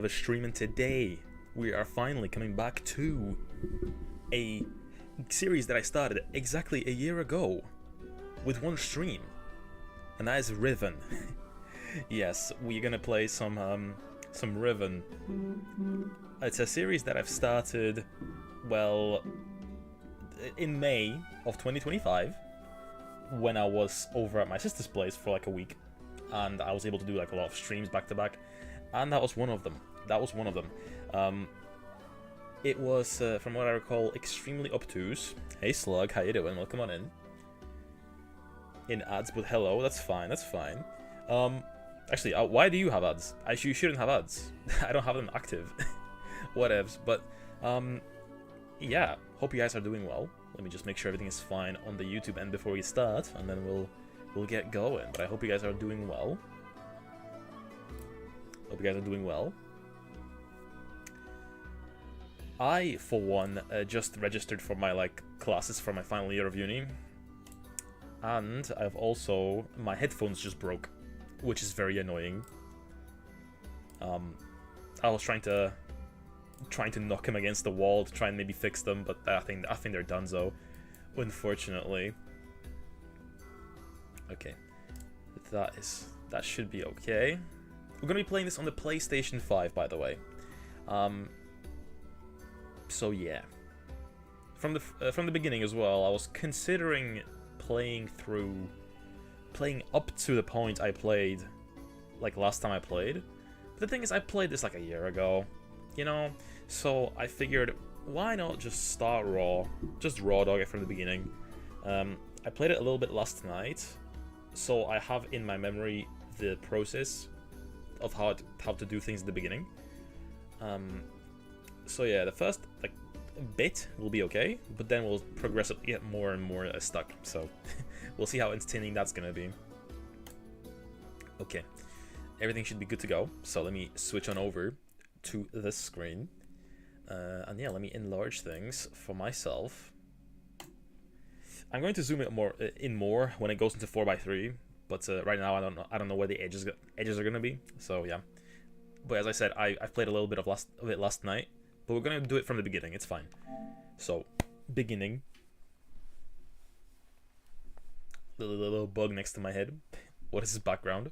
of a stream, and today we are finally coming back to a series that I started exactly a year ago with one stream, and that is Riven. Yes, we're gonna play some Riven. It's a series that I've started, well, in May of 2025 when I was over at my sister's place for like a week, and I was able to do like a lot of streams back to back, and that was one of them. It was, from what I recall, extremely obtuse. Hey Slug, how you doing? Welcome on in. In ads, but hello, that's fine, actually, why do you have ads? You shouldn't have ads. I don't have them active. Whatevs, but, yeah, hope you guys are doing well. Let me just make sure everything is fine on the YouTube end before we start, and then we'll get going. But I hope you guys are doing well. I, for one, just registered for my classes for my final year of uni, and I've also, my headphones just broke, which is very annoying. I was trying to knock them against the wall to try and maybe fix them, but I think they're donezo, unfortunately. Okay, that should be okay. We're gonna be playing this on the PlayStation 5, by the way. So yeah, from the beginning as well, I was considering playing up to the point I played like last time I played. But the thing is, I played this like a year ago, you know, so I figured why not just start raw, just raw dog it from the beginning. I played it a little bit last night, so I have in my memory the process of how to do things at the beginning. So yeah, the first bit will be okay, but then we'll progressively get more and more stuck. So we'll see how entertaining that's gonna be. Okay, everything should be good to go. So let me switch on over to this screen, and yeah, let me enlarge things for myself. I'm going to zoom it more when it goes into 4:3, but right now I don't know where the edges are gonna be. So yeah, but as I said, I played a little bit of it last night. But we're gonna do it from the beginning, it's fine. So, beginning. Little bug next to my head. What is his background?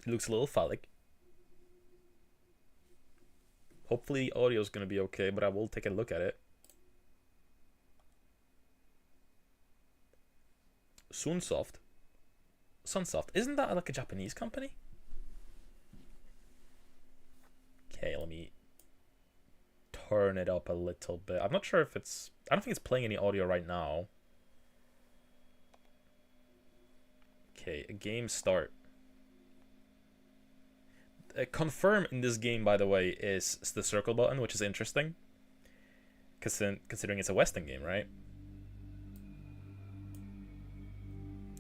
It looks a little phallic. Hopefully the audio is gonna be okay, but I will take a look at it. Sunsoft. Isn't that like a Japanese company? Okay, let me turn it up a little bit. I'm not sure if it's... I don't think it's playing any audio right now. Okay, a game start. Confirm in this game, by the way, is the circle button, which is interesting. Considering it's a Western game, right?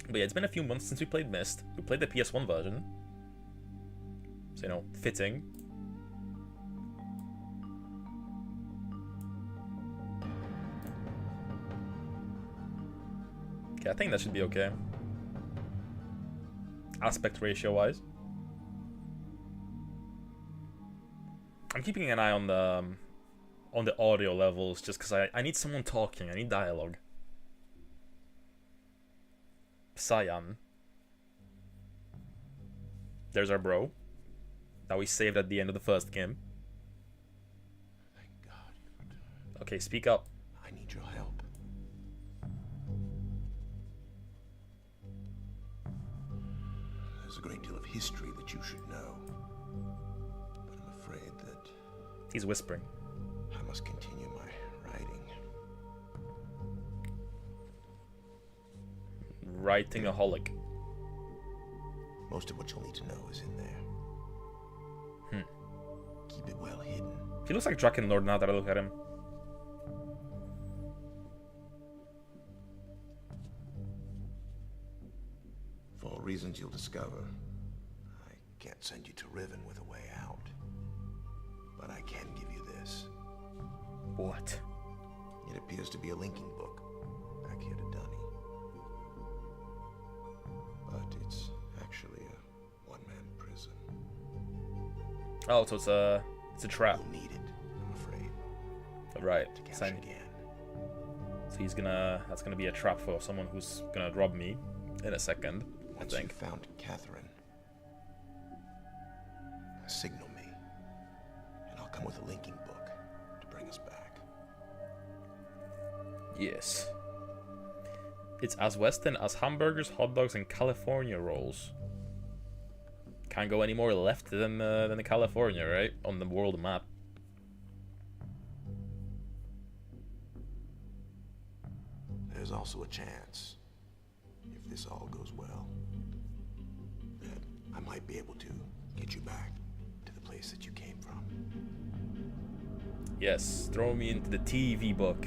But yeah, it's been a few months since we played Myst. We played the PS1 version. So, you know, fitting. Okay, I think that should be okay. Aspect ratio wise. I'm keeping an eye on the audio levels just because I need someone talking. I need dialogue. Cyan. There's our bro that we saved at the end of the first game. Thank God you returned. Okay, speak up. I need your help. There's a great deal of history that you should know, but I'm afraid that He's whispering. I must continue my writing. Writing-aholic. Most of what you'll need to know is in there. Keep it well hidden. He looks like Drakenlord now that I look at him. For reasons you'll discover, I can't send you to Riven with a way out. But I can give you this. What? It appears to be a linking book, back here to Dunny. But it's actually a one-man prison. Oh, so it's a trap. You'll need it, I'm afraid, Right. to catch Same. again. So that's gonna be a trap for someone who's gonna rob me in a second, I Once think. you've found Catherine, signal me, and I'll come with a linking book to bring us back. Yes. It's as western as hamburgers, hot dogs, and California rolls. Can't go any more left than the California, right? On the world map. There's also a chance, if this all goes well, that I might be able to get you back to the place that you came from. Yes, throw me into the TV book.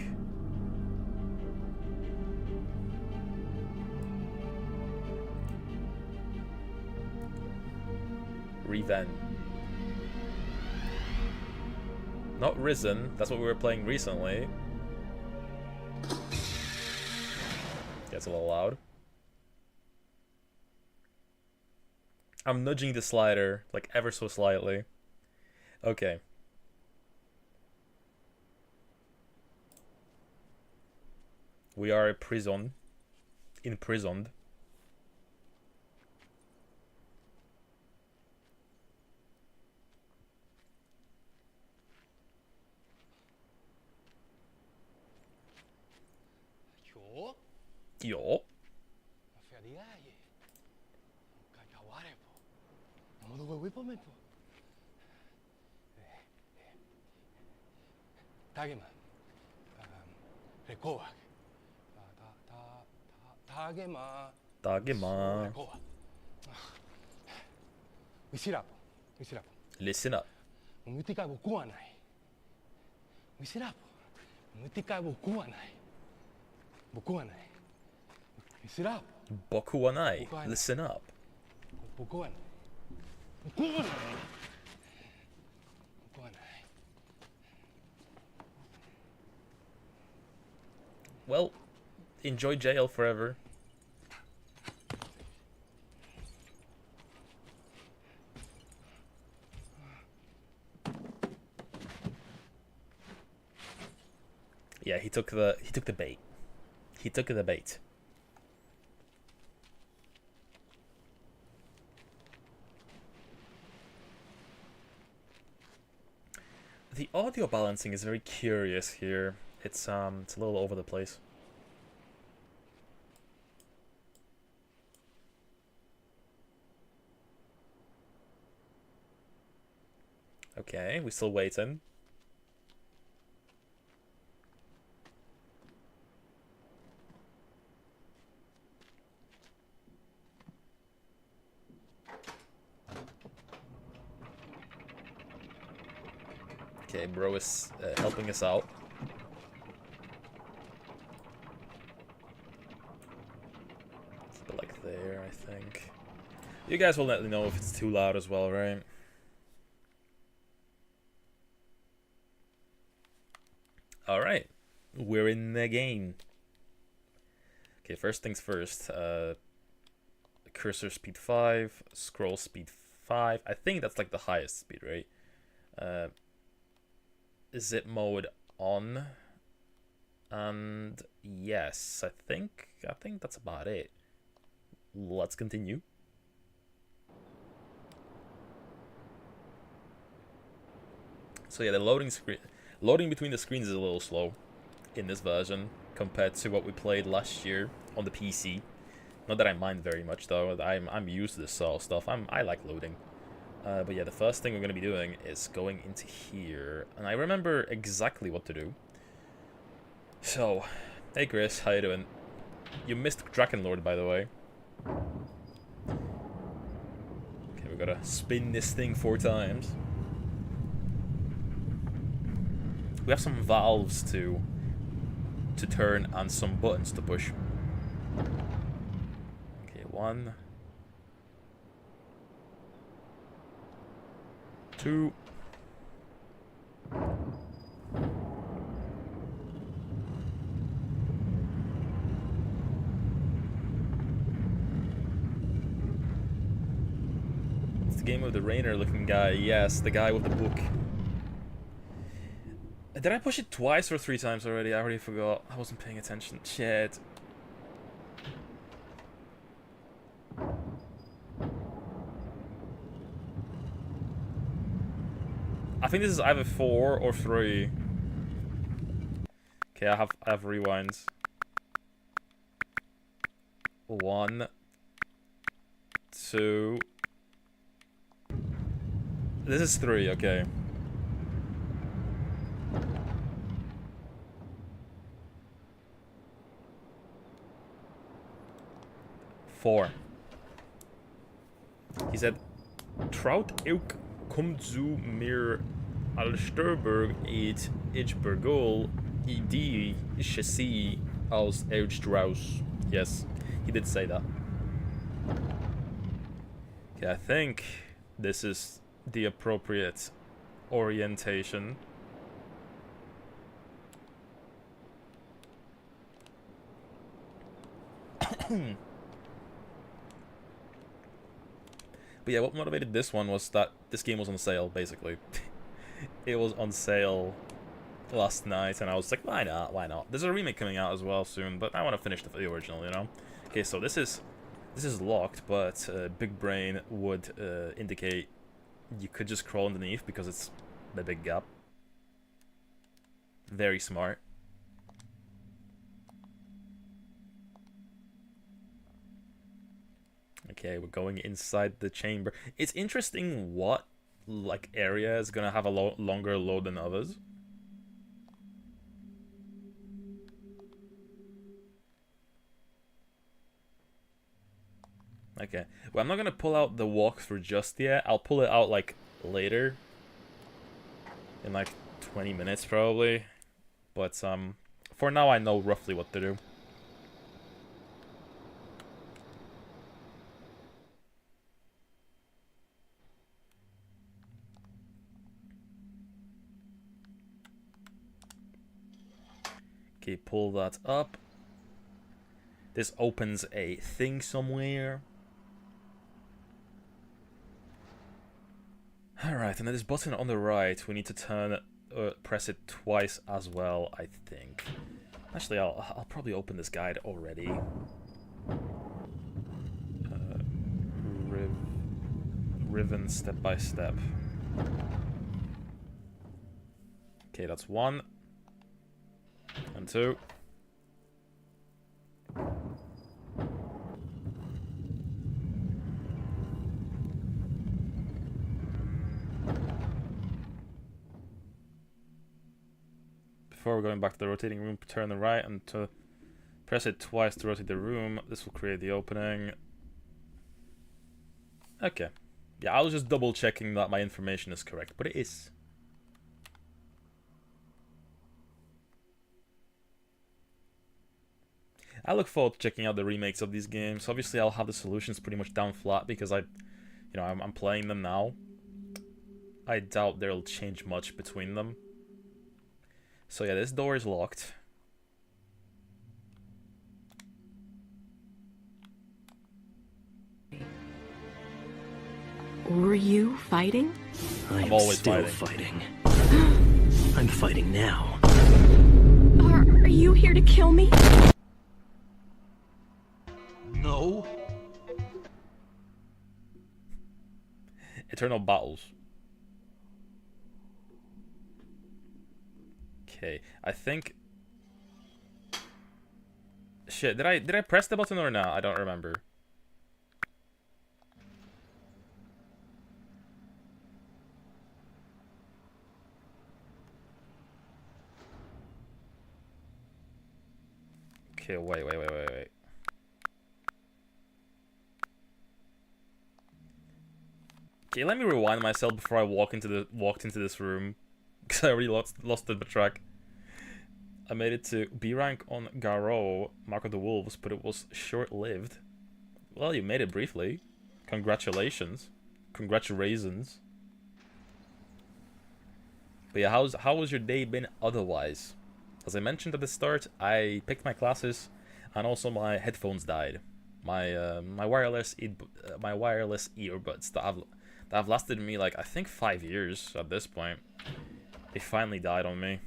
Riven. Not Risen, that's what we were playing recently. Gets a little loud. I'm nudging the slider, like ever so slightly. Okay. We are imprisoned. Yo. Dagema. Listen up. Boku wa nai. Listen up. Well, enjoy jail forever. Yeah, he took the bait. He took the bait. The audio balancing is very curious here. It's a little over the place. Okay, we're still waiting. Okay, bro is helping us out. Keep it like there, I think. You guys will let me know if it's too loud as well, right? Alright, we're in the game. Okay, first things first. Cursor speed 5, scroll speed 5. I think that's like the highest speed, right? Zip mode on, and yes, I think that's about it. Let's continue. So yeah, the loading between the screens is a little slow in this version compared to what we played last year on the PC. Not that I mind very much though. I'm used to this sort of stuff. I like loading. But yeah, the first thing we're going to be doing is going into here. And I remember exactly what to do. So, hey Chris, how you doing? You missed Drakenlord, by the way. Okay, we gotta spin this thing 4 times. We have some valves to turn and some buttons to push. Okay, 1... 2. It's the game with the Rainer looking guy. Yes, the guy with the book. Did I push it twice or 3 times already? I already forgot. I wasn't paying attention. Shit. I think this is either 4 or 3. Okay, I have rewinds. 1, 2. This is 3, okay. Four. He said, Trout ook komt zu mir al Sturberg et ich bergol die chassis aus Strauss. Yes, he did say that. Okay, I think this is the appropriate orientation. But yeah, what motivated this one was that this game was on sale, basically. It was on sale last night, and I was like, why not, why not? There's a remake coming out as well soon, but I want to finish the original, you know? Okay, so this is locked, but Big Brain would indicate you could just crawl underneath because it's the big gap. Very smart. Okay, we're going inside the chamber. It's interesting what like area is gonna have a longer load than others. Okay, well, I'm not gonna pull out the walkthrough just yet. I'll pull it out like later, in like 20 minutes probably. But for now I know roughly what to do. Okay, pull that up. This opens a thing somewhere. Alright, and then this button on the right, we need to press it twice as well, I think. Actually, I'll probably open this guide already. Riven step by step. Okay, that's 1. And 2. Before going back to the rotating room, turn the right and to press it twice to rotate the room. This will create the opening. Okay. Yeah, I was just double checking that my information is correct, but it is. I look forward to checking out the remakes of these games. Obviously, I'll have the solutions pretty much down flat because I'm playing them now. I doubt they'll change much between them. So yeah, this door is locked. Were you fighting? I'm always still fighting. I'm fighting now. Are you here to kill me? No. Eternal battles. Okay, I think. Shit, did I press the button or not? I don't remember. Okay, wait. Okay, let me rewind myself before I walked into this room, because I already lost the track. I made it to B rank on Garo, Mark of the Wolves, but it was short-lived. Well, you made it briefly. Congratulations. Congratulations. But yeah, how was your day been otherwise? As I mentioned at the start, I picked my classes, and also my headphones died. My wireless earbuds that have lasted me, like, I think 5 years at this point. They finally died on me.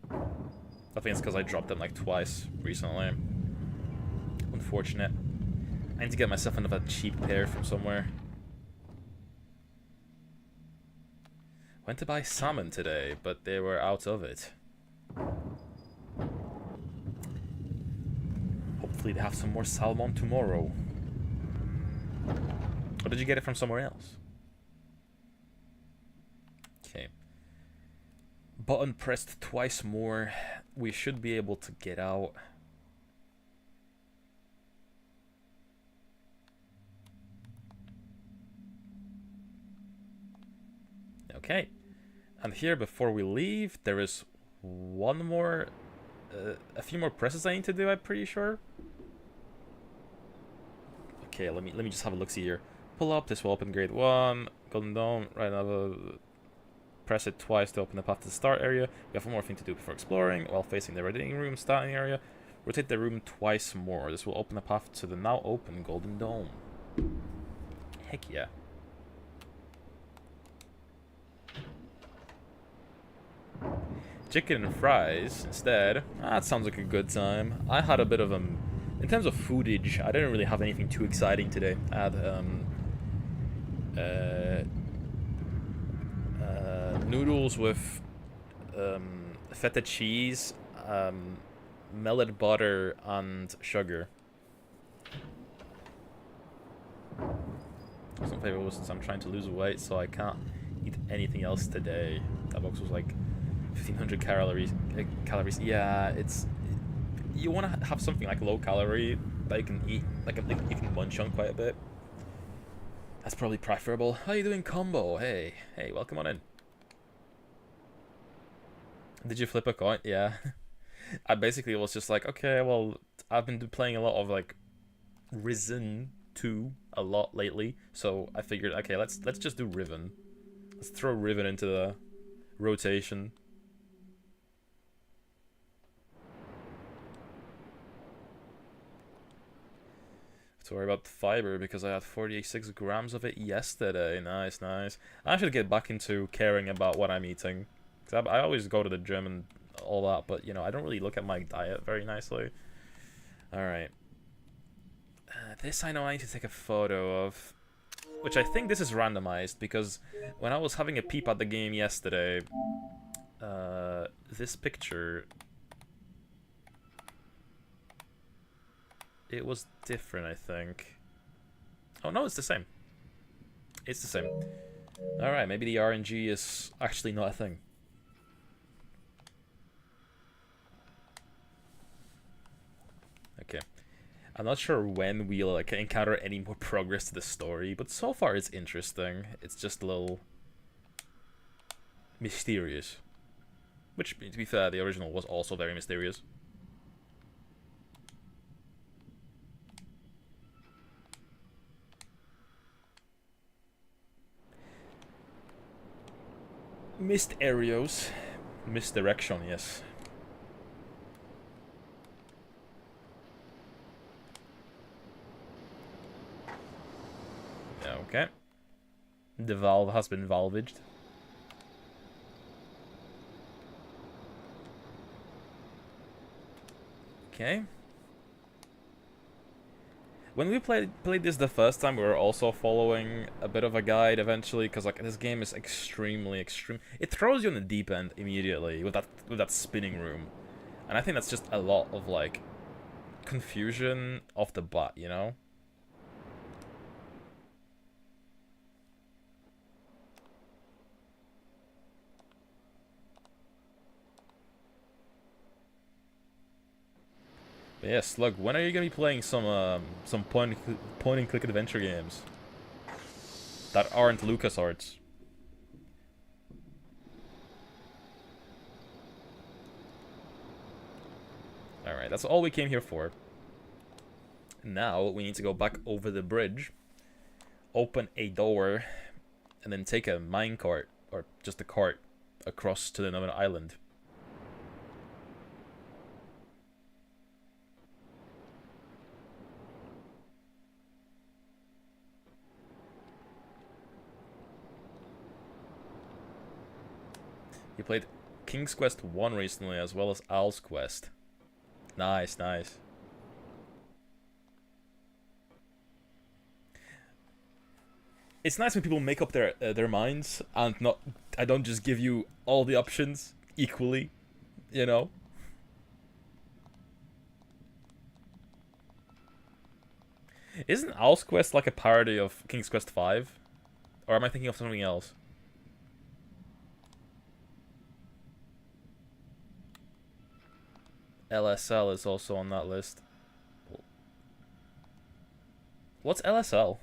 I think it's because I dropped them, like, twice recently. Unfortunate. I need to get myself another cheap pair from somewhere. Went to buy salmon today, but they were out of it. Hopefully they have some more salmon tomorrow. Or did you get it from somewhere else? Okay. Button pressed twice more. We should be able to get out. Okay. And here, before we leave, there is one more... a few more presses I need to do, I'm pretty sure. Okay, let me just have a look-see here. Pull up, this will open grade 1. Golden Dome, right now, press it twice to open the path to the start area. We have one more thing to do before exploring, while facing the reading room starting area. Rotate the room twice more. This will open the path to the now open Golden Dome. Heck yeah. Chicken and fries instead. That sounds like a good time. I had a bit of in terms of foodage, I didn't really have anything too exciting today. I had noodles with feta cheese, melted butter, and sugar. Some favorite was since I'm trying to lose weight, so I can't eat anything else today. That box was like 1500 calories. Yeah, you want to have something like low calorie that you can eat, like you can munch on quite a bit. That's probably preferable. How you doing, Combo? Hey, welcome on in. Did you flip a coin? Yeah. I basically was just like, okay, well, I've been playing a lot of like Risen 2 a lot lately, so I figured, okay, let's just do Riven. Let's throw Riven into the rotation. To worry about the fiber because I had 46 grams of it yesterday. Nice. I should get back into caring about what I'm eating. Cause I always go to the gym and all that, but you know, I don't really look at my diet very nicely. Alright. This I know I need to take a photo of. Which I think this is randomized because when I was having a peep at the game yesterday, this picture... It was different, I think. Oh, no, it's the same. It's the same. Alright, maybe the RNG is actually not a thing. Okay. I'm not sure when we'll like encounter any more progress to the story, but so far it's interesting. It's just a little... mysterious. Which, to be fair, the original was also very mysterious. Myst areas. Misdirection, yes. Okay. The valve has been valvaged. Okay. When we played this the first time, we were also following a bit of a guide eventually, because like this game is extremely extreme. It throws you in the deep end immediately with that spinning room, and I think that's just a lot of like confusion off the bat, you know. But yeah, Slug, when are you gonna be playing some point and click adventure games that aren't LucasArts? Alright, that's all we came here for. Now we need to go back over the bridge, open a door, and then take a minecart, or just a cart, across to another island. You played King's Quest 1 recently, as well as Owl's Quest. Nice, nice. It's nice when people make up their minds and I don't just give you all the options equally, you know. Isn't Owl's Quest like a parody of King's Quest 5? Or am I thinking of something else? LSL is also on that list. What's LSL?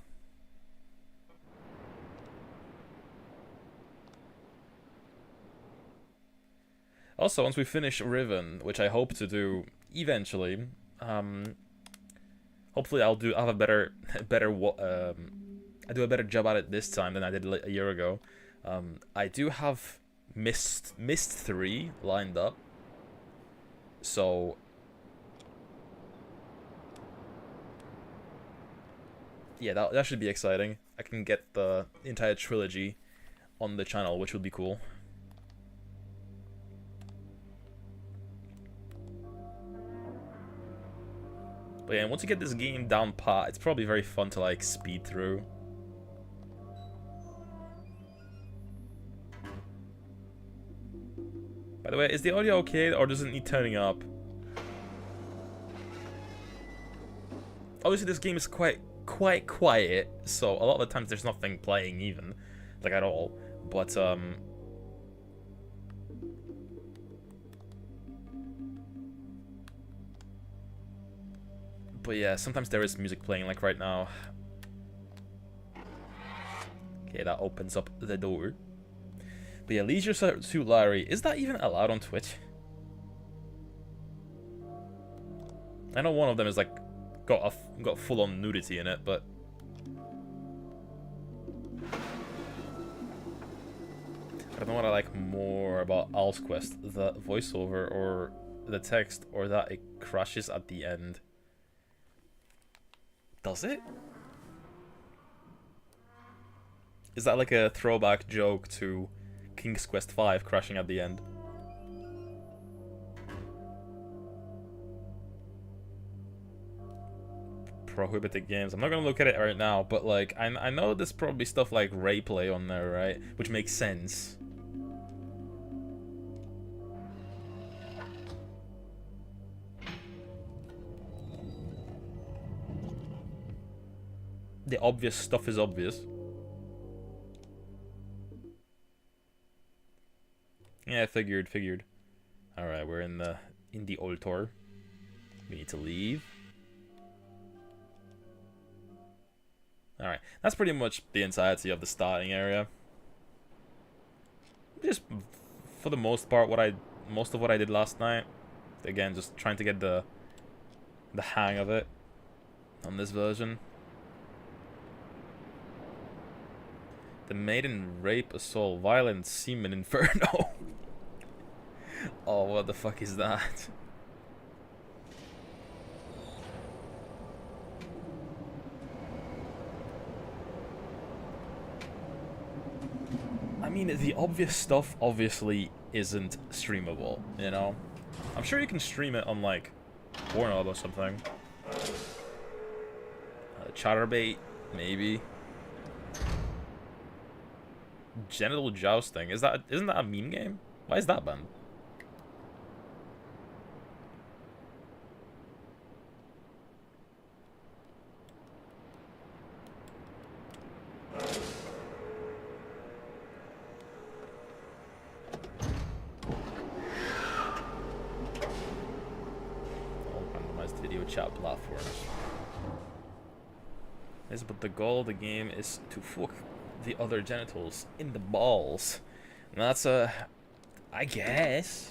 Also, once we finish Riven, which I hope to do eventually, hopefully I'll have a better I do a better job at it this time than I did a year ago. I do have Myst 3 lined up, so yeah, that should be exciting. I can get the entire trilogy on the channel, which would be cool. But yeah, once you get this game down pat, it's probably very fun to like speed through. By the way, is the audio okay or does it need turning up? Obviously this game is quite quiet, so a lot of the times there's nothing playing even, like at all. But yeah, sometimes there is music playing, like right now. Okay, that opens up the door. But yeah, Leisure Suit Larry, is that even allowed on Twitch? I know one of them is like got full-on nudity in it, but I don't know what I like more about Owl's Quest, the voiceover or the text, or that it crashes at the end. Does it? Is that like a throwback joke to King's Quest 5 crashing at the end? Prohibited games. I'm not gonna look at it right now, but like I know there's probably stuff like Rayplay on there, right? Which makes sense. The obvious stuff is obvious. Yeah, figured. Alright, we're in the altar. We need to leave. Alright, that's pretty much the entirety of the starting area. Just for the most part most of what I did last night. Again, just trying to get the hang of it on this version. The Maiden Rape Assault Violent Semen Inferno. Oh, what the fuck is that? I mean, the obvious stuff obviously isn't streamable, you know? I'm sure you can stream it on, like, Pornhub or something. Chatterbait, maybe. Genital jousting. Isn't that a meme game? Why is that banned? All randomized video chat platforms. Yes, but the goal of the game is to fuck the other genitals in the balls. And that's I guess.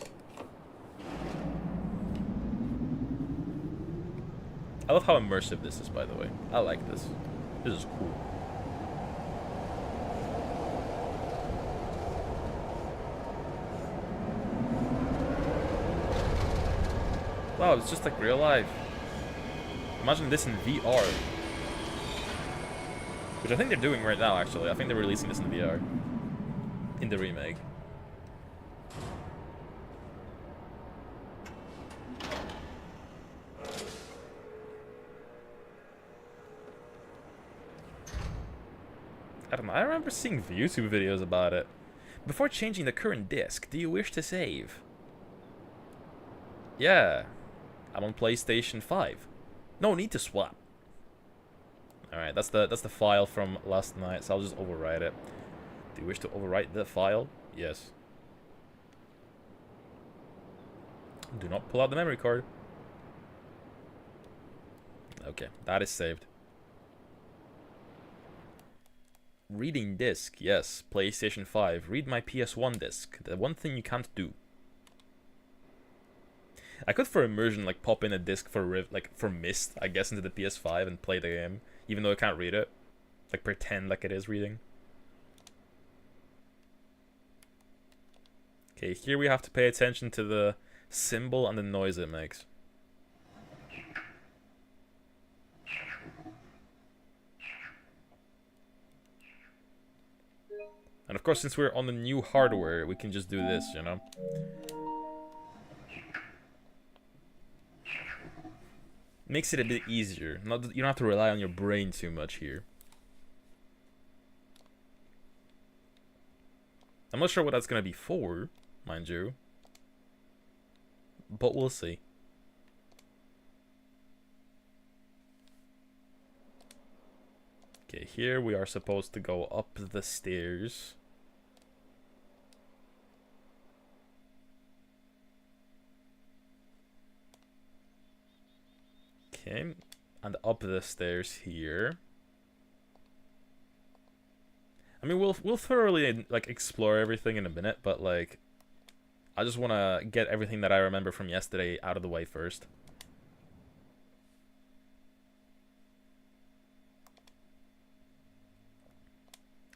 I love how immersive this is, by the way. I like this. This is cool. Wow, it's just like real life. Imagine this in VR. Which I think they're doing right now, actually. I think they're releasing this in VR. In the remake. I don't know, I remember seeing YouTube videos about it. Before changing the current disc, do you wish to save? Yeah, I'm on PlayStation 5. No need to swap. Alright, that's the file from last night, so I'll just overwrite it. Do you wish to overwrite the file? Yes. Do not pull out the memory card. Okay, that is saved. Reading disc, yes, PlayStation 5. Read my PS1 disc. The one thing you can't do. I could for immersion like pop in a disc for for Myst, I guess, into the PS5 and play the game, even though I can't read it. Like pretend like it is reading. Okay, here we have to pay attention to the symbol and the noise it makes. And of course, since we're on the new hardware, we can just do this, you know? Makes it a bit easier. You don't have to rely on your brain too much here. I'm not sure what that's gonna be for, mind you. But we'll see. Okay, here we are supposed to go up the stairs. Okay, and up the stairs here. I mean, we'll thoroughly like explore everything in a minute, but like, I just want to get everything that I remember from yesterday out of the way first.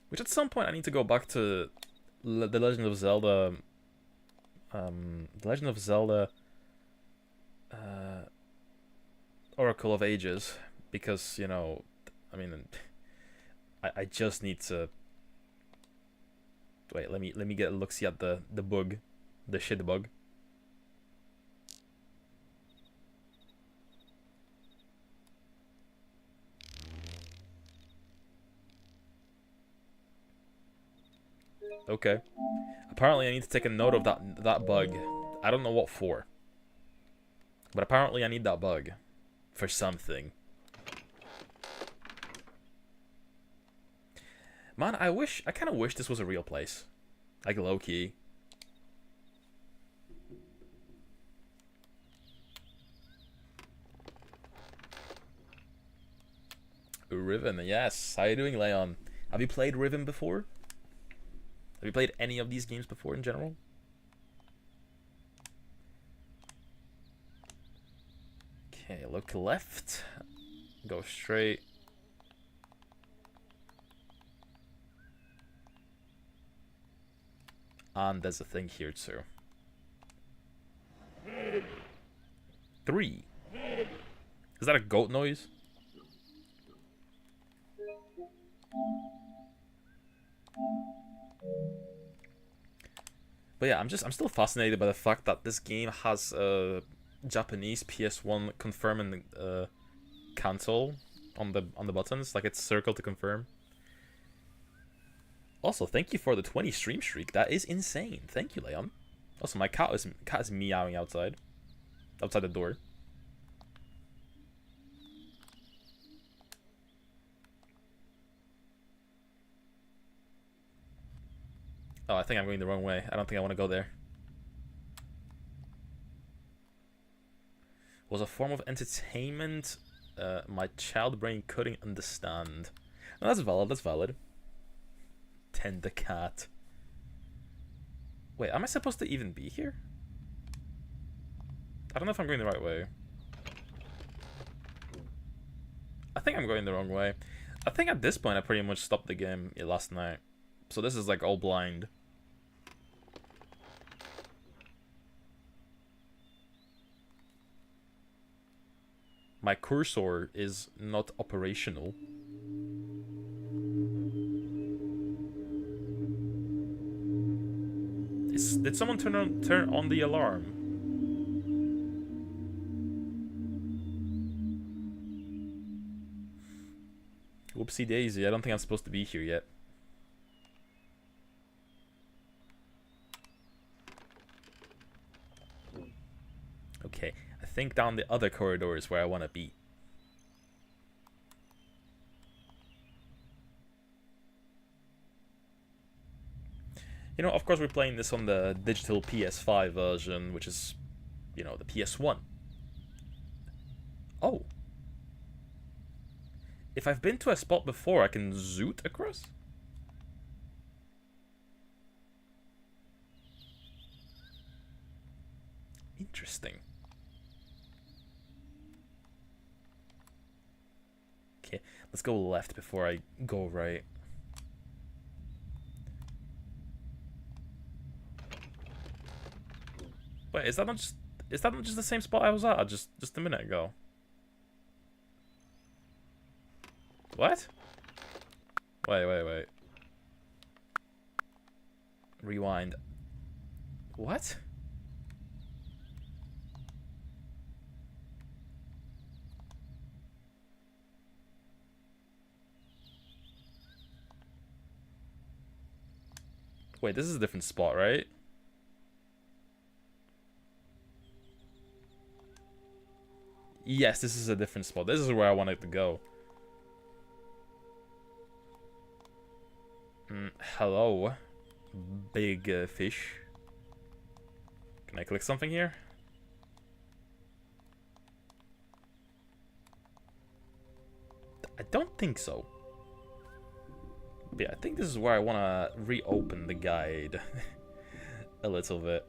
Which at some point I need to go back to The Legend of Zelda. The Legend of Zelda. Oracle of Ages, because you know, I mean, I just need to. Wait, let me get a look-see at the bug, the shit bug. Okay. Apparently I need to take a note of that bug. I don't know what for. But apparently I need that bug. For something. Man, I kind of wish this was a real place. Like low-key. Riven, yes. How are you doing, Leon? Have you played Riven before? Have you played any of these games before in general? Okay, look left. Go straight. And there's a thing here too. 3. Is that a goat noise? But yeah, I'm still fascinated by the fact that this game has Japanese PS1 confirm and cancel on the buttons, like it's circle to confirm. Also, thank you for the 20 stream streak. That is insane. Thank you, Leon. Also, my cat is meowing outside the door. Oh, I think I'm going the wrong way. I don't think I want to go there. Was a form of entertainment my child brain couldn't understand. No, that's valid, that's valid. Tender cat. Wait, am I supposed to even be here? I don't know if I'm going the right way. I think I'm going the wrong way. I think at this point I pretty much stopped the game last night. So this is like all blind. My cursor is not operational. Did someone turn on the alarm? Whoopsie daisy, I don't think I'm supposed to be here yet. Okay, I think down the other corridor is where I want to be. You know, of course we're playing this on the digital PS5 version, which is, you know, the PS1. Oh. If I've been to a spot before, I can zoot across? Interesting. Okay, let's go left before I go right. Wait, is that not just the same spot I was at just a minute ago? What? Wait. Rewind. What? Wait, this is a different spot, right? Yes, this is a different spot. This is where I wanted to go. Hello, big fish. Can I click something here? I don't think so. But yeah, I think this is where I want to reopen the guide a little bit.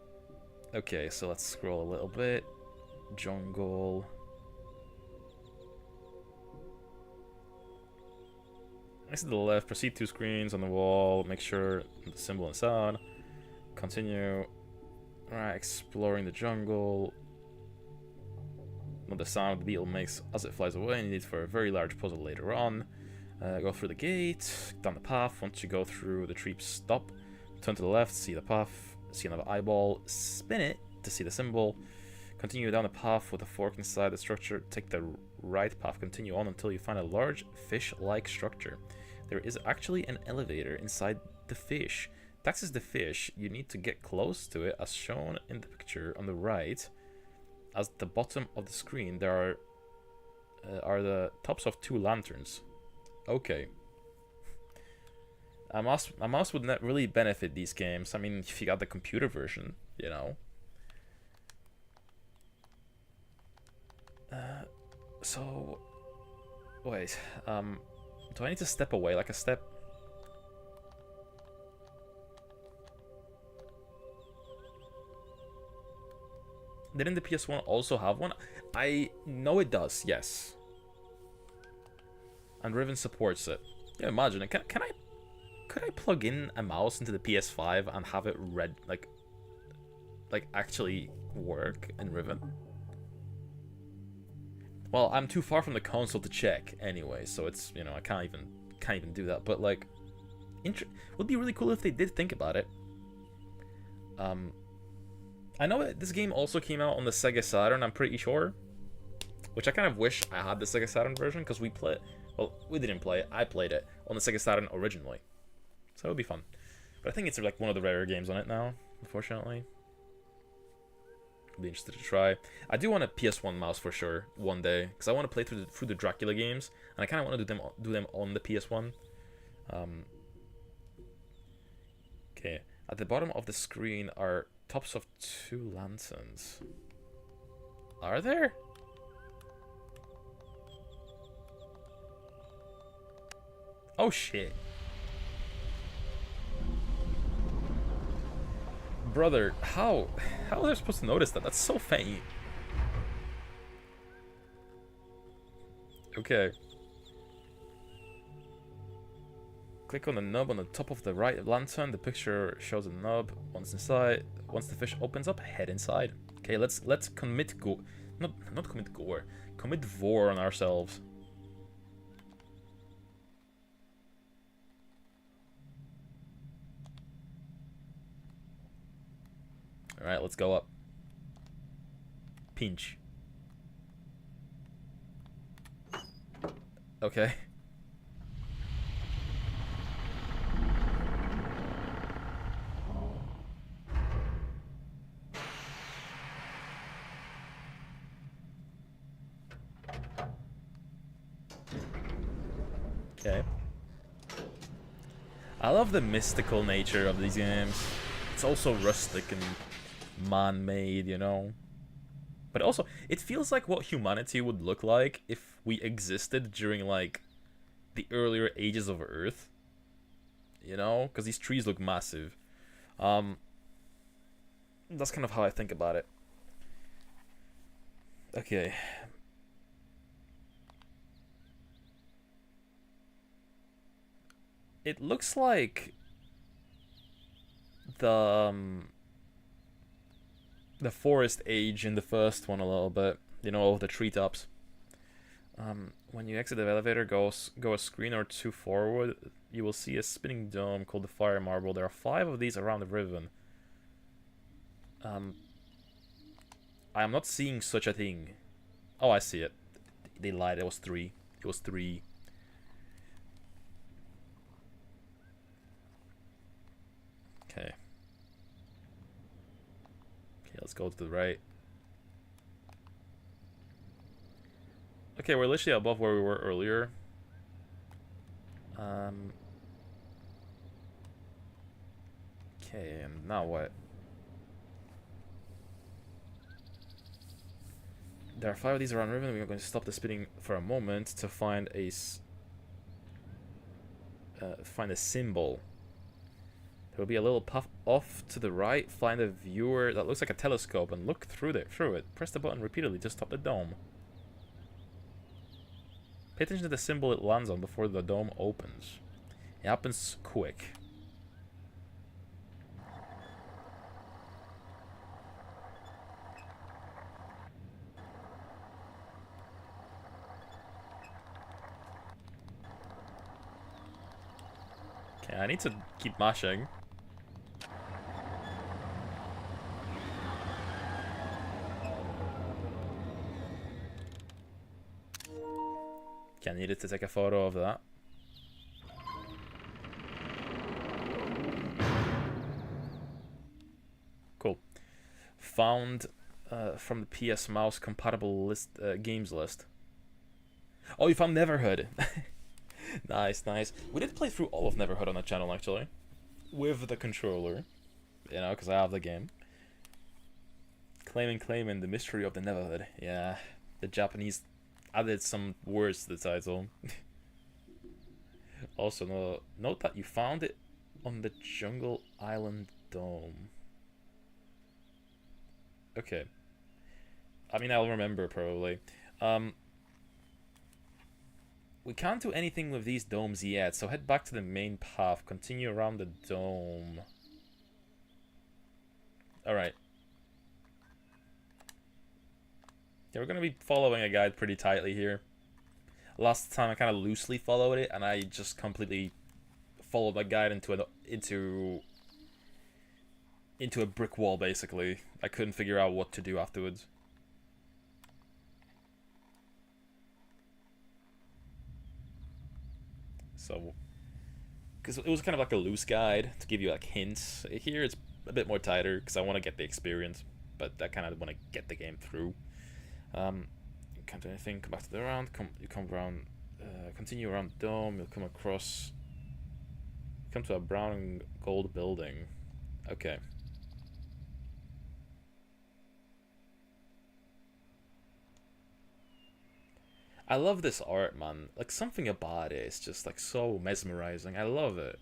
Okay, so let's scroll a little bit. Jungle. Next to the left, proceed 2 screens on the wall, make sure the symbol and sound. Continue. Alright, exploring the jungle. What the sound the beetle makes as it flies away, needed for a very large puzzle later on. Go through the gate, down the path. Once you go through the tree, stop. Turn to the left, see the path, see another eyeball, spin it to see the symbol. Continue down the path with a fork inside the structure. Take the right path, continue on until you find a large fish-like structure. There is actually an elevator inside the fish. To access the fish, you need to get close to it as shown in the picture on the right. At the bottom of the screen, there are the tops of 2 lanterns. Okay. A mouse would not really benefit these games. I mean, if you got the computer version, you know. So, wait. Do I need to step away like a step? Didn't the PS1 also have one? I know it does, yes. And Riven supports it. Yeah, imagine it. Could I plug in a mouse into the PS5 and have it like actually work in Riven? Well, I'm too far from the console to check anyway, so it's, you know, I can't even do that. But like, would be really cool if they did think about it. I know this game also came out on the Sega Saturn, I'm pretty sure, which I kind of wish I had the Sega Saturn version because we didn't play it. I played it on the Sega Saturn originally, so it would be fun. But I think it's like one of the rarer games on it now, unfortunately. Be interested to try. I do want a PS1 mouse for sure one day because I want to play through the Dracula games, and I kind of want to do them on the PS1. Okay, at the bottom of the screen are tops of 2 lanterns. Are there? Oh shit. Brother, how are they supposed to notice that? That's so faint. Okay. Click on the nub on the top of the right lantern. The picture shows a nub. Once the fish opens up, head inside. Okay, let's commit not commit gore. Commit vor on ourselves. Alright, let's go up. Pinch. Okay. Okay. I love the mystical nature of these games. It's also rustic and man-made, you know? But also, it feels like what humanity would look like if we existed during, like, the earlier ages of Earth. You know? Because these trees look massive. That's kind of how I think about it. Okay. It looks like the forest age in the first one a little bit. You know, the treetops. When you exit the elevator, go a screen or two forward, you will see a spinning dome called the Fire Marble. There are 5 of these around the Riven. I am not seeing such a thing. Oh, I see it. They lied. It was 3. It was 3. Okay. Okay, let's go to the right. Okay, we're literally above where we were earlier. Okay, and now what? There are 5 of these around Riven. We are going to stop the spinning for a moment to find a symbol. There will be a little puff off to the right. Find a viewer that looks like a telescope and look through it. Press the button repeatedly to stop the dome. Pay attention to the symbol it lands on before the dome opens. It happens quick. Okay, I need to keep mashing. Okay, I needed to take a photo of that. Cool. Found from the PS Mouse compatible list games list. Oh, you found Neverhood. Nice, nice. We did play through all of Neverhood on the channel, actually. With the controller. You know, because I have the game. Claiming the mystery of the Neverhood. Yeah, the Japanese added some words to the title. Also, note that you found it on the Jungle Island Dome. Okay. I mean, I'll remember, probably. We can't do anything with these domes yet, so head back to the main path. Continue around the dome. Alright. Yeah, we're going to be following a guide pretty tightly here. Last time I kind of loosely followed it, and I just completely followed my guide into a brick wall, basically. I couldn't figure out what to do afterwards. So, because it was kind of like a loose guide to give you like hints. Here it's a bit more tighter because I want to get the experience, but I kind of want to get the game through. You can't do anything. Come back to the round. You come around. Continue around the dome. You'll come across. Come to a brown and gold building. Okay. I love this art, man. Like, something about it is just like so mesmerizing. I love it.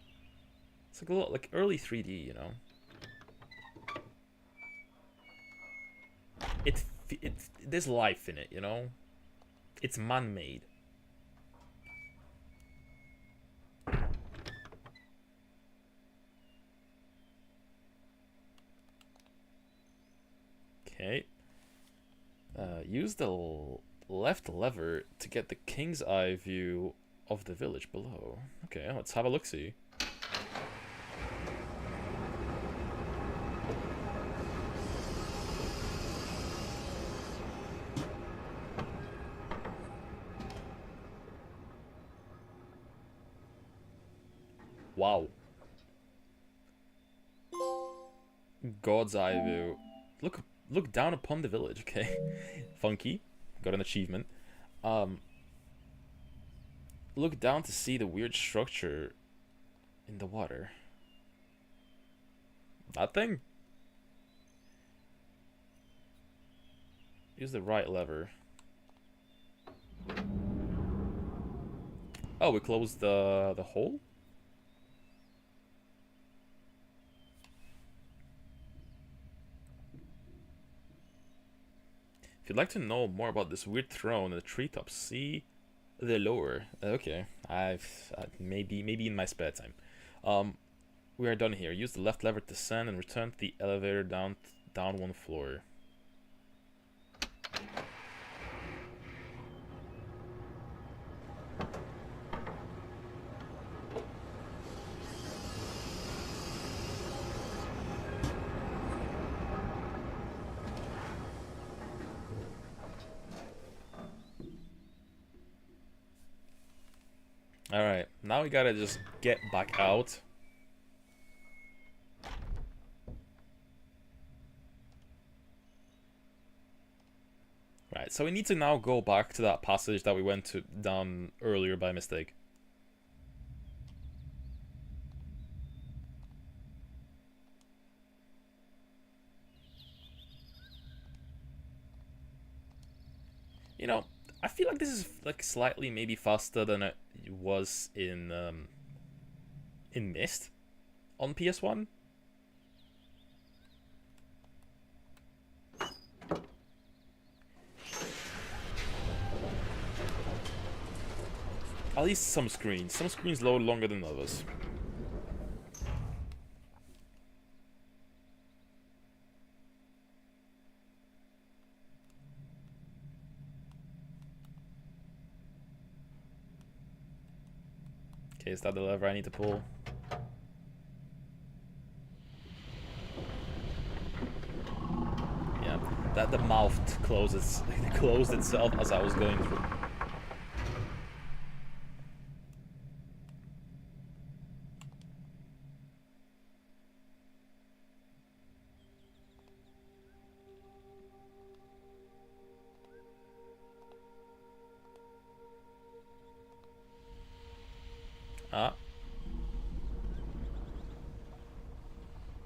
It's like a little, like early 3D, you know. There's life in it, you know. It's man-made. Okay. Use the left lever to get the king's eye view of the village below. Okay, let's have a look-see. Wow. God's eye view. Look down upon the village, okay? Funky. Got an achievement. look down to see the weird structure in the water. Nothing? Use the right lever. Oh, we closed the hole? If you'd like to know more about this weird throne in the treetops, see the lore. Okay, I've maybe in my spare time. We are done here. Use the left lever to ascend and return to the elevator down one floor. Alright, now we gotta just get back out. Right, so we need to now go back to that passage that we went down earlier by mistake. You know, I feel like this is like slightly maybe faster than it was in Myst on PS1. At least some screens. Some screens load longer than others. Okay, is that the lever I need to pull? Yeah, that the mouth closed itself as I was going through. Ah.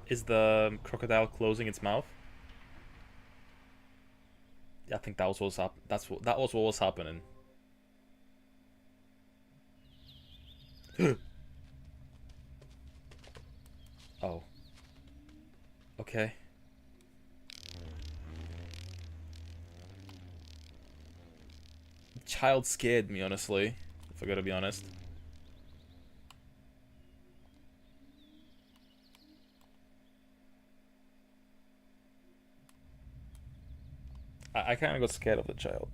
Is the crocodile closing its mouth? Yeah, I think that was what was that was what was happening. Oh. Okay. The child scared me, honestly, if I gotta be honest. I kind of got scared of the child.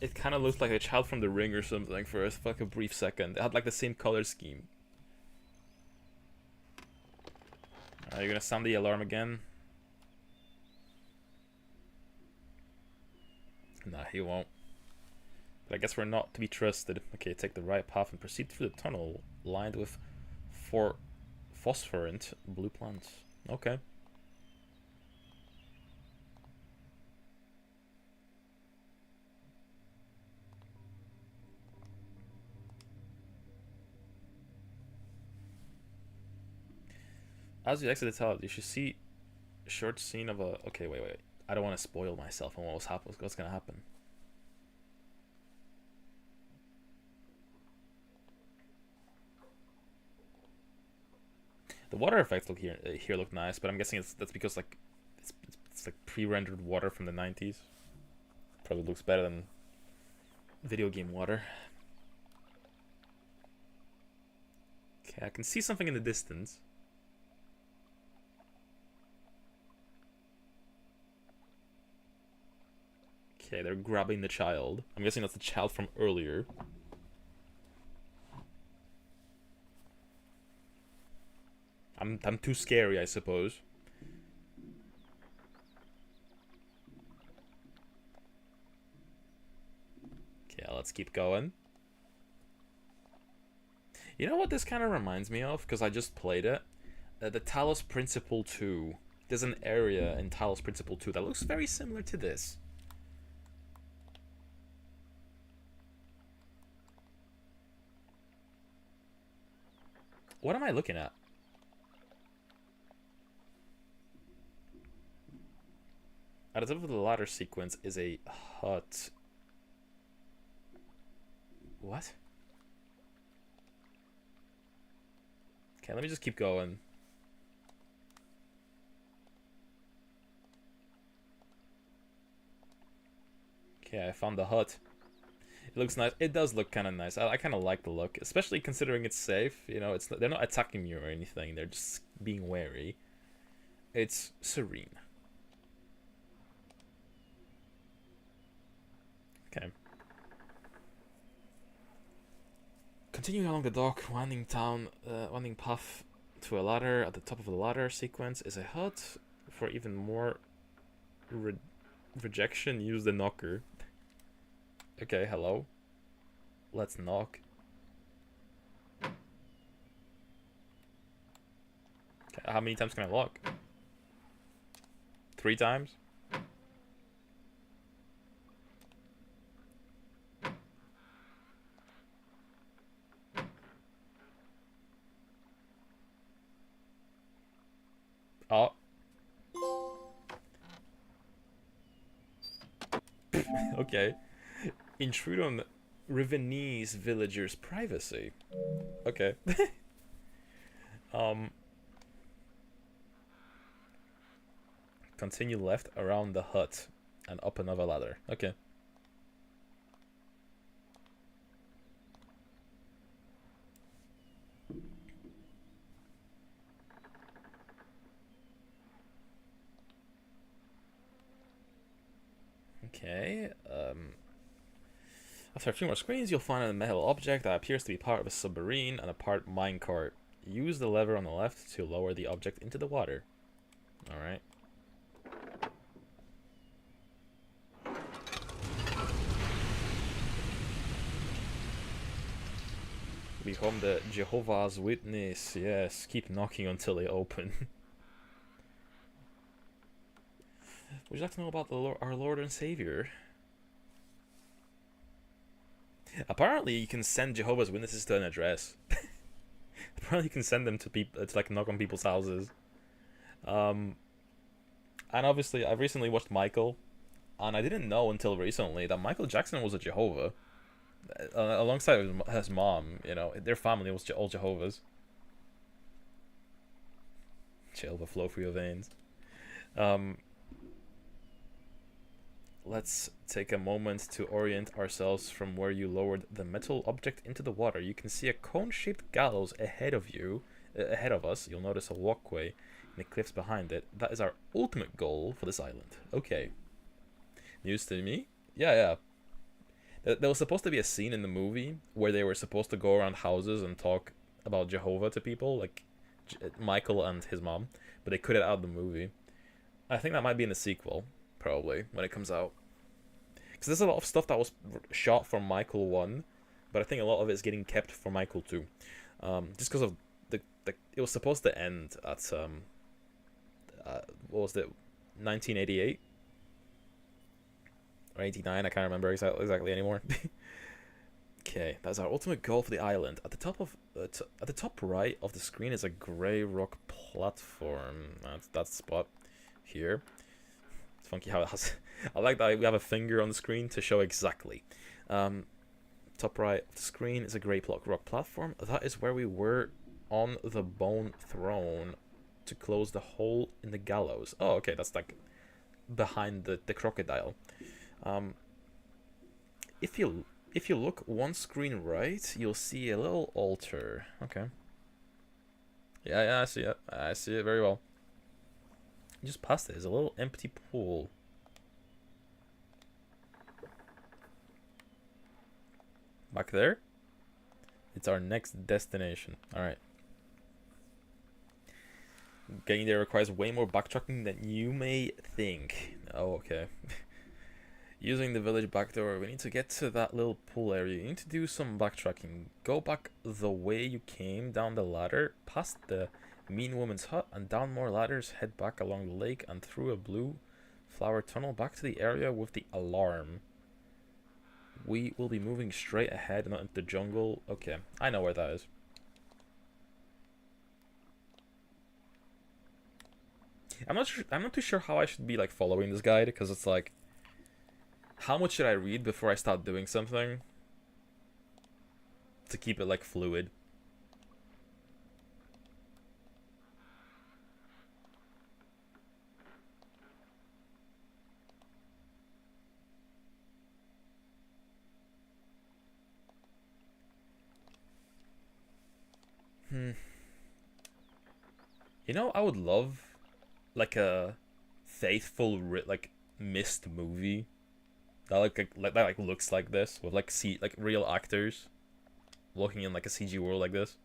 It kind of looked like a child from The Ring or something for like a brief second. It had like the same color scheme. Are you gonna sound the alarm again? Nah, he won't. But I guess we're not to be trusted. Okay, take the right path and proceed through the tunnel lined with phosphorescent blue plants. Okay. As you exit the tunnel, you should see a short scene of a... Okay, wait. I don't want to spoil myself on what's gonna happen. The water effects look here look nice, but I'm guessing that's because like it's like pre-rendered water from the 90s. Probably looks better than video game water. Okay, I can see something in the distance. Okay, they're grabbing the child. I'm guessing that's the child from earlier. I'm too scary, I suppose. Okay, let's keep going. You know what this kind of reminds me of? Because I just played it. The Talos Principle 2. there's an area in Talos Principle 2 that looks very similar to this. What am I looking at? At the top of the ladder sequence is a hut. What? Okay, let me just keep going. Okay, I found the hut. It looks nice. It does look kind of nice. I kind of like the look, especially considering it's safe. You know, they're not attacking you or anything. They're just being wary. It's serene. Okay. Continuing along the dock, winding path to a ladder. At the top of the ladder sequence is a hut. For even more rejection, use the knocker. Okay, hello. Let's knock. Okay, how many times can I knock? 3 times? Oh. Okay. Intrude on Rivenese villagers' privacy. Okay. Continue left around the hut and up another ladder. Okay. Okay, after a few more screens, you'll find a metal object that appears to be part of a submarine and a part minecart. Use the lever on the left to lower the object into the water. Alright. Become the Jehovah's Witness. Yes, keep knocking until they open. Would you like to know about our Lord and Savior? Apparently, you can send Jehovah's Witnesses to an address. Apparently, you can send them to people to like knock on people's houses. And obviously, I've recently watched Michael, and I didn't know until recently that Michael Jackson was a Jehovah, alongside his mom. You know, their family was all Jehovah's. Jehovah flow through your veins. Let's take a moment to orient ourselves from where you lowered the metal object into the water. You can see a cone-shaped gallows ahead of us. You'll notice a walkway and the cliffs behind it. That is our ultimate goal for this island. Okay. News to me? Yeah. There was supposed to be a scene in the movie where they were supposed to go around houses and talk about Jehovah to people, like Michael and his mom, but they cut it out of the movie. I think that might be in the sequel. Probably when it comes out, because there's a lot of stuff that was shot for Michael 1, but I think a lot of it is getting kept for Michael 2, just because of the it was supposed to end at what was it, 1988 or 89? I can't remember exactly anymore. Okay, that's our ultimate goal for the island. At the top right of the screen is a grey rock platform. That's that spot here. Funky how it has. I like that we have a finger on the screen to show exactly. Top right of the screen is a grey rock platform. That is where we were on the bone throne to close the hole in the gallows. Oh, okay, that's like behind the crocodile. If you look one screen right, you'll see a little altar. Okay. Yeah, I see it. I see it very well. Just past it is a little empty pool. Back there? It's our next destination. Alright. Getting there requires way more backtracking than you may think. Oh, okay. Using the village back door, we need to get to that little pool area. You need to do some backtracking. Go back the way you came down the ladder, past the Mean Woman's hut and down more ladders, head back along the lake and through a blue flower tunnel back to the area with the alarm. We will be moving straight ahead, not into the jungle. Okay, I know where that is. I'm not too sure how I should be like following this guide, because it's like, how much should I read before I start doing something to keep it like fluid? You know, I would love like a faithful like Myst movie that like looks like this, with like real actors walking in like a CG world like this.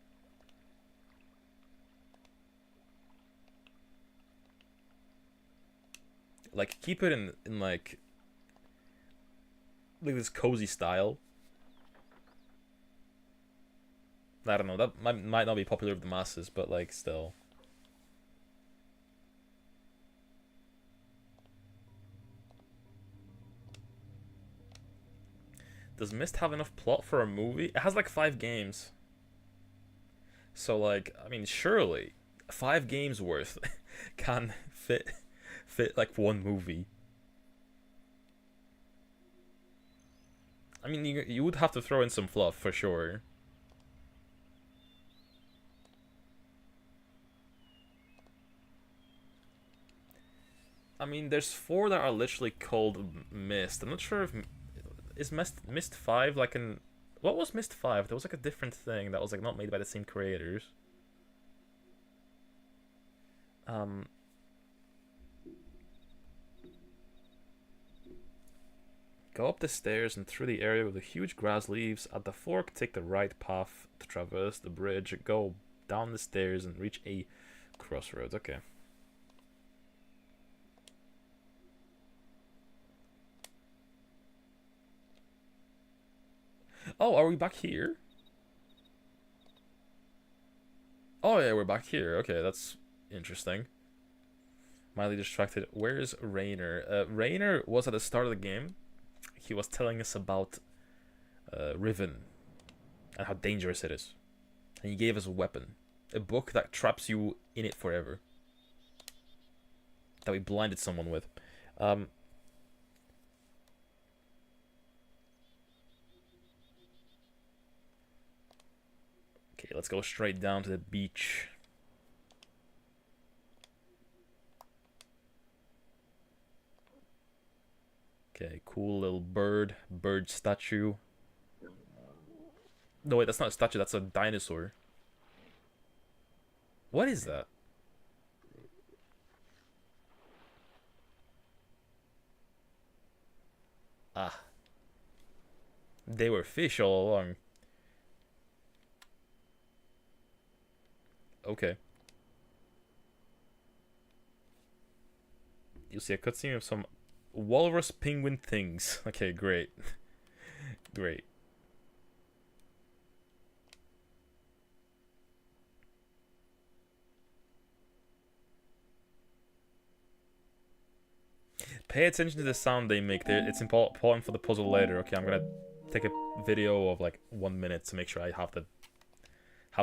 Like keep it in like this cozy style. I don't know, that might not be popular with the masses, but like still. Does Myst have enough plot for a movie? It has like 5 games. So like, I mean, surely 5 games worth can fit like one movie. I mean, you would have to throw in some fluff for sure. I mean, there's 4 that are literally called Myst. I'm not sure if is Myst 5 like an... What was Myst 5? There was like a different thing that was like not made by the same creators. Go up the stairs and through the area with the huge grass leaves. At the fork, take the right path to traverse the bridge. Go down the stairs and reach a crossroads. Okay. Oh, are we back here? Oh yeah, we're back here. Okay, that's interesting. Mildly distracted. Where's Rainer? Rainer was at the start of the game. He was telling us about Riven and how dangerous it is. And he gave us a weapon. A book that traps you in it forever. That we blinded someone with. Okay, let's go straight down to the beach. Okay, cool little bird statue. No, wait, that's not a statue, that's a dinosaur. What is that? Ah. They were fish all along. Okay. You'll see a cutscene of some walrus penguin things. Okay, great. Great. Pay attention to the sound they make. It's important for the puzzle later. Okay, I'm gonna take a video of like 1 minute to make sure I have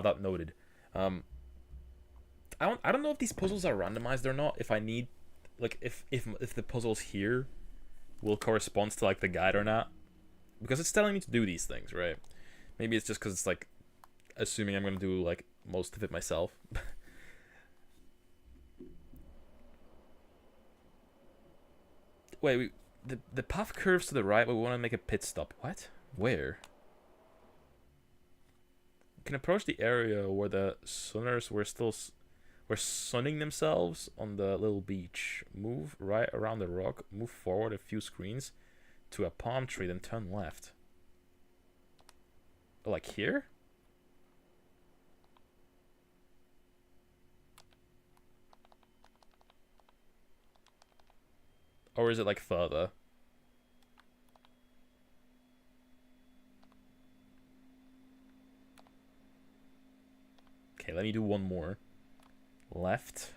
that noted. I don't know if these puzzles are randomized or not. If I need, like, if the puzzles here will correspond to like the guide or not, because it's telling me to do these things, right? Maybe it's just because it's like assuming I'm gonna do like most of it myself. Wait, the path curves to the right, but we want to make a pit stop. What? Where? You can approach the area where the sunners were sunning themselves on the little beach. Move right around the rock. Move forward a few screens to a palm tree, then turn left. Oh, like here? Or is it like further? Okay, let me do one more. left.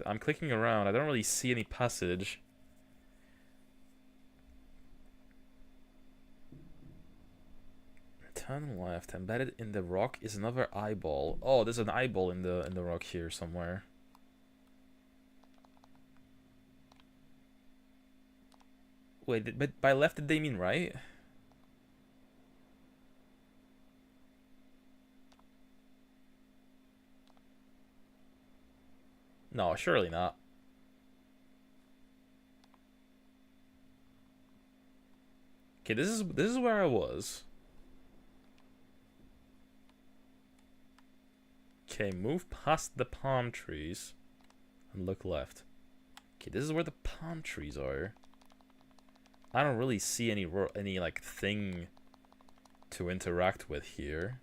I'm clicking around. I don't really see any passage. Turn left. Embedded in the rock is another eyeball. Oh, there's an eyeball in the rock here somewhere. Wait, but by left did they mean right? No, surely not. Okay, this is where I was. Okay, move past the palm trees and look left. Okay, this is where the palm trees are. I don't really see any like thing to interact with here.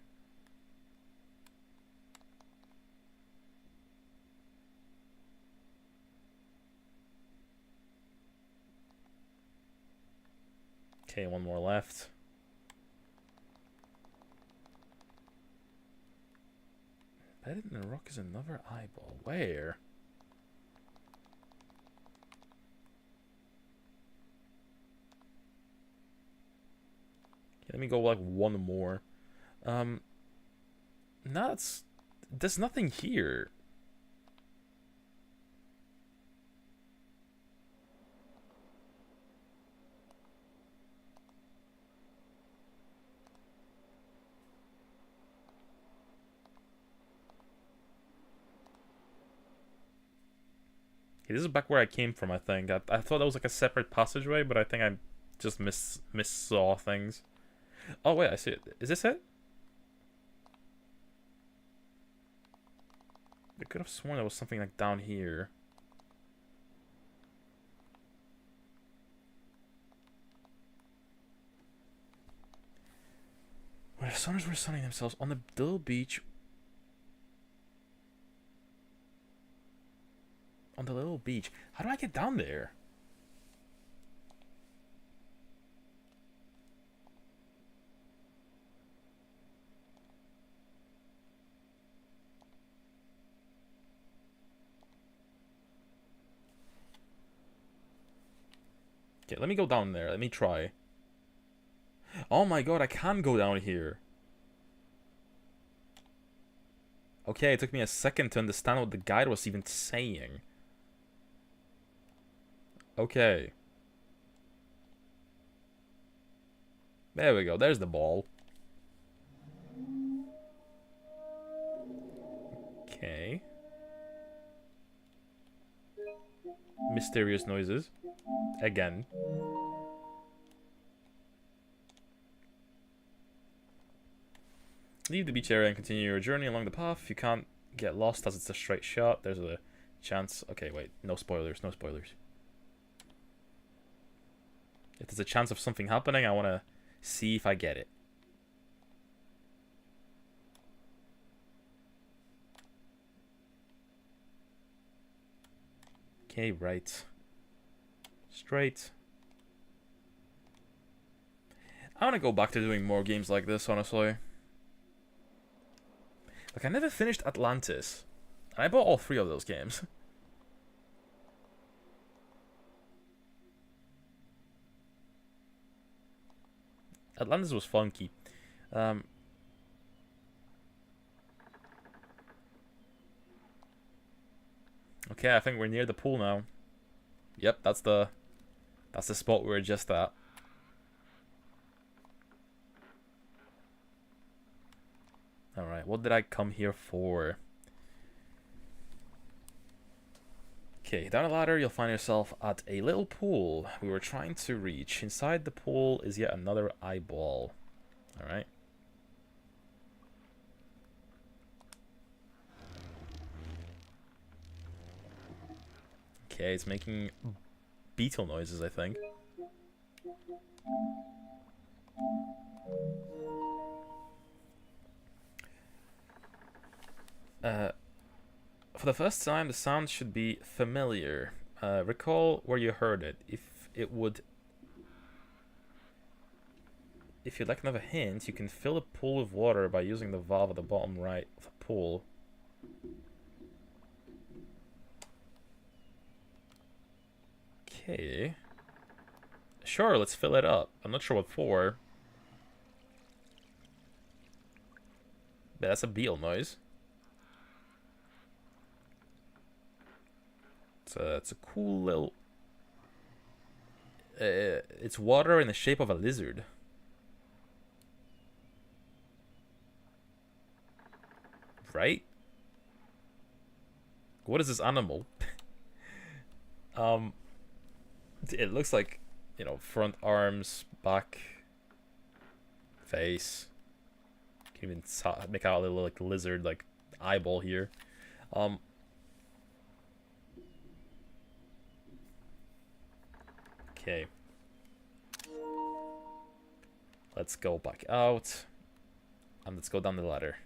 Okay, one more left. Embedded in the rock is another eyeball. Where? Okay, let me go like one more. There's nothing here. Okay, this is back where I came from, I think. I thought that was like a separate passageway, but I think I just missaw things. Oh, wait, I see it. Is this it? I could have sworn there was something like down here. Where the sunners were sunning themselves on the little beach. On the little beach. How do I get down there? Okay, let me go down there. Let me try. Oh my god, I can go down here. Okay, it took me a second to understand what the guide was even saying. Okay. There we go. There's the ball. Okay. Mysterious noises. Again. Leave the beach area and continue your journey along the path. If you can't get lost as it's a straight shot, there's a chance... Okay, wait. No spoilers. No spoilers. If there's a chance of something happening, I want to see if I get it. Okay, right. Straight. I want to go back to doing more games like this, honestly. Like, I never finished Atlantis. And I bought all 3 of those games. Atlantis was funky. Okay, I think we're near the pool now. Yep, that's the spot we were just at. Alright, what did I come here for? Okay, down a ladder, you'll find yourself at a little pool we were trying to reach. Inside the pool is yet another eyeball. Alright. Okay, it's making beetle noises, I think. For the first time, the sound should be familiar. Recall where you heard it. If if you'd like another hint, you can fill a pool with water by using the valve at the bottom right of the pool. Okay. Sure, let's fill it up. I'm not sure what for. But that's a beetle noise. It's a cool little... it's water in the shape of a lizard. Right? What is this animal? It looks like, you know, front arms, back, face. Can even make out a little like lizard like eyeball here. Okay. Let's go back out. And let's go down the ladder.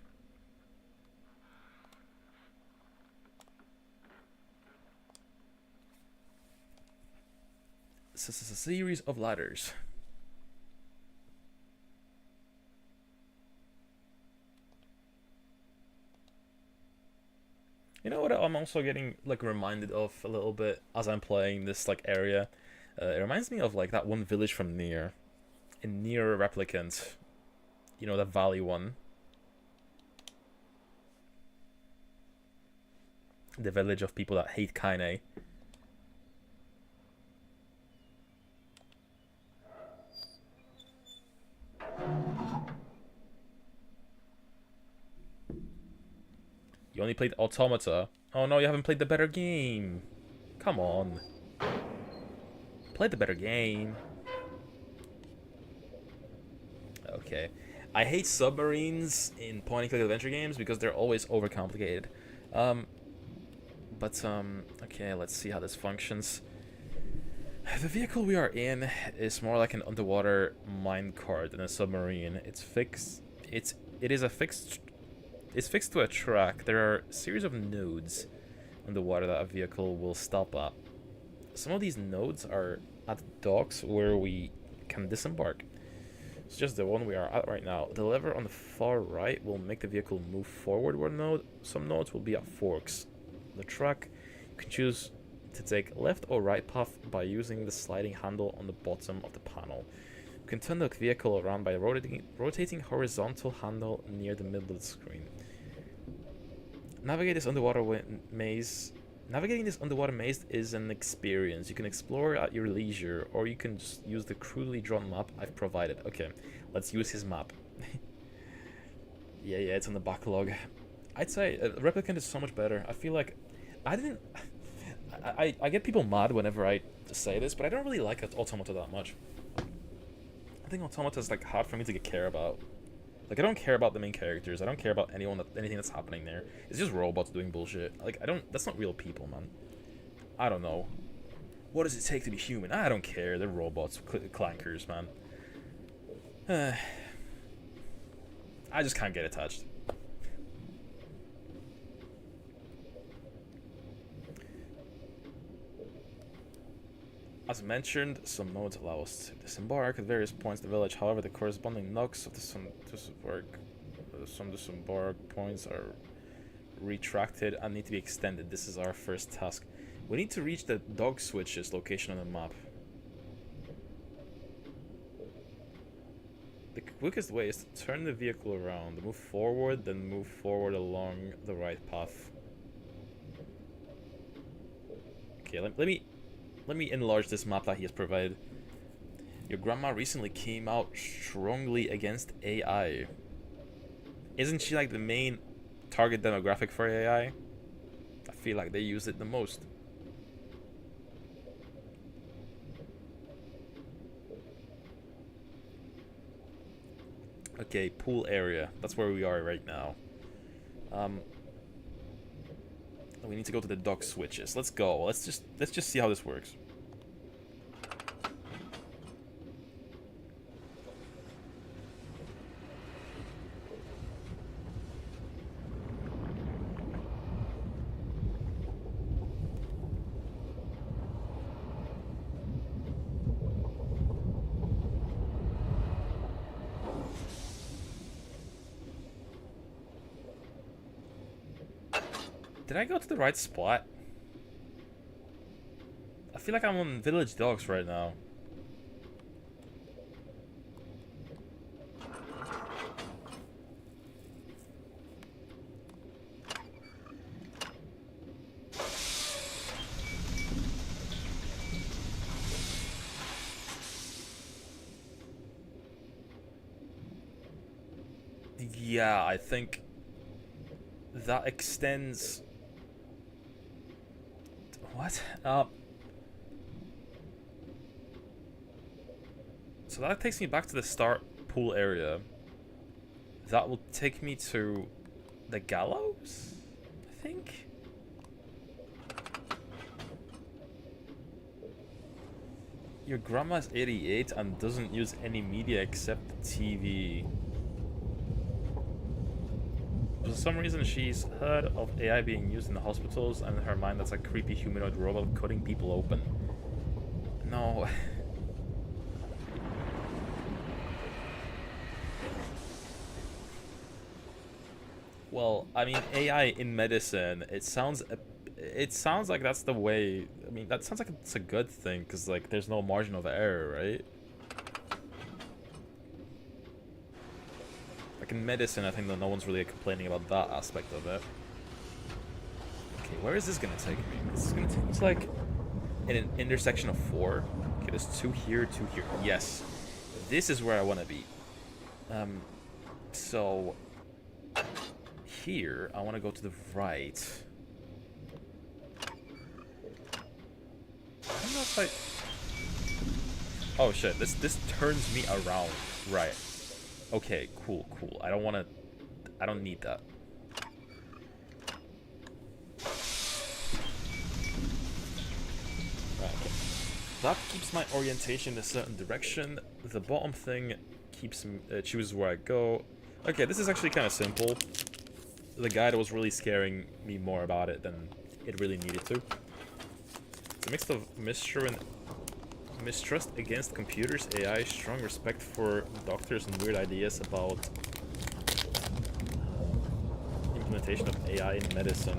This is a series of ladders. You know what I'm also getting like reminded of a little bit as I'm playing this like area? It reminds me of like that one village from Nier. In Nier Replicant. You know, that valley one. The village of people that hate Kaine. You only played Automata. Oh no, you haven't played the better game. Come on. Play the better game. Okay. I hate submarines in point-and-click adventure games because they're always overcomplicated. Okay, let's see how this functions. The vehicle we are in is more like an underwater minecart than a submarine. It's fixed. It's fixed to a track. There are a series of nodes underwater that a vehicle will stop at. Some of these nodes are at docks where we can disembark. It's just the one we are at right now. The lever on the far right will make the vehicle move forward where some nodes will be at forks. The track, you can choose to take left or right path by using the sliding handle on the bottom of the panel. You can turn the vehicle around by rotating horizontal handle near the middle of the screen. Navigating this underwater maze is an experience. You can explore at your leisure, or you can just use the crudely drawn map I've provided. Okay, let's use his map. yeah, it's on the backlog. I'd say Replicant is so much better. I feel like I get people mad whenever I say this, but I don't really like Automata that much. I think Automata is like hard for me to care about. Like, I don't care about the main characters. I don't care about anything that's happening there. It's just robots doing bullshit. Like, that's not real people, man. I don't know. What does it take to be human? I don't care. They're robots, clankers, man. I just can't get attached. As mentioned, some nodes allow us to disembark at various points in the village. However, the corresponding knocks of some disembark points are retracted and need to be extended. This is our first task. We need to reach the dog switches location on the map. The quickest way is to turn the vehicle around, move forward, then move forward along the right path. Okay, let me enlarge this map that he has provided. Your grandma recently came out strongly against AI. Isn't she like the main target demographic for AI? I feel like they use it the most. Okay, pool area. That's where we are right now. We need to go to the dock switches. Let's go. Let's just see how this works. Did I go to the right spot? I feel like I'm on Village Dogs right now. Yeah, I think that extends. What? So that takes me back to the start pool area. That will take me to the gallows, I think. Your grandma's 88 and doesn't use any media except the TV. For some reason, she's heard of AI being used in the hospitals, and in her mind, that's a creepy humanoid robot cutting people open. No. Well, I mean, AI in medicine, it sounds like that's the way. I mean, that sounds like it's a good thing, because, like, there's no margin of error, right? Like, in medicine, I think that no one's really complaining about that aspect of it. Okay, where is this gonna take me? This is gonna take me to, like, in an intersection of 4. Okay, there's 2 here, 2 here. Yes. This is where I want to be. So... here, I want to go to the right. I don't know if I... Oh shit, this turns me around. Right. Okay, cool. I don't need that. Right, okay. That keeps my orientation in a certain direction. The bottom thing keeps chooses where I go. Okay, this is actually kind of simple. The guide was really scaring me more about it than it really needed to. It's a mix of mistrust against computers, AI, strong respect for doctors, and weird ideas about implementation of AI in medicine.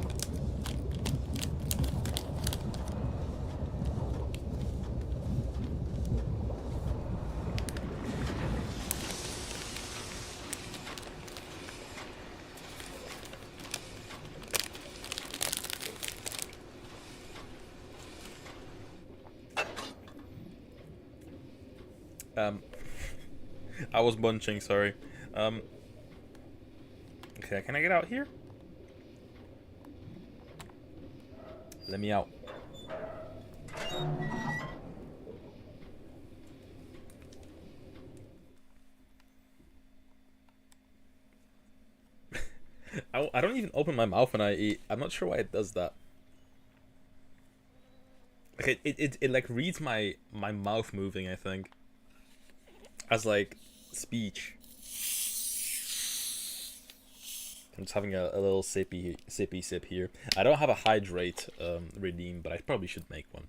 I was bunching, sorry. Okay, can I get out here? Let me out. I don't even open my mouth when I eat. I'm not sure why it does that. Like it like reads my mouth moving, I think, as like speech. I'm just having a little sippy sip here. I don't have a hydrate redeem, but I probably should make one.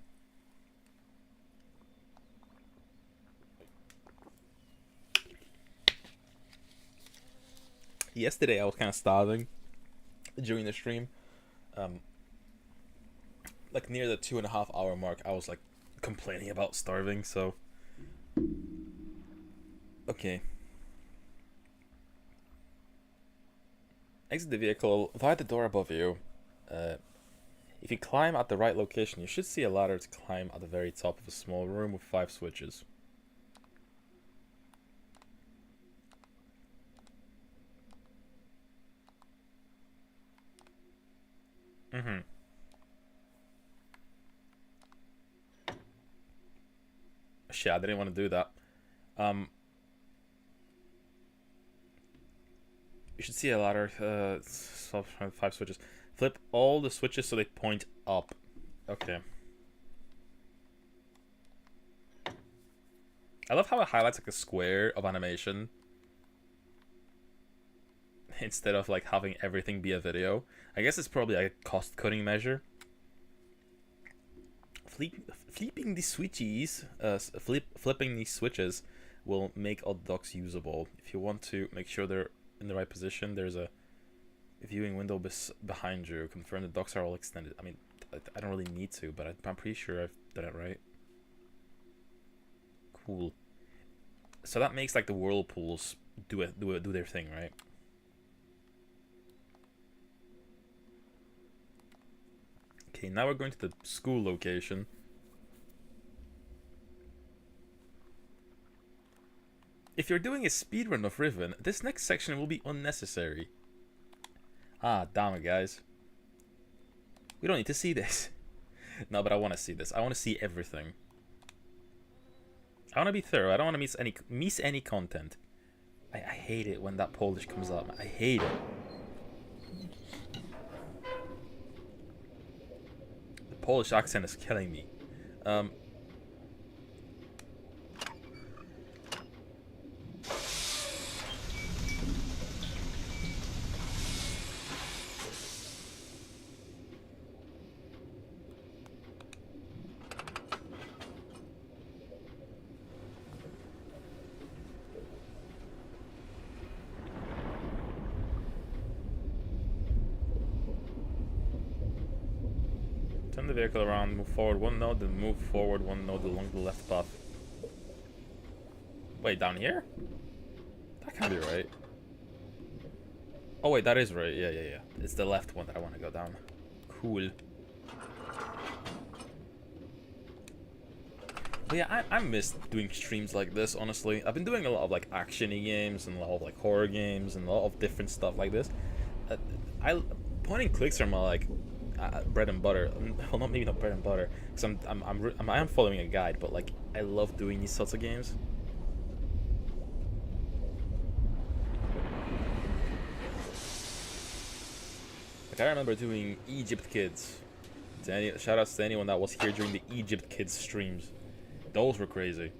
Yesterday I was kind of starving during the stream. Like near the 2.5 hour mark, I was like complaining about starving, so okay. Exit the vehicle via the door above you. If you climb at the right location, you should see a ladder to climb at the very top of a small room with 5 switches. Shit, I didn't want to do that. You should see a ladder, 5 switches. Flip all the switches so they point up. Okay. I love how it highlights like a square of animation instead of like having everything be a video. I guess it's probably a cost-cutting measure. Flipping these switches, flipping these switches will make odd docs usable. If you want to make sure they're in the right position, there's a Viewing window behind you. Confirm the docks are all extended. I mean, I don't really need to, but I'm pretty sure I've done it right. Cool. So that makes like the whirlpools do their thing, right? Okay, now we're going to the school location. If you're doing a speedrun of Riven, this next section will be unnecessary. Ah, damn it, guys. We don't need to see this. No, but I want to see this. I want to see everything. I want to be thorough. I don't want to miss any content. I hate it when that Polish comes up. I hate it. The Polish accent is killing me. Turn the vehicle around, move forward one node, then move forward one node along the left path. Wait, down here? That can't be right. Oh wait, that is right. Yeah. It's the left one that I want to go down. Cool. But yeah, I miss doing streams like this, honestly. I've been doing a lot of like action-y games and a lot of like horror games and a lot of different stuff like this. Point and clicks are my like bread and butter. Well, maybe not bread and butter, because I am following a guide, but like I love doing these sorts of games. Like I remember doing Egypt Kids. Shout outs to anyone that was here during the Egypt Kids streams. Those were crazy.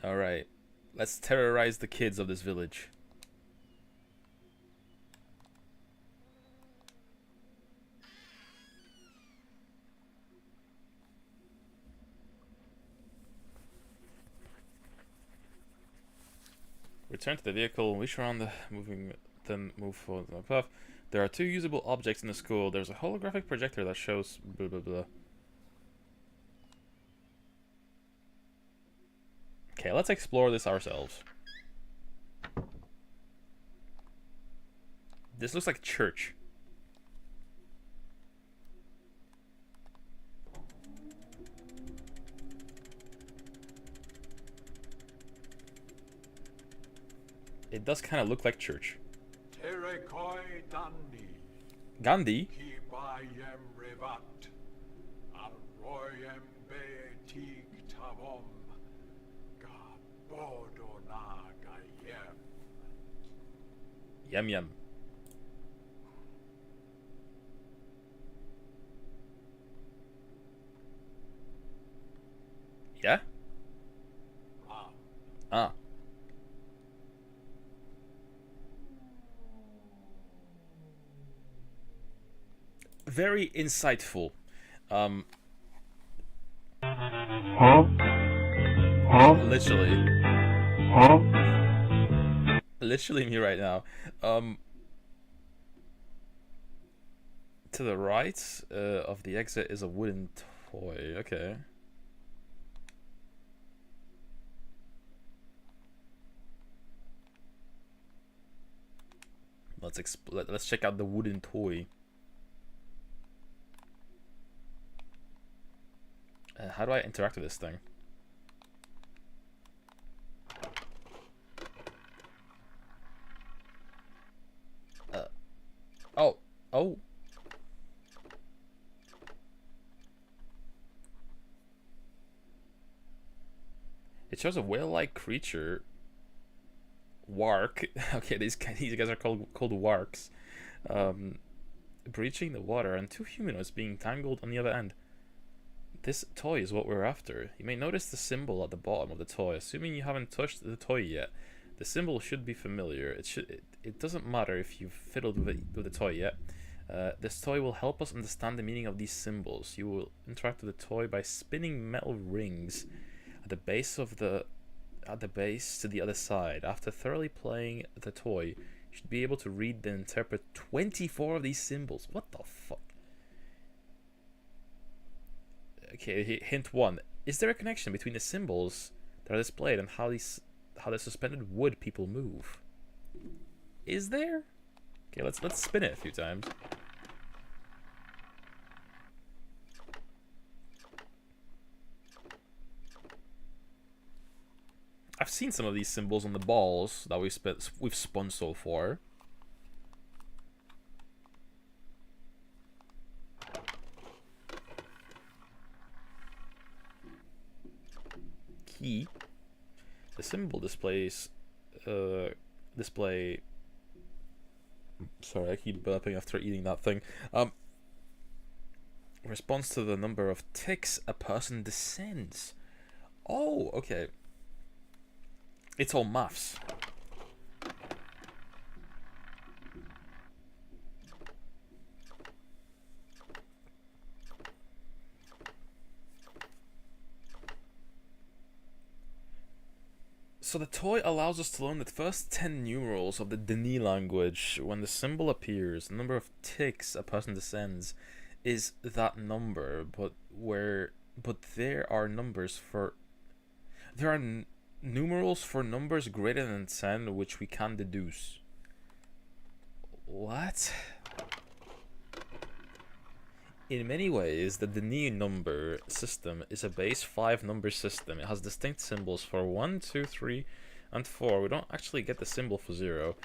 Alright, let's terrorize the kids of this village. Return to the vehicle, wish around the moving, then move forward on the path. There are two usable objects in the school. There's a holographic projector that shows blah blah blah. Okay, let's explore this ourselves. This looks like church. It does kind of look like church. Gandhi? Yum yum. Yeah? Ah. Very insightful. Literally me right now. To the right of the exit is a wooden toy. Okay. Let's check out the wooden toy. How do I interact with this thing? Oh. It shows a whale-like creature. Wark. Okay, these guys are called warks. Breaching the water and two humanoids being tangled on the other end. This toy is what we're after. You may notice the symbol at the bottom of the toy. Assuming you haven't touched the toy yet, the symbol should be familiar. It doesn't matter if you've fiddled with the toy yet. This toy will help us understand the meaning of these symbols. You will interact with the toy by spinning metal rings at the base to the other side. After thoroughly playing the toy, you should be able to read and interpret 24 of these symbols. What the fuck? Okay, hint 1. Is there a connection between the symbols that are displayed and how the suspended wood people move? Is there? Okay, let's spin it a few times. I've seen some of these symbols on the balls that we've spun so far. Key. The symbol displays display. Sorry, I keep burping after eating that thing. Responds to the number of ticks a person descends. Oh, okay. It's all maths. So the toy allows us to learn the first 10 numerals of the Dini language. When the symbol appears, the number of ticks a person descends is that number, but there are numerals for numbers greater than 10 which we can deduce. What? In many ways, the Dini number system is a base 5 number system. It has distinct symbols for 1, 2, 3, and 4. We don't actually get the symbol for 0.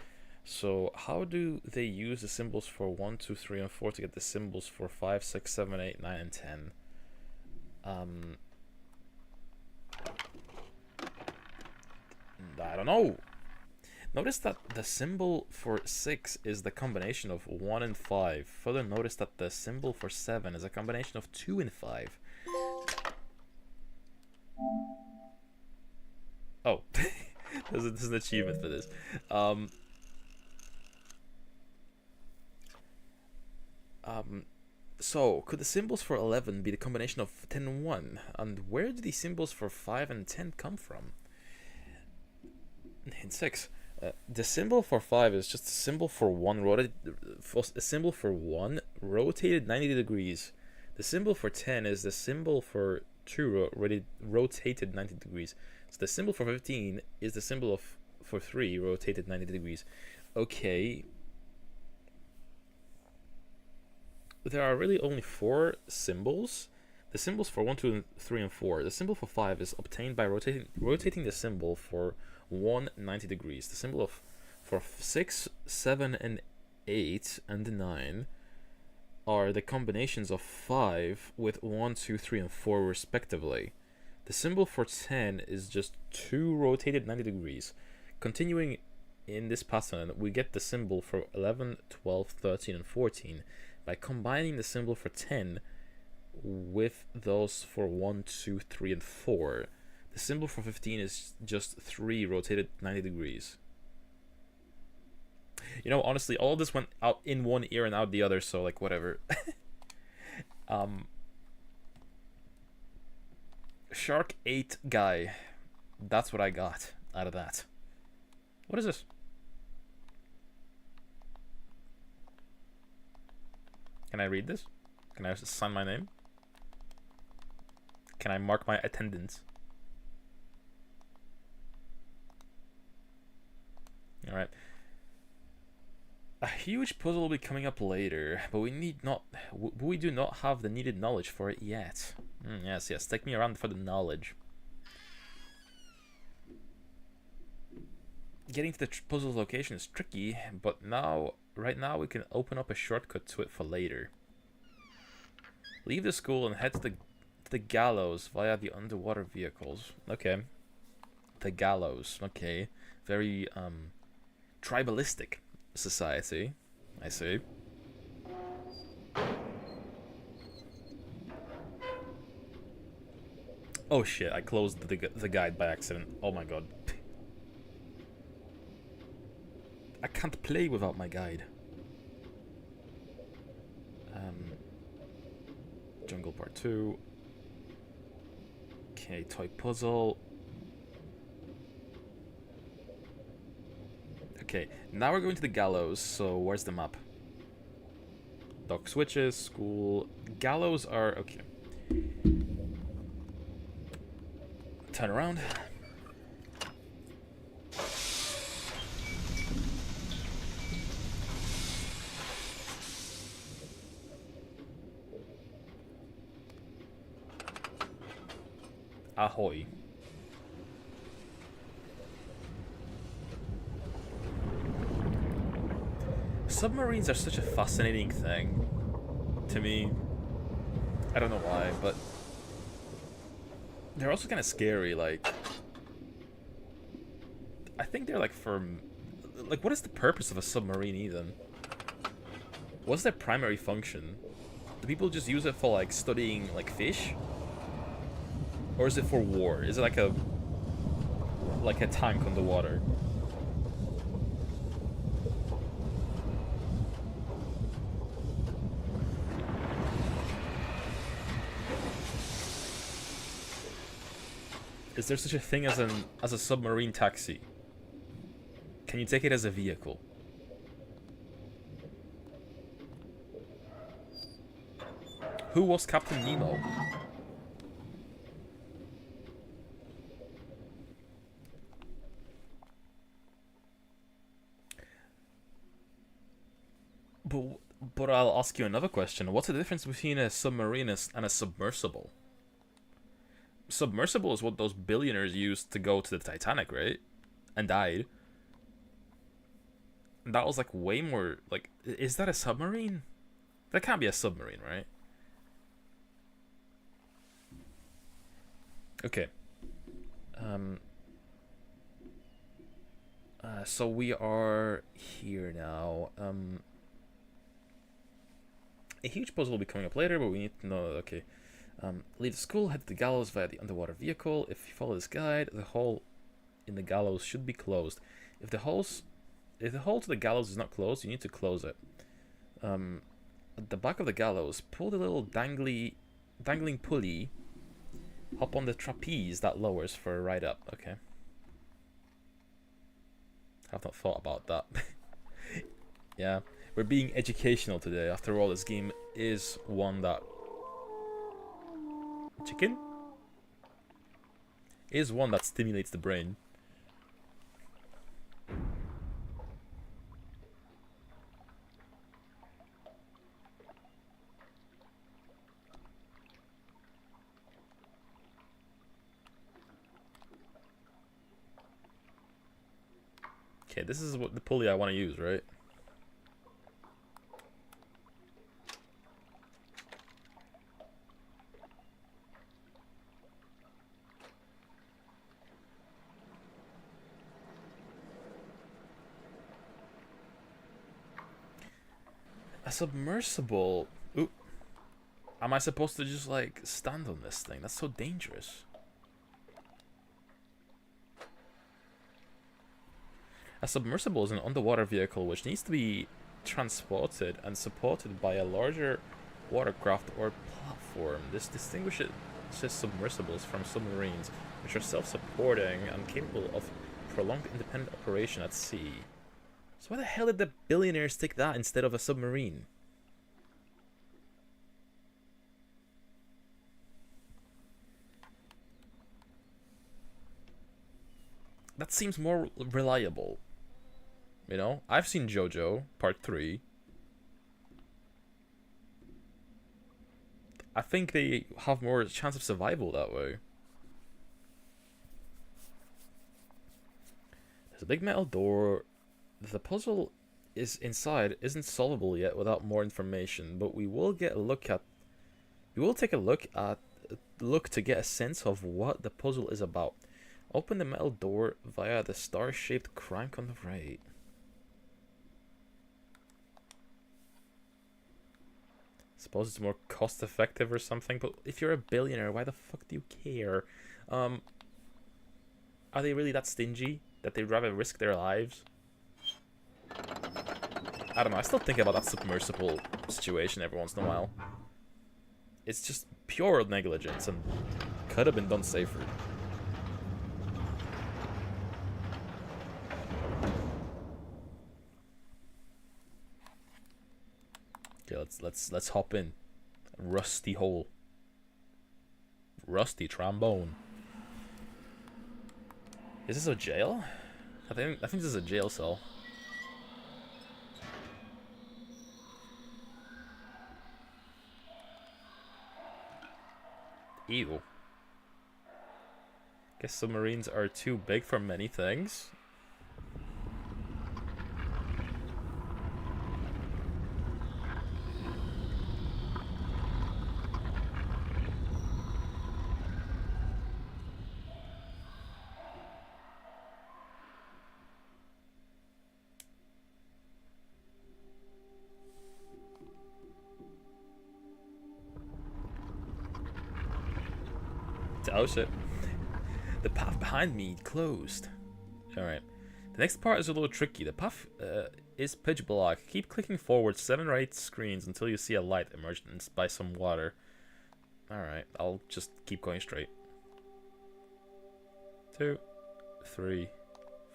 So how do they use the symbols for 1, 2, 3, and 4 to get the symbols for 5, 6, 7, 8, 9, and 10? I don't know. Notice that the symbol for 6 is the combination of 1 and 5. Further, notice that the symbol for 7 is a combination of 2 and 5. Oh, there's an achievement for this. So, could the symbols for 11 be the combination of 10 and 1? And where do the symbols for 5 and 10 come from? Hint 6. The symbol for 5 is just a symbol for 1 rotated 90 degrees. The symbol for 10 is the symbol for 2 rotated 90 degrees. So the symbol for 15 is the symbol for 3 rotated 90 degrees. Okay. There are really only 4 symbols. The symbols for 1, 2, 3, and 4. The symbol for 5 is obtained by rotating the symbol for 190 degrees. The symbol for 6, 7, and 8 and 9 are the combinations of 5 with 1, 2, 3, and 4 respectively. The symbol for 10 is just 2 rotated 90 degrees. Continuing in this pattern, we get the symbol for 11, 12, 13, and 14 by combining the symbol for 10 with those for 1, 2, 3, and 4. The symbol for 15 is just 3 rotated 90 degrees. You know, honestly, all of this went out in one ear and out the other, so like whatever. Shark 8 guy. That's what I got out of that. What is this? Can I read this? Can I sign my name? Can I mark my attendance? Alright. A huge puzzle will be coming up later, but we do not have the needed knowledge for it yet. Yes, take me around for the knowledge. Getting to the puzzle's location is tricky, but right now we can open up a shortcut to it for later. Leave the school and head to the gallows via the underwater vehicles. Okay. The gallows. Okay. Very, tribalistic society. I see. Oh shit, I closed the guide by accident. Oh my god. I can't play without my guide. Jungle Part 2. Okay, toy puzzle. Okay, now we're going to the gallows, so where's the map? Dock switches, school. Gallows are... okay. Turn around. Ahoy. Submarines are such a fascinating thing to me. I don't know why, but they're also kind of scary. Like, I think they're like for... like, what is the purpose of a submarine even? What's their primary function? Do people just use it for like studying like fish? Or is it for war? Is it like a tank underwater? Is there such a thing as a submarine taxi? Can you take it as a vehicle? Who was Captain Nemo? But I'll ask you another question. What's the difference between a submarine and a submersible? Submersible is what those billionaires used to go to the Titanic, right? And died. And that was like way more... like, is that a submarine? That can't be a submarine, right? Okay. So we are here now. A huge puzzle will be coming up later, but we need to know... okay. Leave the school, head to the gallows via the underwater vehicle. If you follow this guide, the hole in the gallows should be closed. If the hole to the gallows is not closed, you need to close it. At the back of the gallows, pull the little dangling pulley. Hop on the trapeze that lowers for a ride up. Okay. I've not thought about that. Yeah, we're being educational today. After all, this game is one that... chicken? Is one that stimulates the brain. Okay, this is what the pulley I want to use, right? A submersible? Ooh. Am I supposed to just like stand on this thing? That's so dangerous. A submersible is an underwater vehicle which needs to be transported and supported by a larger watercraft or platform. This distinguishes submersibles from submarines, which are self-supporting and capable of prolonged independent operation at sea. So why the hell did the billionaires take that instead of a submarine? That seems more reliable. You know, I've seen JoJo Part 3. I think they have more chance of survival that way. There's a big metal door. The puzzle is inside isn't solvable yet without more information, but we will get a look at... we will take a look to get a sense of what the puzzle is about. Open the metal door via the star-shaped crank on the right. Suppose it's more cost-effective or something, but if you're a billionaire, why the fuck do you care? Are they really that stingy that they'd rather risk their lives? I don't know, I still think about that submersible situation every once in a while. It's just pure negligence and could have been done safer. Okay, let's hop in. Rusty hole. Rusty trombone. Is this a jail? I think this is a jail cell. Ew. Guess submarines are too big for many things. Oh shit. The path behind me closed. Alright. The next part is a little tricky. The path is pitch black. Keep clicking forward 7 or 8 screens until you see a light emerge by some water. Alright, I'll just keep going straight. 2, 3,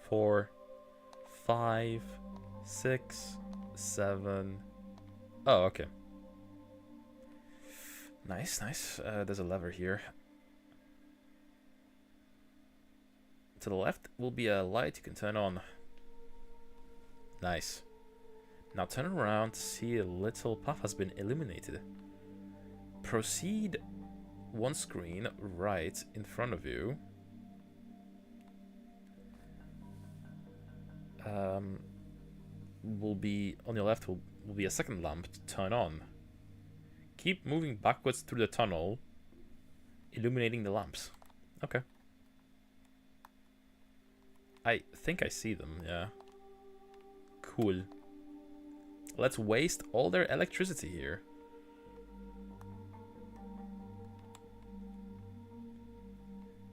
4, 5, 6, 7. Oh, okay. Nice, nice. There's a lever here. To the left will be a light you can turn on. Nice. Now turn around to see a little path has been illuminated. Proceed 1 screen right in front of you. Will be on your left will be a second lamp to turn on. Keep moving backwards through the tunnel, illuminating the lamps. Okay. I think I see them, yeah. Cool. Let's waste all their electricity here.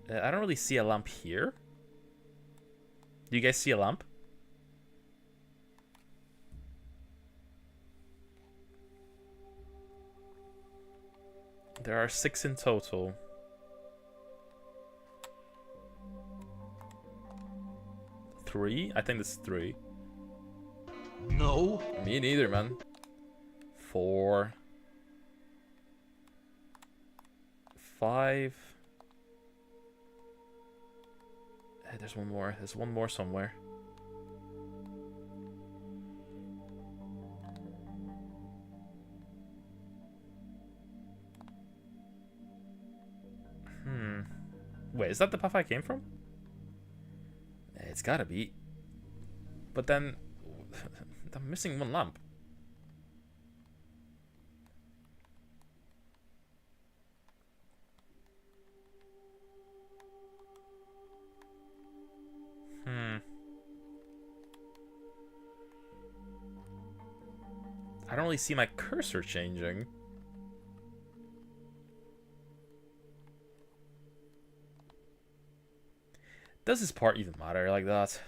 I don't really see a lamp here. Do you guys see a lamp? There are 6 in total. Three? I think it's 3. No. Me neither, man. 4. 5. Hey, there's one more. There's one more somewhere. Wait, is that the path I came from? It's gotta be. But then I'm missing 1 lamp. I don't really see my cursor changing. Does this part even matter like that?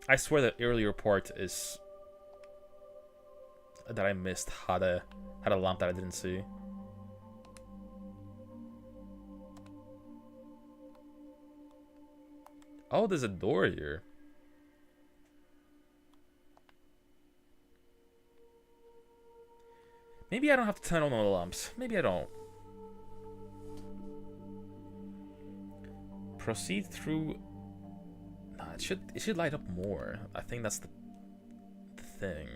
I swear the earlier part is that I missed had a lamp that I didn't see. Oh, there's a door here. Maybe I don't have to turn on all the lamps. Maybe I don't. Proceed through. Nah, it should light up more. I think that's the thing.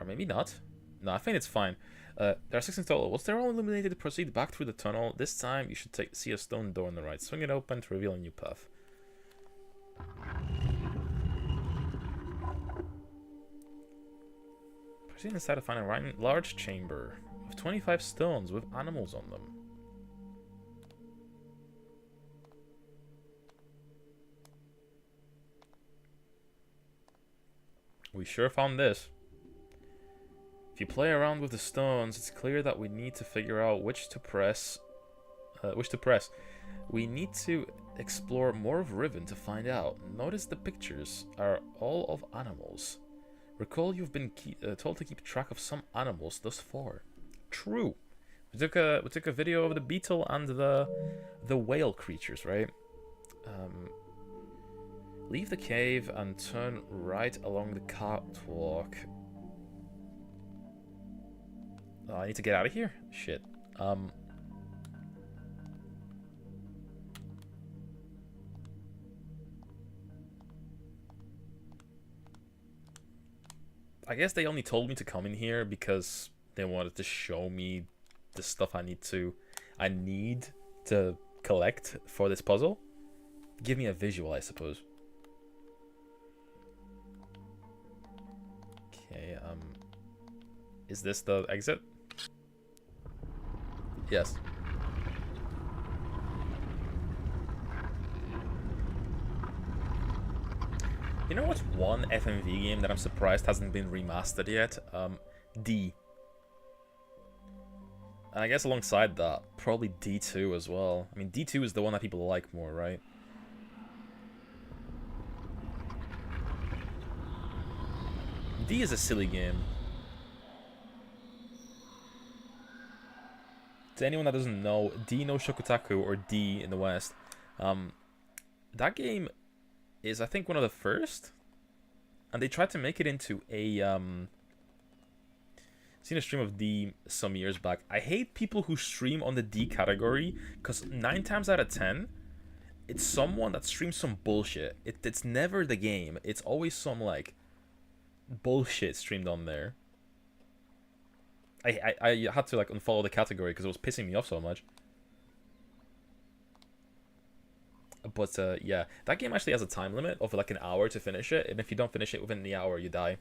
Or maybe not. No, I think it's fine. There are 6 in total. Once they're all illuminated, proceed back through the tunnel. This time you should see a stone door on the right. Swing it open to reveal a new path. Proceed inside to find a large chamber with 25 stones with animals on them. We sure found this. If you play around with the stones, it's clear that we need to figure out which to press Which to press. We need to explore more of Riven to find out. Notice the pictures are all of animals. Recall you've been told to keep track of some animals thus far. True. We took a video of the beetle and the whale creatures, right? Leave the cave and turn right along the catwalk. Oh, I need to get out of here? Shit. I guess they only told me to come in here because they wanted to show me the stuff I need to collect for this puzzle. Give me a visual, I suppose. Okay, is this the exit? Yes. You know what's one FMV game that I'm surprised hasn't been remastered yet? D. And I guess alongside that, probably D2 as well. I mean, D2 is the one that people like more, right? D is a silly game. To anyone that doesn't know, D no Shokutaku, or D in the West, that game is, I think, one of the first, and they tried to make it into a seen a stream of D some years back. I hate people who stream on the D category, because 9 times out of 10 it's someone that streams some bullshit. It's never the game, it's always some like bullshit streamed on there. I had to like unfollow the category because it was pissing me off so much. But yeah, that game actually has a time limit of like an hour to finish it, and if you don't finish it within the hour, you die.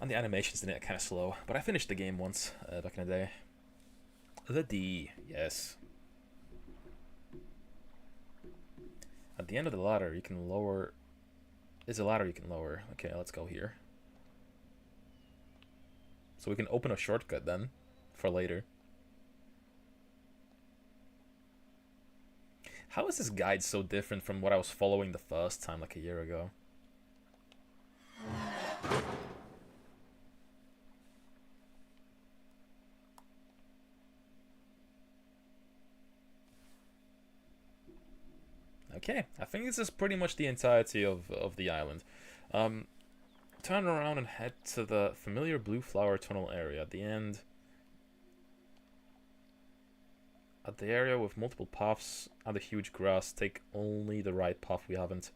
And the animations in it are kind of slow, but I finished the game once back in the day. The D, yes. At the end of the ladder, you can lower. There's a ladder you can lower. Okay, let's go here. So we can open a shortcut then for later. How is this guide so different from what I was following the first time, like a year ago? Okay, I think this is pretty much the entirety of the island. Turn around and head to the familiar blue flower tunnel area at the end. At the area with multiple paths and the huge grass, take only the right path. We haven't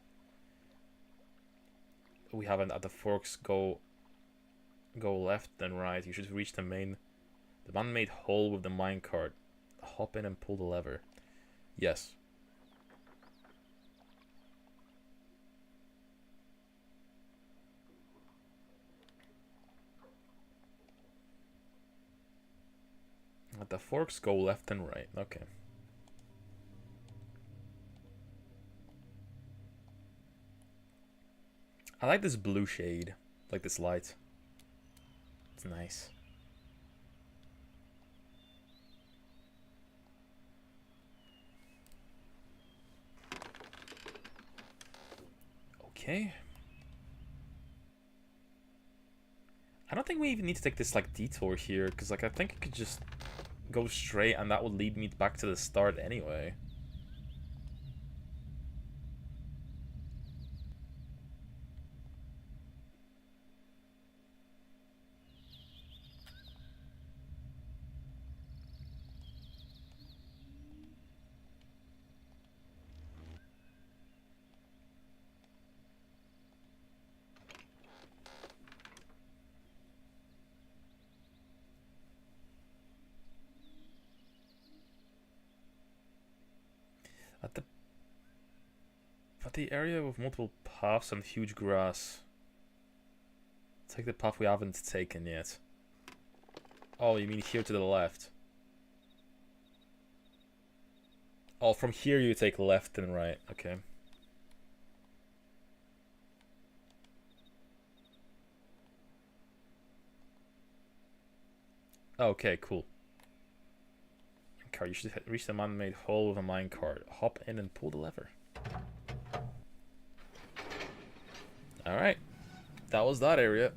at the forks. Go left then right. You should reach the man-made hole with the minecart. Hop in and pull the lever. Yes. At the forks, go left and right. Okay. I like this blue shade, like this light. It's nice. Okay. I don't think we even need to take this like detour here, because like I think it could just go straight and that would lead me back to the start anyway. At the area with multiple paths and huge grass. Take the path we haven't taken yet. Oh, you mean here to the left? Oh, from here you take left and right. Okay. Okay, cool. minecart. You should reach the man-made hole with a minecart. Hop in and pull the lever. Alright. That was that area.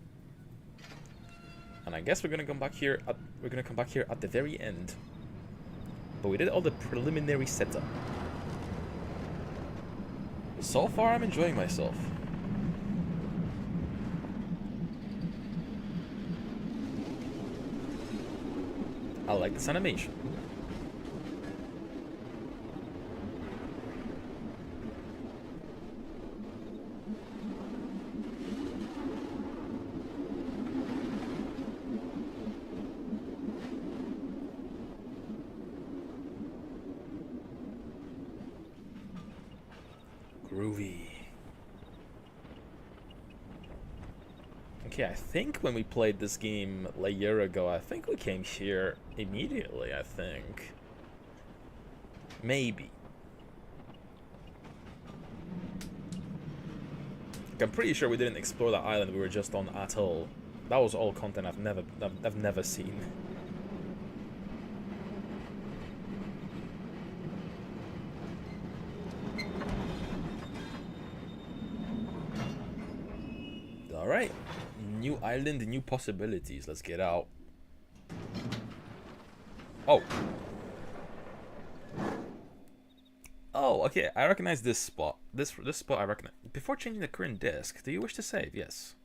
And I guess we're gonna come back here at the very end. But we did all the preliminary setup. So far I'm enjoying myself. I like this animation. Groovy. Okay, I think when we played this game a year ago, I think we came here immediately, I think. Maybe. I'm pretty sure we didn't explore the island we were just on at all. That was all content I've never seen. Alright. New island, new possibilities. Let's get out. Oh. Oh, okay. I recognize this spot. This spot I recognize. Before changing the current disc, do you wish to save? Yes.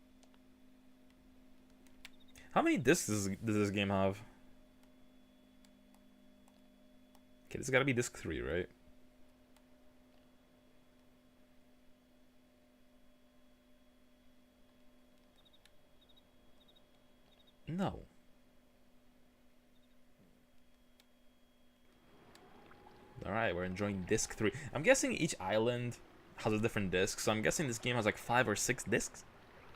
How many discs does this game have? Okay, this has got to be disc 3, right? No. Alright, we're enjoying disc 3. I'm guessing each island has a different disc, so I'm guessing this game has like 5 or 6 discs?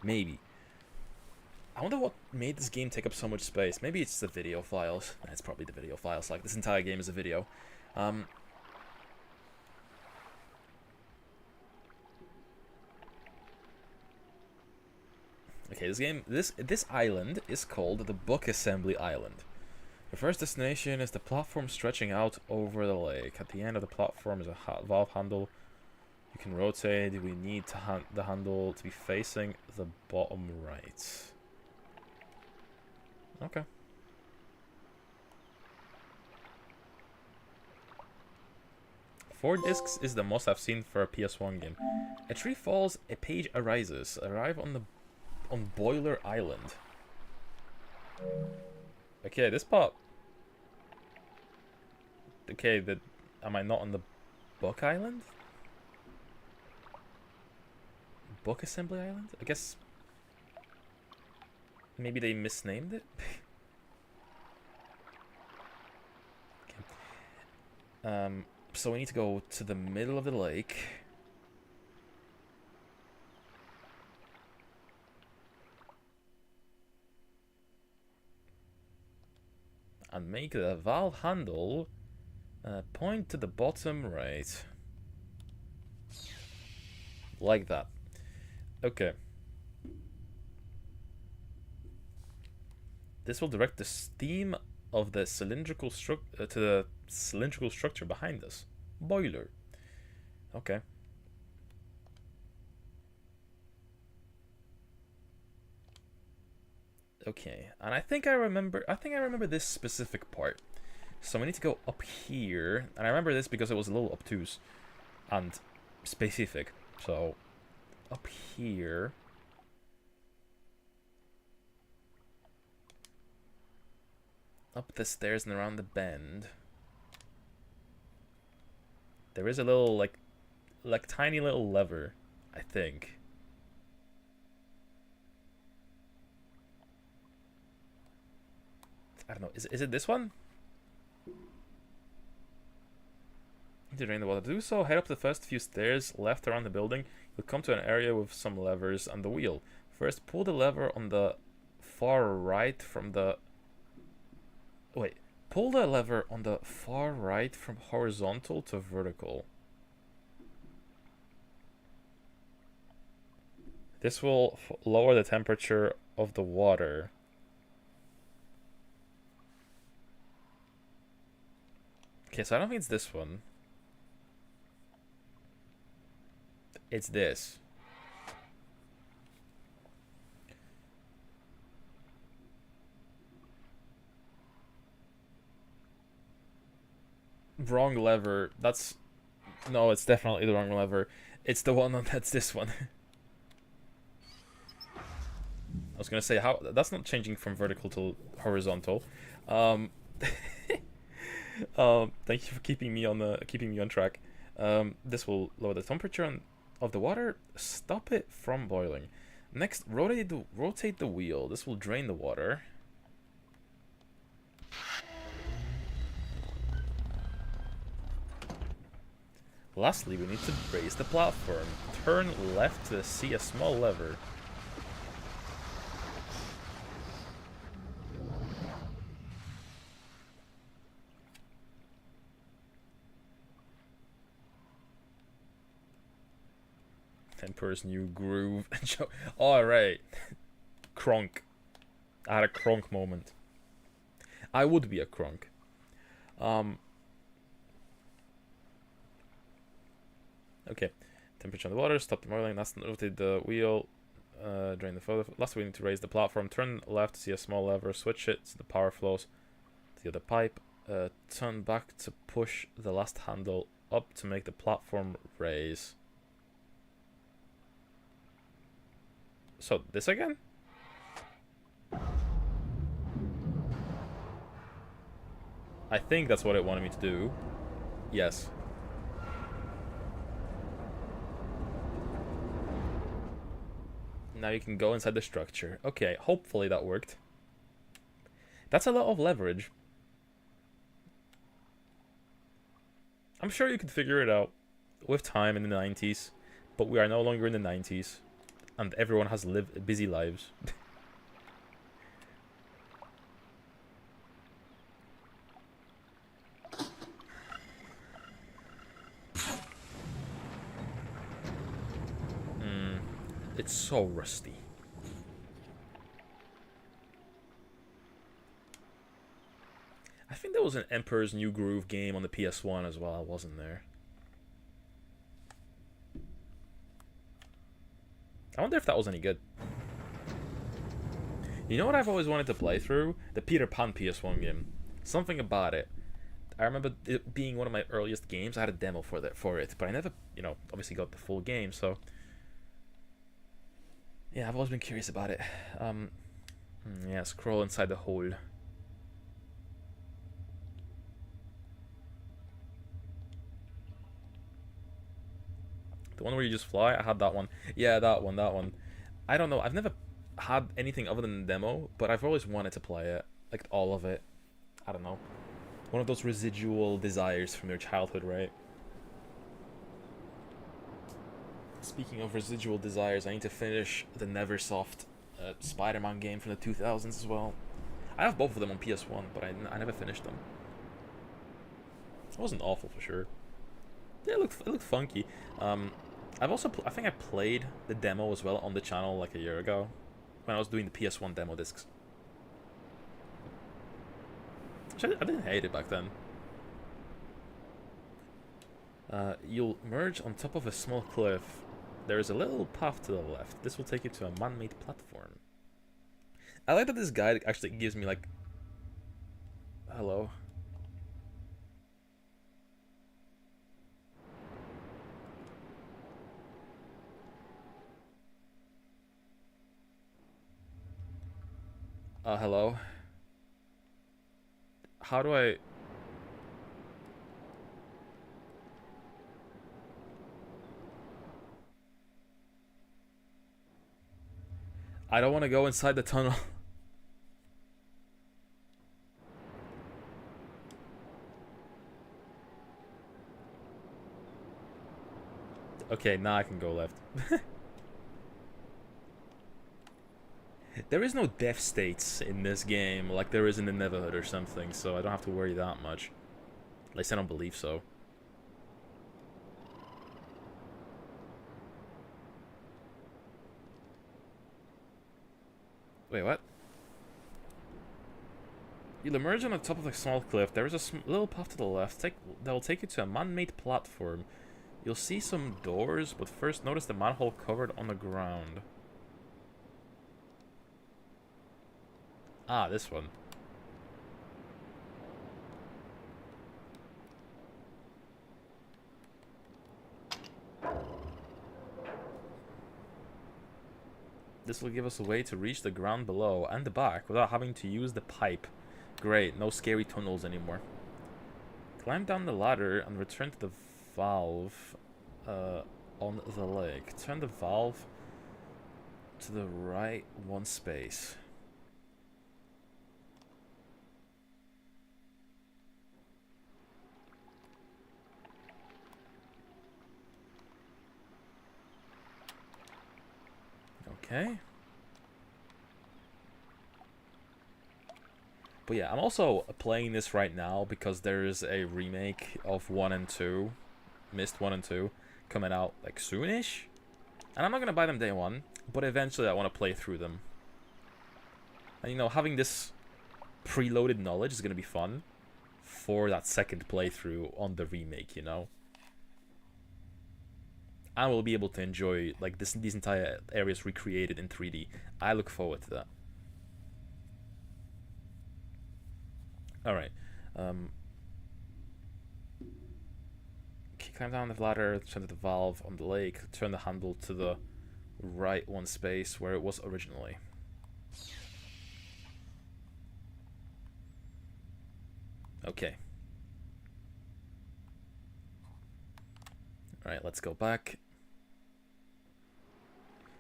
Maybe. I wonder what made this game take up so much space. Maybe it's the video files. It's probably the video files, like this entire game is a video. Okay, this island is called the Book Assembly Island. The first destination is the platform stretching out over the lake. At the end of the platform is a valve handle. You can rotate. We need the handle to be facing the bottom right. Okay. Four discs is the most I've seen for a PS1 game. A tree falls, a page arises. Arrive on Boiler Island. Okay, this part. Okay, am I not on the Book Island? Book Assembly Island? I guess maybe they misnamed it. Okay. So we need to go to the middle of the lake. And make the valve handle point to the bottom right. Like that. Okay. This will direct the steam of the cylindrical to the cylindrical structure behind us. Boiler. Okay. Okay, and I think I remember this specific part. So we need to go up here, and I remember this because it was a little obtuse and specific. So up here. Up the stairs and around the bend. There is a little like tiny little lever, I think. I don't know. Is it this one? To drain the water. To do so, head up the first few stairs left around the building. You'll come to an area with some levers and the wheel. First, pull the lever on the far right from the... Wait. Pull the lever on the far right from horizontal to vertical. This will lower the temperature of the water. Okay, so I don't think it's this one. It's this. Wrong lever. That's... No, it's definitely the wrong lever. It's the one that's this one. I was gonna say, how that's not changing from vertical to horizontal. Thank you for keeping me on track. This will lower the temperature of the water, stop it from boiling. Next, rotate the wheel. This will drain the water. Lastly, we need to raise the platform. Turn left to see a small lever. Emperor's New Groove. Alright. Kronk. I had a Kronk moment. I would be a Kronk. Okay. Temperature on the water, stop the boiling, last rotate the wheel, drain the photo. Last we need to raise the platform, turn left to see a small lever, switch it so the power flows to the other pipe, turn back to push the last handle up to make the platform raise. So, this again? I think that's what it wanted me to do. Yes. Now you can go inside the structure. Okay, hopefully that worked. That's a lot of leverage. I'm sure you could figure it out with time in the 90s, but we are no longer in the 90s, and everyone has busy lives. It's so rusty. I think there was an Emperor's New Groove game on the PS1 as well, wasn't there? I wonder if that was any good. You know what I've always wanted to play through? The Peter Pan PS1 game. Something about it. I remember it being one of my earliest games. I had a demo for it, but I never, obviously got the full game, so... Yeah, I've always been curious about it. Yeah, scroll inside the hole. The one where you just fly? I had that one. Yeah, that one. I don't know. I've never had anything other than the demo, but I've always wanted to play it. Like, all of it. I don't know. One of those residual desires from your childhood, right? Speaking of residual desires, I need to finish the Neversoft Spider-Man game from the 2000s as well. I have both of them on PS1, but I never finished them. It wasn't awful for sure. Yeah, it looked funky. I think I played the demo as well on the channel like a year ago when I was doing the PS1 demo discs. I didn't hate it back then. You'll merge on top of a small cliff. There is a little path to the left. This will take you to a man-made platform. I like that this guide actually gives me like... Hello. Hello. How do I... I don't want to go inside the tunnel. Okay, now I can go left. There is no death states in this game like there is in the Neverhood or something, so I don't have to worry that much. At least I don't believe so. Wait, what? You'll emerge on the top of a small cliff. There is a little path to the left that will take you to a man-made platform. You'll see some doors, but first notice the manhole covered on the ground. Ah, this one. This will give us a way to reach the ground below and the back without having to use the pipe. Great, no scary tunnels anymore. Climb down the ladder and return to the valve on the lake. Turn the valve to the right one space. Okay. But yeah, I'm also playing this right now because there is a remake of 1 and 2, Myst 1 and 2, coming out like soonish. And I'm not going to buy them day one, but eventually I want to play through them. And you know, having this preloaded knowledge is going to be fun for that second playthrough on the remake, you know. I will be able to enjoy like these entire areas recreated in 3D. I look forward to that. Alright. Climb down the ladder, turn to the valve on the lake, turn the handle to the right one space where it was originally. Okay. Alright, let's go back.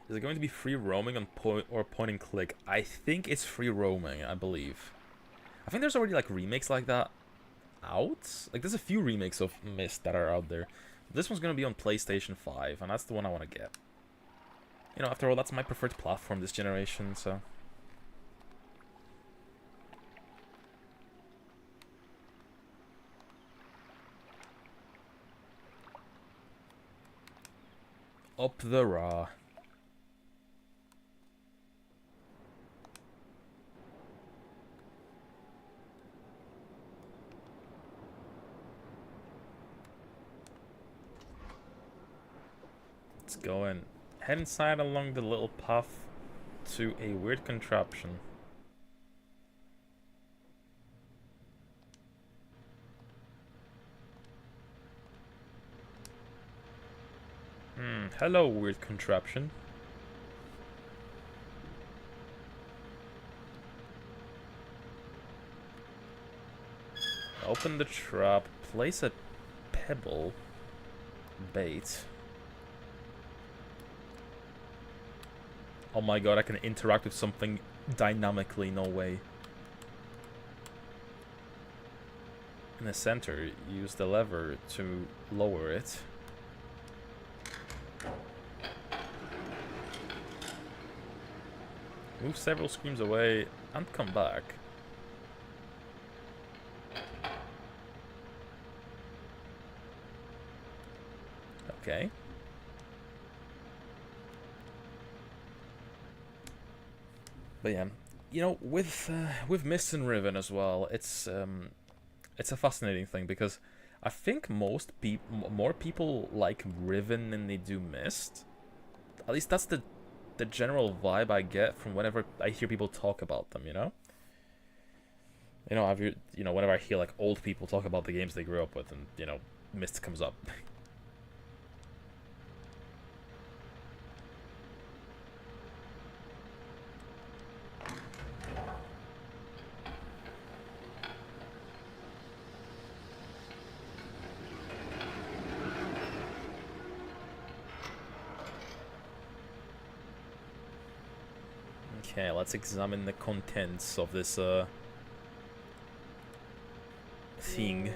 Is it going to be free roaming on point and click? I think it's free roaming, I believe. I think there's already like remakes like that out. Like there's a few remakes of Myst that are out there. This one's going to be on PlayStation 5 and that's the one I want to get. You know, after all, that's my preferred platform this generation, so. Up the raw. Let's go in. Head inside along the little path to a weird contraption. Hello, weird contraption. Open the trap, place a pebble bait. Oh my god, I can interact with something dynamically, no way. In the center, use the lever to lower it. Move several screens away and come back. Okay. But yeah, you know, with Myst and Riven as well, it's a fascinating thing because I think more people like Riven than they do Myst. At least that's the general vibe I get from whenever I hear people talk about them, you know? You know, whenever I hear like old people talk about the games they grew up with and, you know, Myst comes up. Okay, let's examine the contents of this thing.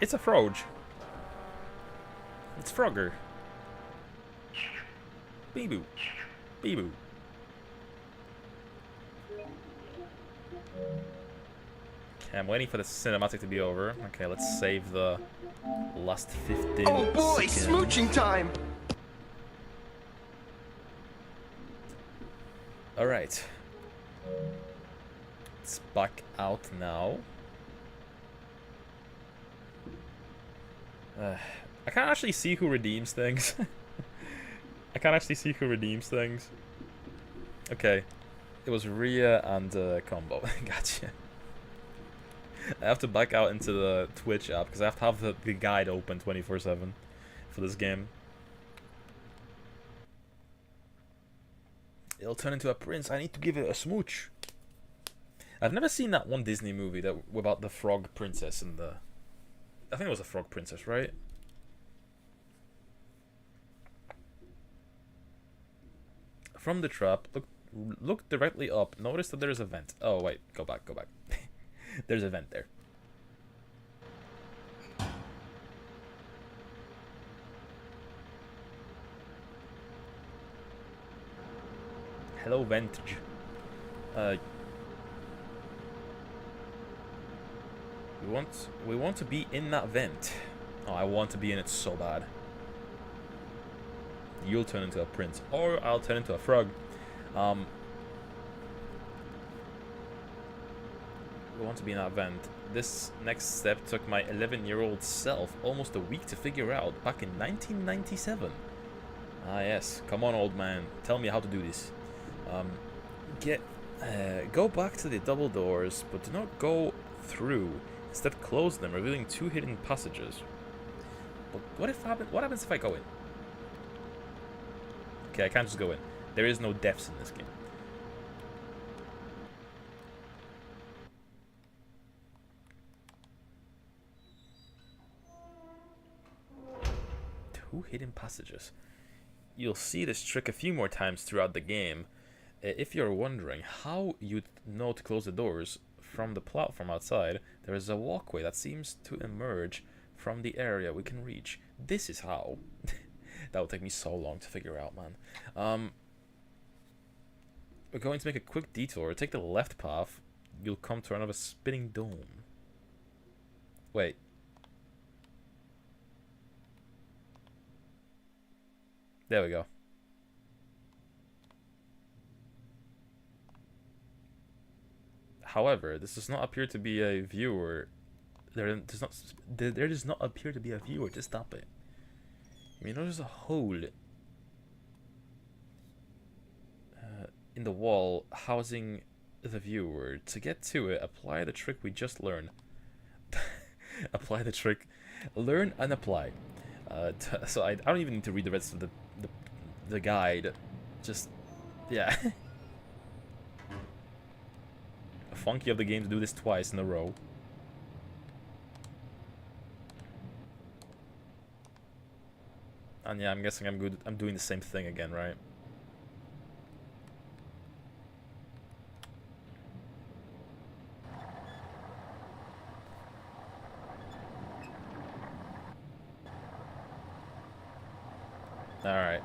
It's a frog. It's Frogger. Bee-boo. Bee-boo. Okay, I'm waiting for the cinematic to be over. Okay, let's save the last 15 Oh boy, seconds. smooching time! Alright. Let's back out now. I can't actually see who redeems things. I can't actually see who redeems things. Okay. It was Rhea and Combo. Gotcha. I have to back out into the Twitch app because I have to have the guide open 24/7 for this game. It'll turn into a prince. I need to give it a smooch. I've never seen that one Disney movie that about the frog princess and the... I think it was a frog princess, right? From the trap, look directly up. Notice that there's a vent. Oh wait, go back. There's a vent there. Hello, Ventage. We want to be in that vent. Oh, I want to be in it so bad. You'll turn into a prince, or I'll turn into a frog. We want to be in that vent. This next step took my 11-year-old self almost a week to figure out back in 1997. Ah yes, come on old man, tell me how to do this. Go back to the double doors, but do not go through. Instead close them, revealing 2 hidden passages. But what happens if I go in? Okay, I can't just go in. There is no deaths in this game. Two hidden passages. You'll see this trick a few more times throughout the game. If you're wondering how you'd know to close the doors from the platform outside, there is a walkway that seems to emerge from the area we can reach. This is how. That would take me so long to figure out, man. We're going to make a quick detour. Take the left path. You'll come to another spinning dome. Wait. There we go. However, this does not appear to be a viewer. There does not appear to be a viewer to stop it. I mean, there's a hole in the wall housing the viewer. To get to it, apply the trick we just learned. Apply the trick. Learn and apply. So I don't even need to read the rest of the guide. Just, yeah. Funky of the game to do this twice in a row. And yeah, I'm guessing I'm doing the same thing again, right? Alright.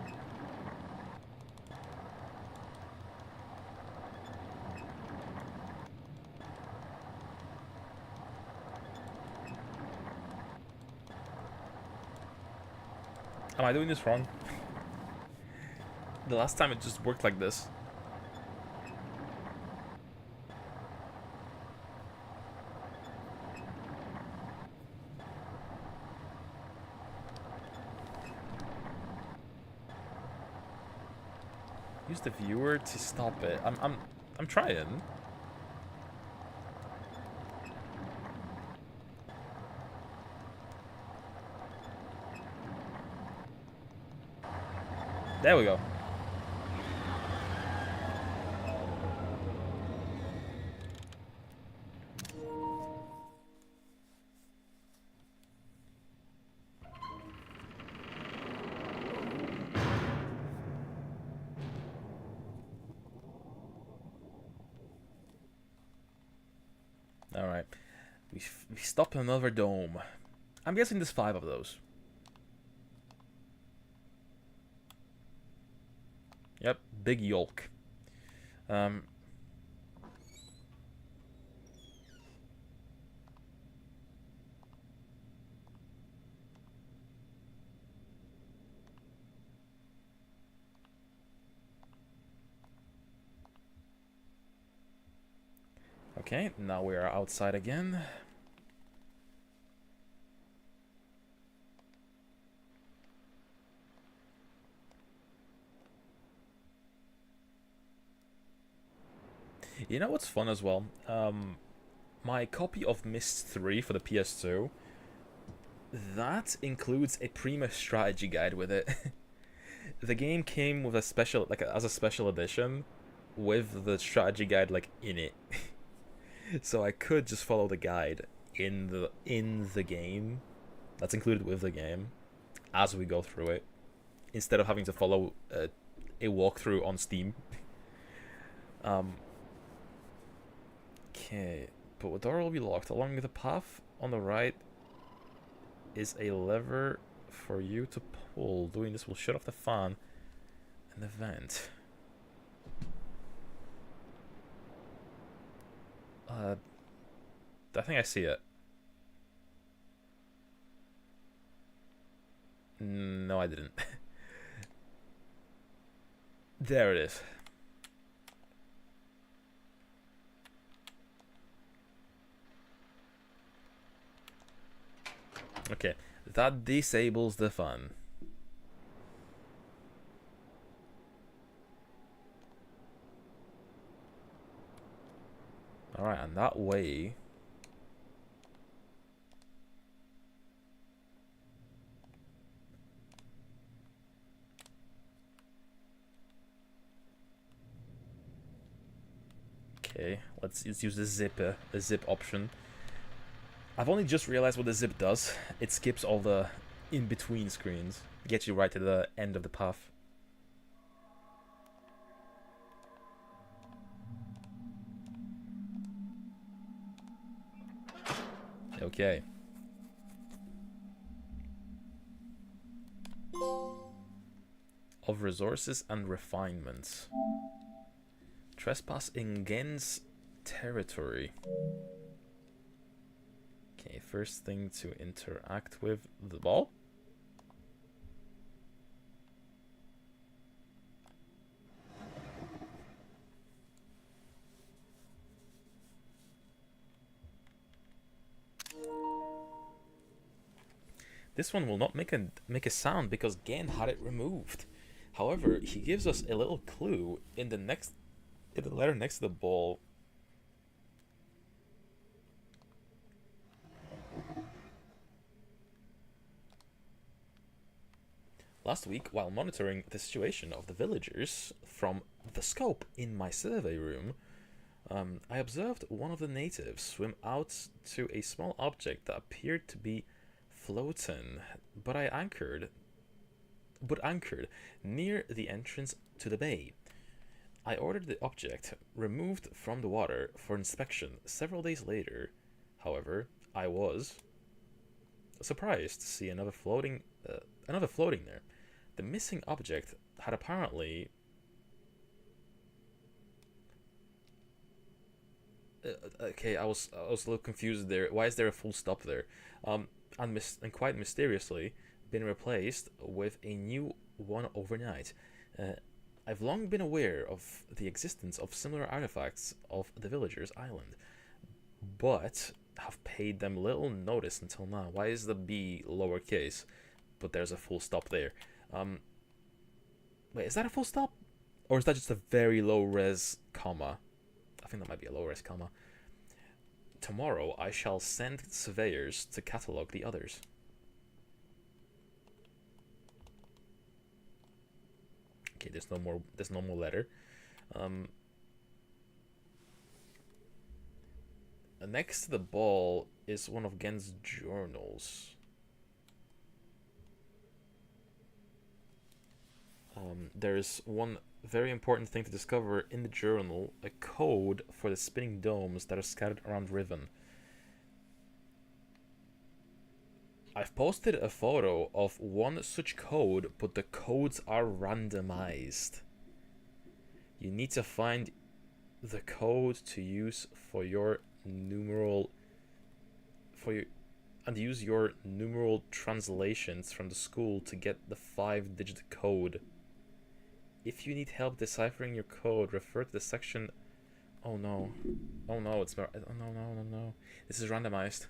Am I doing this wrong? The last time it just worked like this. Use the viewer to stop it. I'm trying. There we go. All right. We stopped another dome. I'm guessing there's 5 of those. Yep, big yolk. Okay, now we are outside again. You know what's fun as well? My copy of Myst 3 for the PS2, that includes a Prima strategy guide with it. The game came with a special, like as a special edition, with the strategy guide like in it. So I could just follow the guide in the game. That's included with the game as we go through it, instead of having to follow a walkthrough on Steam. Okay, but the door will be locked. Along the path on the right is a lever for you to pull. Doing this will shut off the fan and the vent. I think I see it. No, I didn't. There it is. Okay, that disables the fan. Alright, and that way... Okay, let's use the zip option. I've only just realized what the zip does. It skips all the in-between screens. Gets you right to the end of the path. Okay. Of resources and refinements. Trespass in Gen's territory. Okay, first thing to interact with the ball. This one will not make a sound because Gen had it removed. However, he gives us a little clue in the letter next to the ball. Last week, while monitoring the situation of the villagers from the scope in my survey room, I observed one of the natives swim out to a small object that appeared to be floating, but anchored near the entrance to the bay. I ordered the object removed from the water for inspection several days later. However, I was surprised to see another floating there. The missing object had apparently okay, I was a little confused there. Why is there a full stop there? And quite mysteriously been replaced with a new one overnight. I've long been aware of the existence of similar artifacts of the villagers' island, but have paid them little notice until now. Why is the B lowercase, but there's a full stop there? Wait, is that a full stop? Or is that just a very low res comma? I think that might be a low res comma. Tomorrow I shall send surveyors to catalogue the others. Okay, there's no more letter. Next to the ball is one of Gen's journals. There's one very important thing to discover in the journal, a code for the spinning domes that are scattered around Riven. I've posted a photo of one such code, but the codes are randomized. You need to find the code to use for your numeral and use your numeral translations from the school to get the 5-digit code. If you need help deciphering your code, refer to the section Oh no. Oh no, it's... Oh no, no, no, no. This is randomized.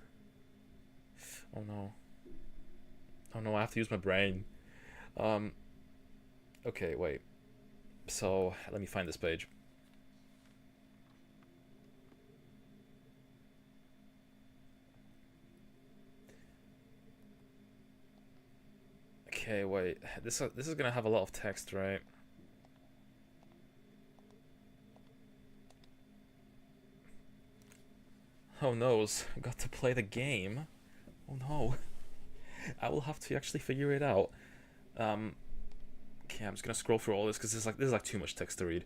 Oh no. Oh no, I have to use my brain. Okay, wait. So, let me find this page. Okay, wait. This is gonna have a lot of text, right? Oh noes, I got to play the game. Oh no. I will have to actually figure it out. Okay, I'm just gonna scroll through all this because this is like too much text to read.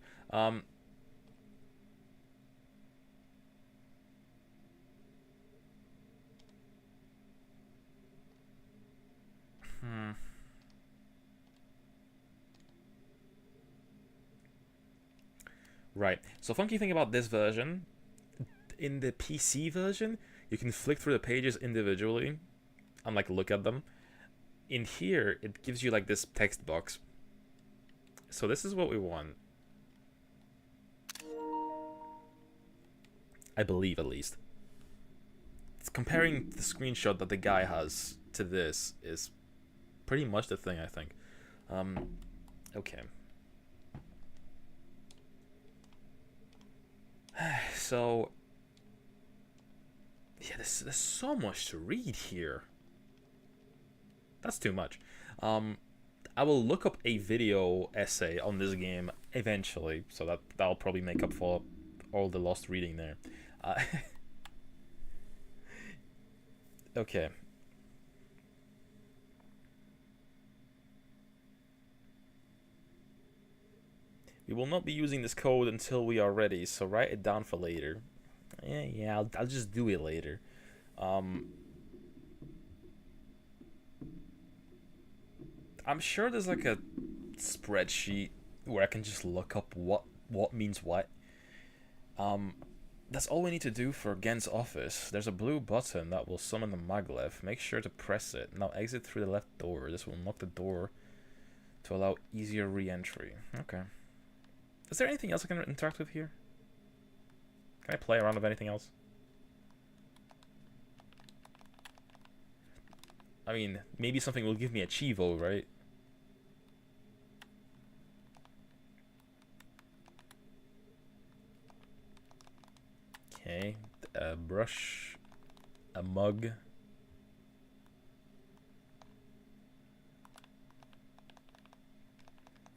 Right. So funky thing about this version, in the PC version, you can flick through the pages individually and like look at them. In here, it gives you like this text box. So this is what we want. I believe, at least. It's comparing the screenshot that the guy has to this is pretty much the thing, I think. Okay. So, yeah, there's so much to read here. That's too much. I will look up a video essay on this game eventually, so that'll probably make up for all the lost reading there. Okay. We will not be using this code until we are ready, so write it down for later. Yeah, I'll just do it later. I'm sure there's like a spreadsheet where I can just look up what means what. That's all we need to do for Gen's office. There's a blue button that will summon the maglev. Make sure to press it. Now exit through the left door. This will unlock the door to allow easier re-entry. Okay. Is there anything else I can interact with here? Can I play around with anything else? I mean, maybe something will give me a Chivo, right? Okay, a brush, a mug.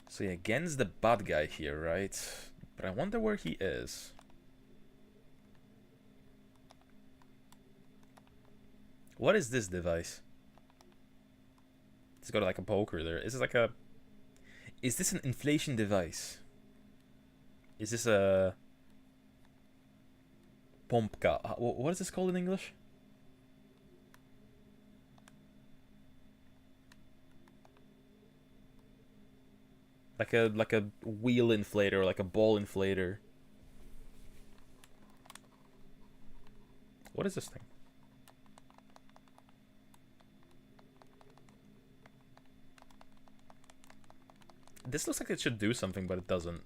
So yeah, Gen's the bad guy here, right? But I wonder where he is. What is this device? It's got like a poker there. Is this like a... Is this an inflation device? Is this a... Pompka? What is this called in English? Like a wheel inflator, or like a ball inflator. What is this thing? This looks like it should do something, but it doesn't.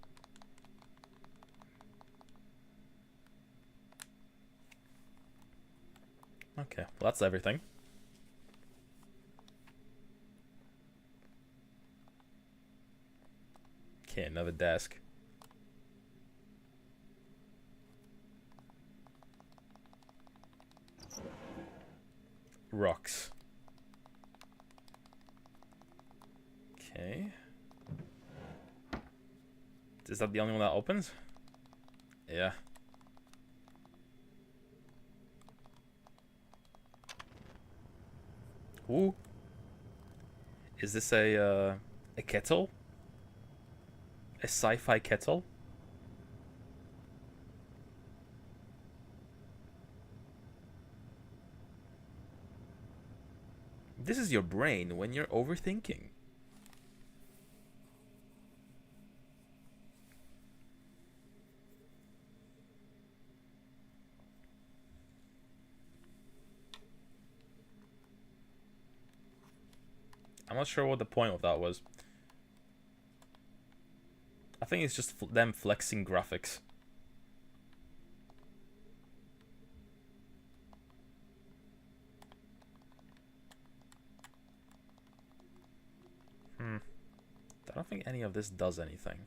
Okay, well that's everything. Okay, another desk. Rocks. Okay. Is that the only one that opens? Yeah. Ooh. Is this a kettle? A sci-fi kettle? This is your brain when you're overthinking. I'm not sure what the point of that was. I think it's just them flexing graphics. don't think any of this does anything.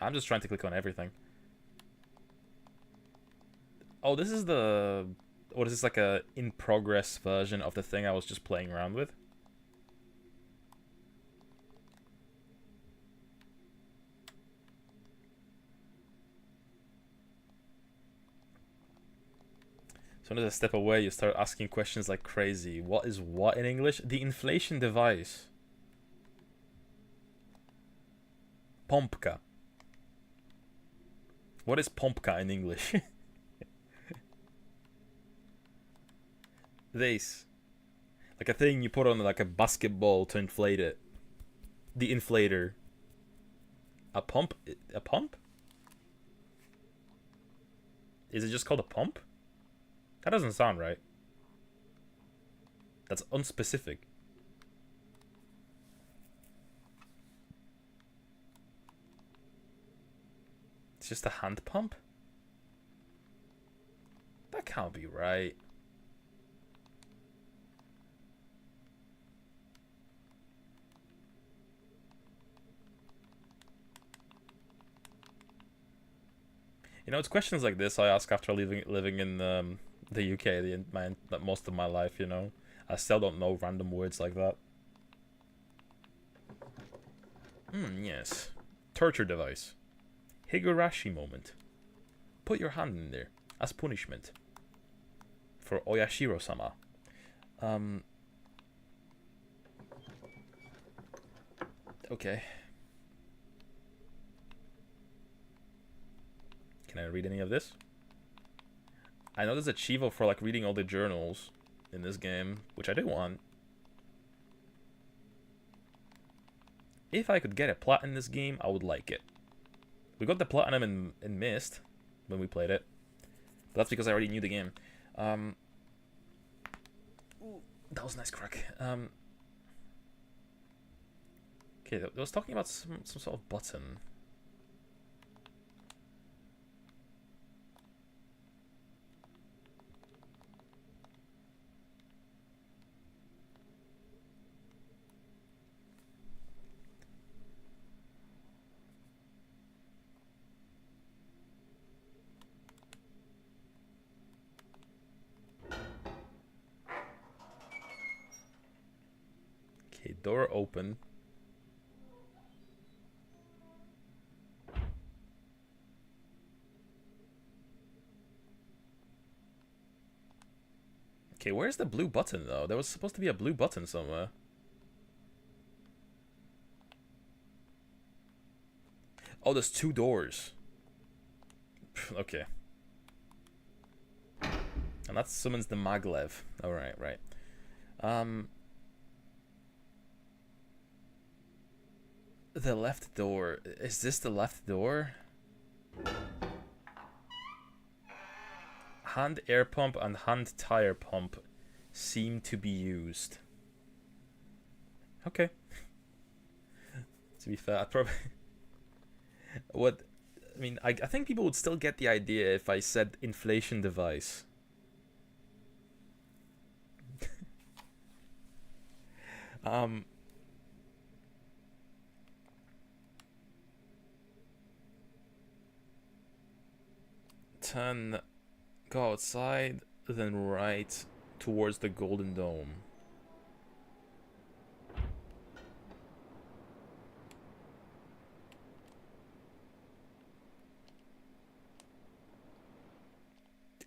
I'm just trying to click on everything. Oh, this is the... What is this, like a in-progress version of the thing I was just playing around with? So as I step away, you start asking questions like crazy. What is what in English? The inflation device. Pompka. What is pompka in English? This. Like a thing you put on like a basketball to inflate it. The inflator. A pump? A pump? Is it just called a pump? That doesn't sound right. That's unspecific. It's just a hand pump? That can't be right. You know, it's questions like this I ask after living in the UK most of my life, you know. I still don't know random words like that. Yes. Torture device. Higurashi moment. Put your hand in there as punishment. For Oyashiro-sama. Okay. Can I read any of this? I know there's a Chivo for like reading all the journals in this game, which I do want. If I could get a plat in this game, I would like it. We got the platinum in Myst when we played it. But that's because I already knew the game. Ooh, that was a nice crack. Okay, I was talking about some sort of button. Okay, door open. Okay, where's the blue button though? There was supposed to be a blue button somewhere. Oh, there's two doors. Okay. And that summons the maglev. Alright, right. The left door. Is this the left door? Hand air pump and hand tire pump seem to be used. Okay. To be fair, I probably... I think people would still get the idea if I said inflation device. Go outside, then right towards the Golden Dome.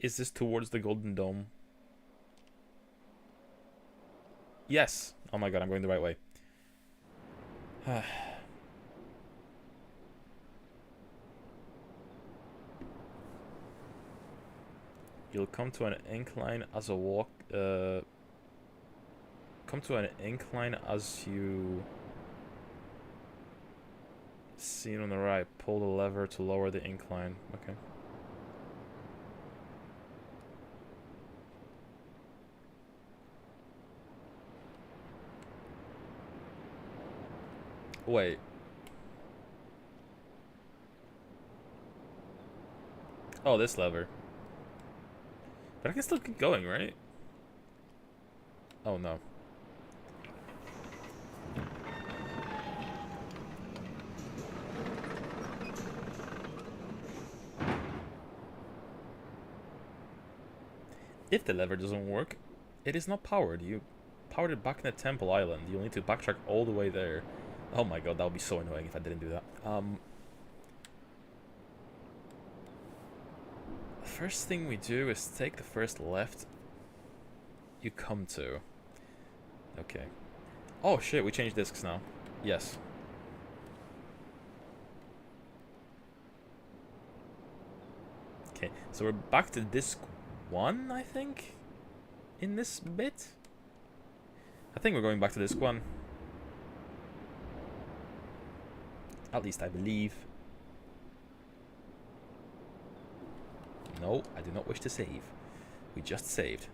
Is this towards the Golden Dome? Yes! Oh my god, I'm going the right way. You'll come to an incline as a walk. Come to an incline as you seen on the right. Pull the lever to lower the incline. Okay. Wait. Oh, this lever. But I can still keep going, right? Oh no. If the lever doesn't work, it is not powered. You powered it back in the Temple Island. You'll need to backtrack all the way there. Oh my god, that would be so annoying if I didn't do that. First thing we do is take the first left you come to. Okay. Oh shit, we changed discs now. Yes. Okay, so we're back to disc 1, I think? In this bit? I think we're going back to disc 1. At least I believe. No, I do not wish to save. We just saved.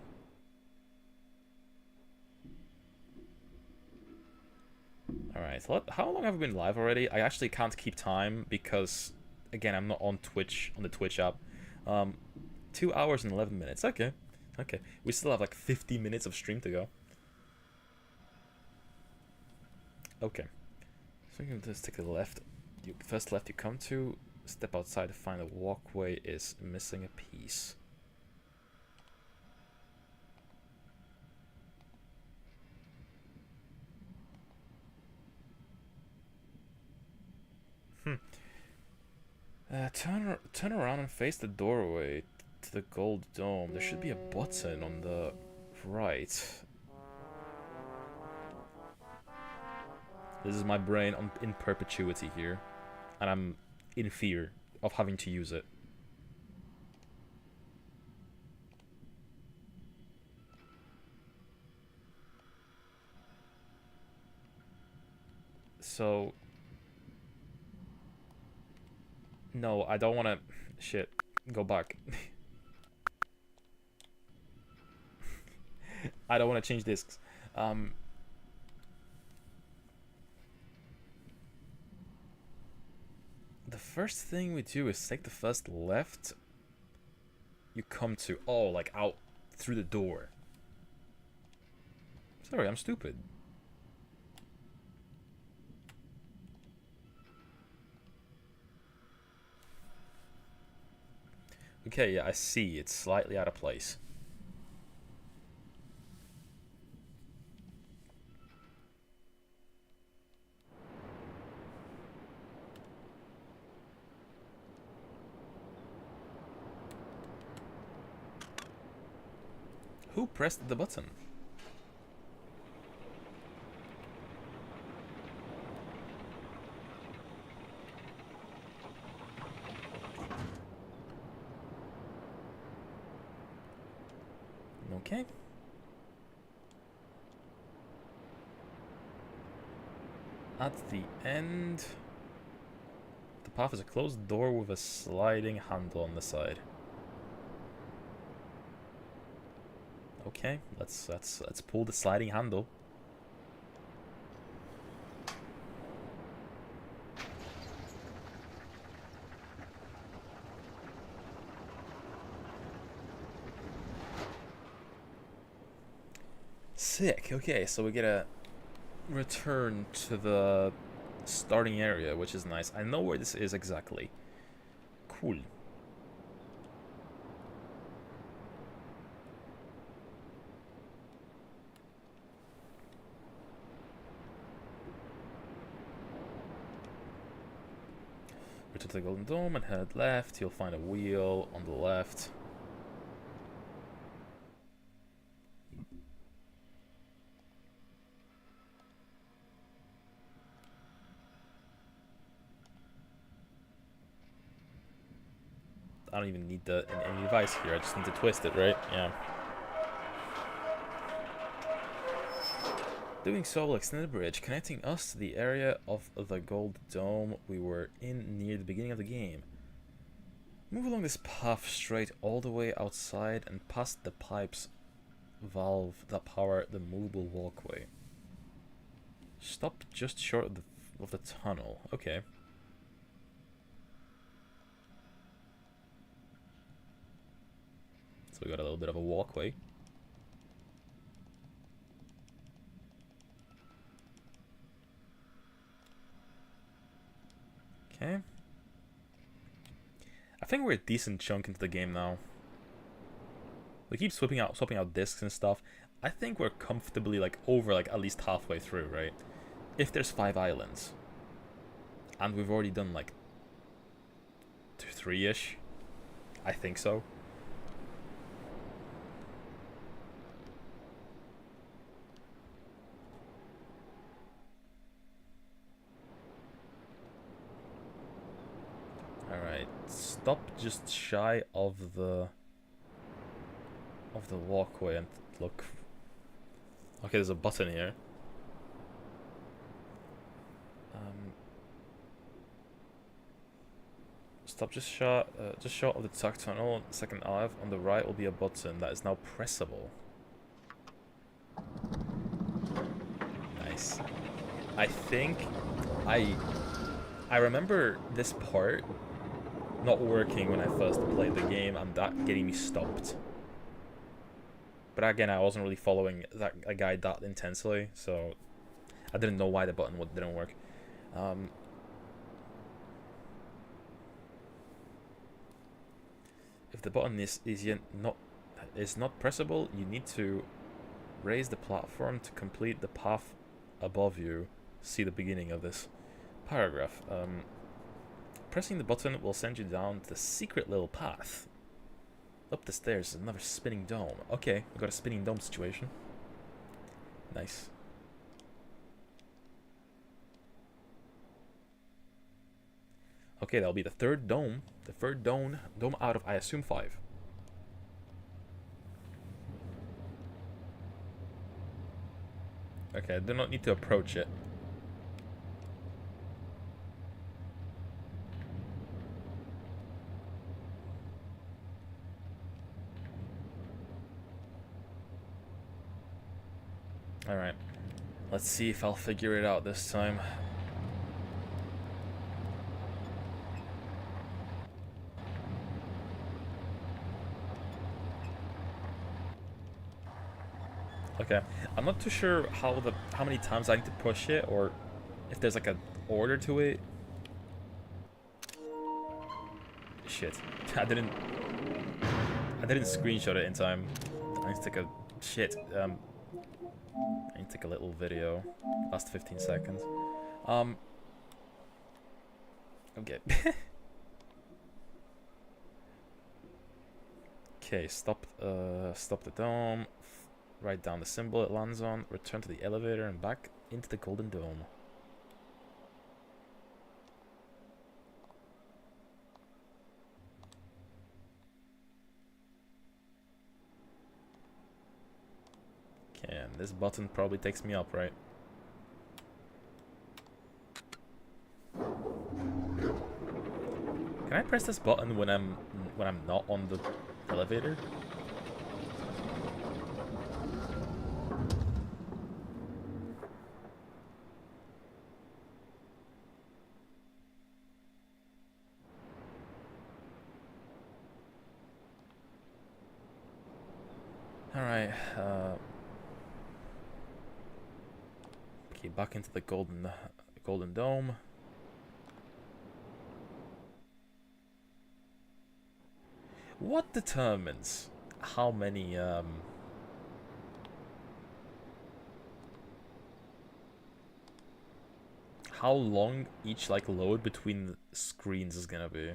Alright, so how long have we been live already? I actually can't keep time because, again, I'm not on Twitch, on the Twitch app. 2 hours and 11 minutes. Okay. Okay. We still have like 50 minutes of stream to go. Okay. So you can just take the left. First left you come to. Step outside to find a walkway is missing a piece. Turn around and face the doorway to the gold dome. There should be a button on the right. This is my brain in perpetuity here, and I'm in fear of having to use it. So... No, I don't want to... Shit. Go back. I don't want to change discs. The first thing we do is take the first left you come to. Oh, like out through the door. Sorry, I'm stupid. Okay, yeah, I see. It's slightly out of place. Who pressed the button? Okay. At the end, the path is a closed door with a sliding handle on the side. Okay, let's pull the sliding handle. Sick. Okay, so we get a return to the starting area, which is nice. I know where this is exactly. Cool. Return to the Golden Dome and head left. You'll find a wheel on the left. I don't even need any device here. I just need to twist it, right? Yeah. Doing so will extend the bridge, connecting us to the area of the gold dome we were in near the beginning of the game. Move along this path straight all the way outside and past the pipes valve that power the movable walkway. Stop just short of the tunnel. Okay. So we got a little bit of a walkway. Okay. I think we're a decent chunk into the game now. We keep swapping out discs and stuff. I think we're comfortably like over like at least halfway through, right? If there's 5 islands. And we've already done like 3-ish. I think so. Alright, stop just shy of the walkway and look. Okay, there's a button here. Stop just short of the tuck tunnel. Second eye on the right will be a button that is now pressable. Nice. I think I remember this part not working when I first played the game and that getting me stopped. But again, I wasn't really following a guide that intensely, so I didn't know why the button didn't work. If the button is not pressable, you need to raise the platform to complete the path above you. See the beginning of this paragraph. Pressing the button will send you down the secret little path. Up the stairs is another spinning dome. Okay, we got a spinning dome situation. Nice. Okay, that'll be the third dome. The third dome out of, I assume, 5. Okay, I do not need to approach it. Alright. Let's see if I'll figure it out this time. Okay, I'm not too sure how many times I need to push it, or if there's like an order to it. Shit, I didn't screenshot it in time. I need to take a shit. I need to take a little video. Last 15 seconds. Okay. Okay, stop the dome. Write down the symbol it lands on, return to the elevator and back into the golden dome. Okay, and this button probably takes me up, right? Can I press this button when I'm not on the elevator? Alright, okay, back into the golden dome. What determines how many how long each like load between screens is gonna be?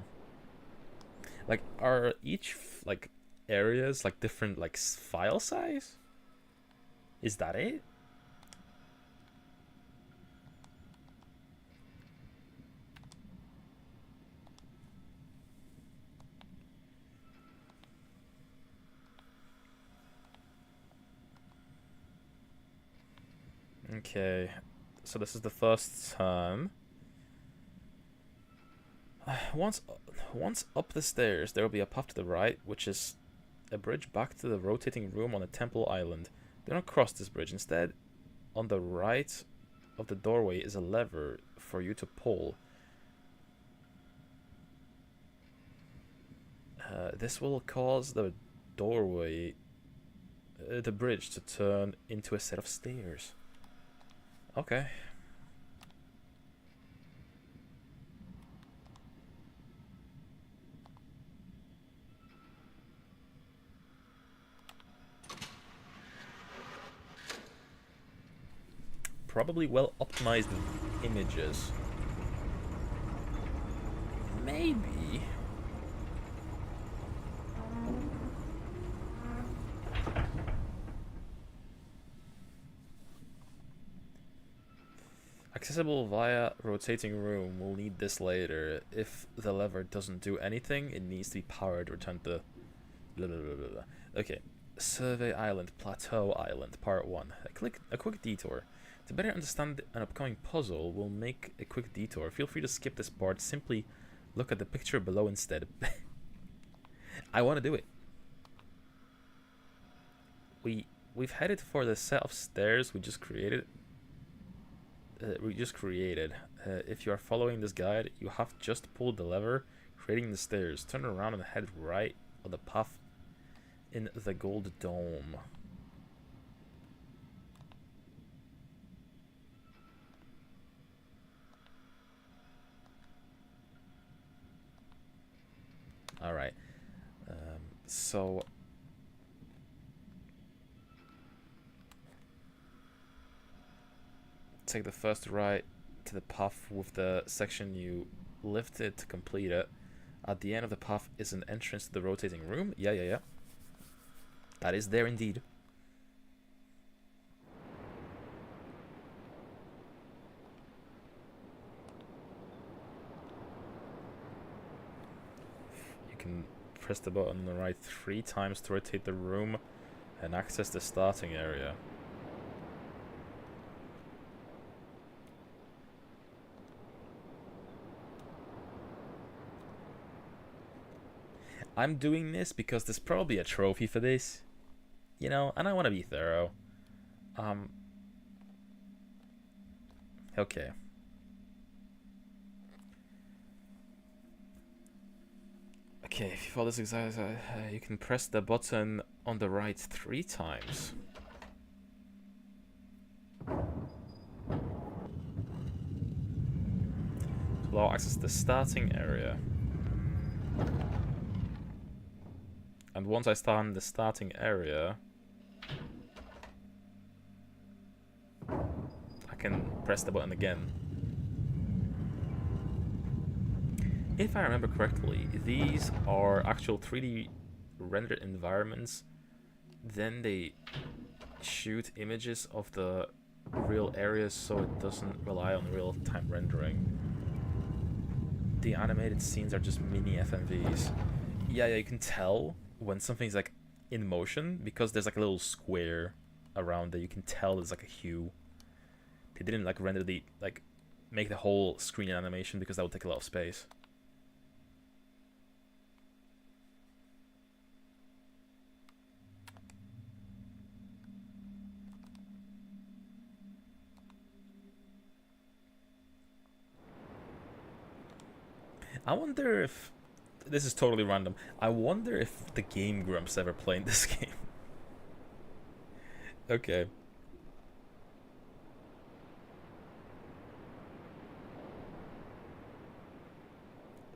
Like, are each like areas like different like file size? Is that it? Okay, so this is the first turn. Once up the stairs, there will be a path to the right, which is a bridge back to the rotating room on the temple island. Do not cross this bridge. Instead, on the right of the doorway is a lever for you to pull. This will cause the doorway, the bridge, to turn into a set of stairs. Okay. probably well optimized images. Maybe. Accessible via rotating room. We'll need this later. If the lever doesn't do anything, it needs to be powered. Return to... Blah, blah, blah, blah, blah. Okay. Survey Island, Plateau Island, Part 1. A quick detour. To better understand an upcoming puzzle, we'll make a quick detour. Feel free to skip this part. Simply look at the picture below instead. I want to do it. We've headed for the set of stairs we just created. If you are following this guide, you have just pulled the lever, creating the stairs. Turn around and head right on the path in the gold dome. Alright. So... take the first right to the path with the section you lifted to complete it. At the end of the path is an entrance to the rotating room. Yeah. That is there indeed. You can press the button on the right 3 times to rotate the room and access the starting area. I'm doing this because there's probably a trophy for this, you know, and I want to be thorough. Okay. Okay, if you follow this exercise, you can press the button on the right 3 times. To allow access to the starting area. And once I start in the starting area, I can press the button again. If I remember correctly, these are actual 3D rendered environments. Then they shoot images of the real areas so it doesn't rely on real-time rendering. The animated scenes are just mini FMVs. Yeah, you can tell when something's like in motion because there's like a little square around it. You can tell there's like a hue. They didn't like render the make the whole screen in animation because that would take a lot of space. I wonder if this is totally random. I wonder if the Game Grumps ever played this game. Okay.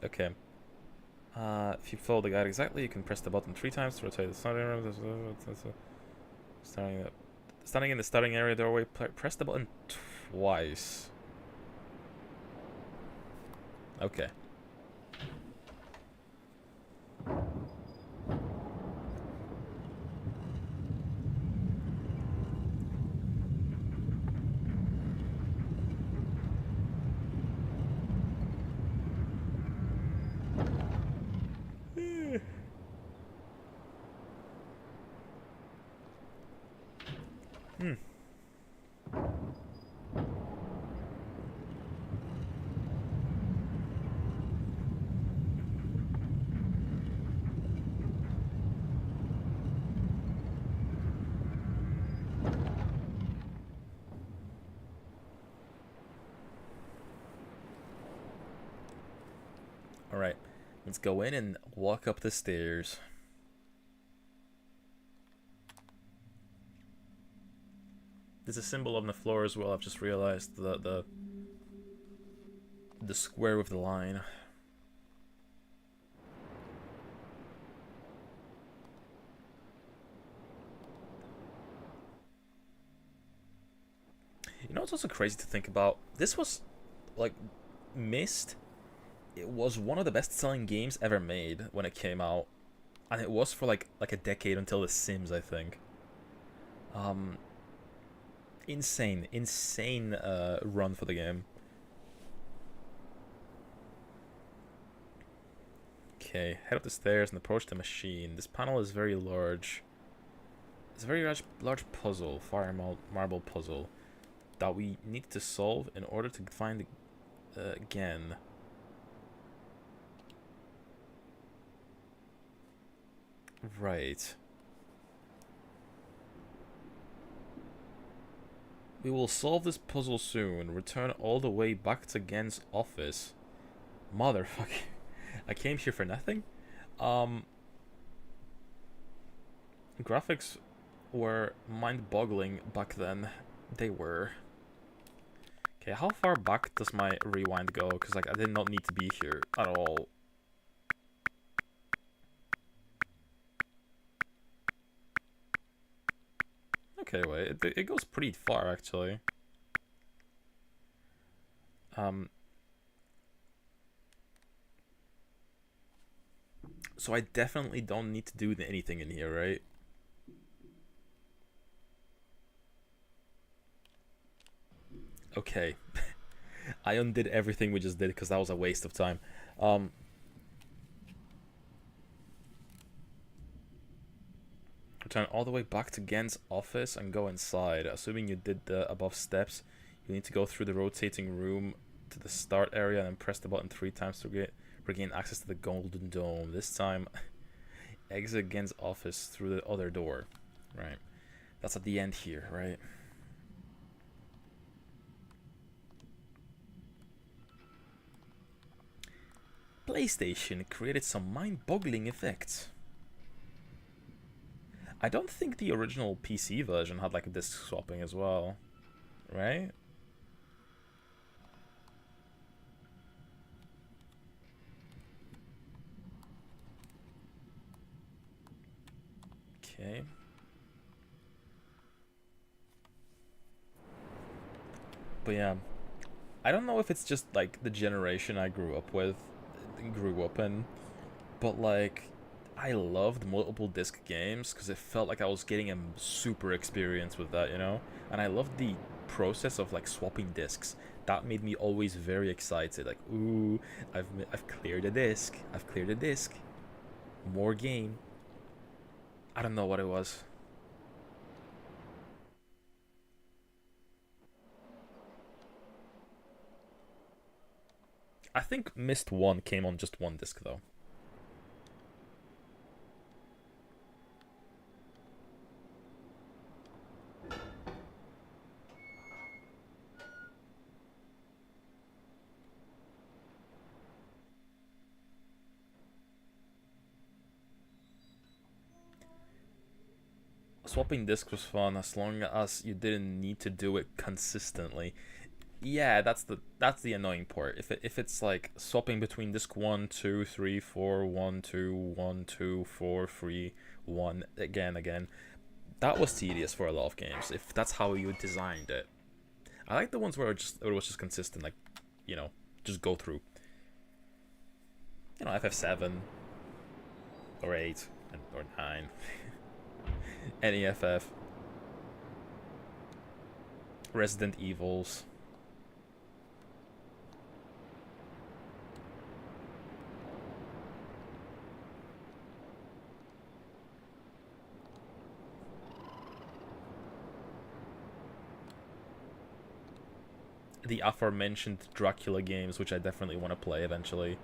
Okay. If you follow the guide exactly, you can press the button 3 times to rotate the starting area. Standing in the starting area doorway, press the button twice. Okay. Alright, let's go in and walk up the stairs. There's a symbol on the floor as well. I've just realized the square with the line. You know what's also crazy to think about? This was, like, Myst, it was one of the best-selling games ever made when it came out. And it was for, like a decade until The Sims, I think. Insane run for the game. Okay, head up the stairs and approach the machine. This panel is very large. It's a very large puzzle, fire marble puzzle, that we need to solve in order to find again. Right. We will solve this puzzle soon. Return all the way back to Gen's office. Motherfucker. I came here for nothing? Graphics were mind-boggling back then. They were. Okay, how far back does my rewind go? Because, like, I did not need to be here at all. Okay, wait, it goes pretty far, actually. So I definitely don't need to do anything in here, right? Okay. I undid everything we just did because that was a waste of time. Return all the way back to Gen's office and go inside. Assuming you did the above steps, you need to go through the rotating room to the start area and then press the button 3 times to regain access to the Golden Dome. This time, exit Gen's office through the other door. Right. That's at the end here, right? PlayStation created some mind-boggling effects. I don't think the original PC version had like disc swapping as well, right? Okay. But yeah, I don't know if it's just like the generation I grew up in, but like I loved multiple disc games because it felt like I was getting a super experience with that, you know? And I loved the process of like swapping discs. That made me always very excited. Like, ooh, I've cleared a disc. I've cleared a disc. More game. I don't know what it was. I think Myst 1 came on just one disc though. Swapping discs was fun as long as you didn't need to do it consistently. Yeah, that's the annoying part. If it's like swapping between disc 1, 2, 3, 4, 1, 2, 1, 2, 4, 3, 1 again. That was tedious for a lot of games if that's how you designed it. I like the ones where it was just consistent, like, you know, just go through. You know, FF7 or 8 or 9. Any FF. Resident Evils. The aforementioned Dracula games, which I definitely want to play eventually.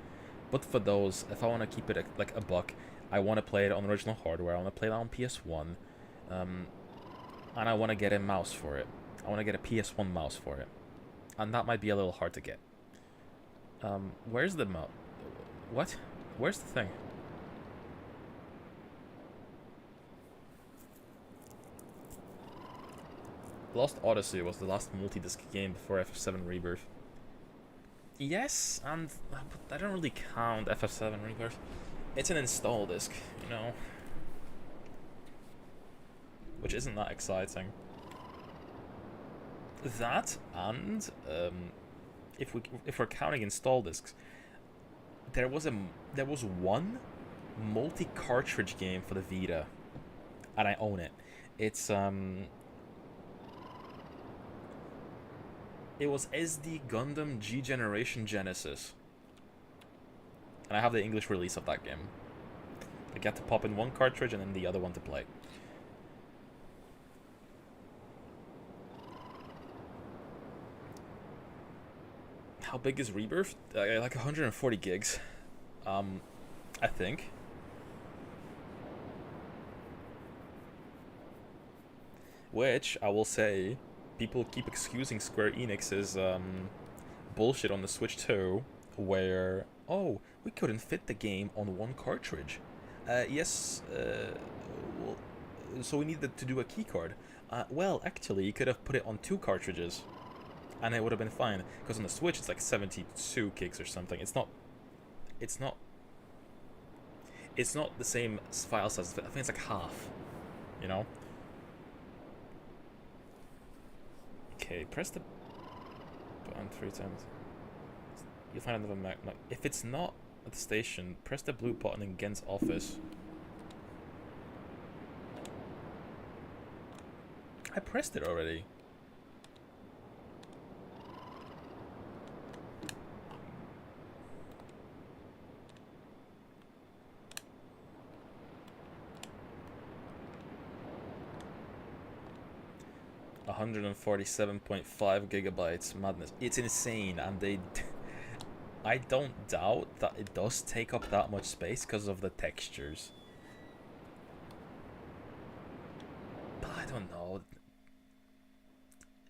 But for those, if I want to keep it like a buck, I want to play it on original hardware. I want to play it on PS1. And I want to get a mouse for it. I want to get a PS1 mouse for it. And that might be a little hard to get. Where's the mouse? What? Where's the thing? Lost Odyssey was the last multi-disc game before FF7 Rebirth. Yes, and I don't really count FF7 Rebirth. It's an install disc, you know. Which isn't that exciting. That and if we're counting install discs, there was one multi-cartridge game for the Vita, and I own it. It's it was SD Gundam G Generation Genesis, and I have the English release of that game. I got to pop in one cartridge and then the other one to play. How big is Rebirth? Like 140 gigs, I think. Which, I will say, people keep excusing Square Enix's bullshit on the Switch 2, where, oh, we couldn't fit the game on one cartridge. Yes, well, so we needed to do a keycard. Well, actually, you could have put it on 2 cartridges, and it would have been fine, because on the Switch it's like 72 gigs or something. It's not the same file size. I think it's like half, you know? Okay, press the button 3 times. You'll find another map. If it's not at the station, press the blue button in Gen's office. I pressed it already. $147.5 gigabytes, madness. It's insane, and they... I don't doubt that it does take up that much space because of the textures. But I don't know.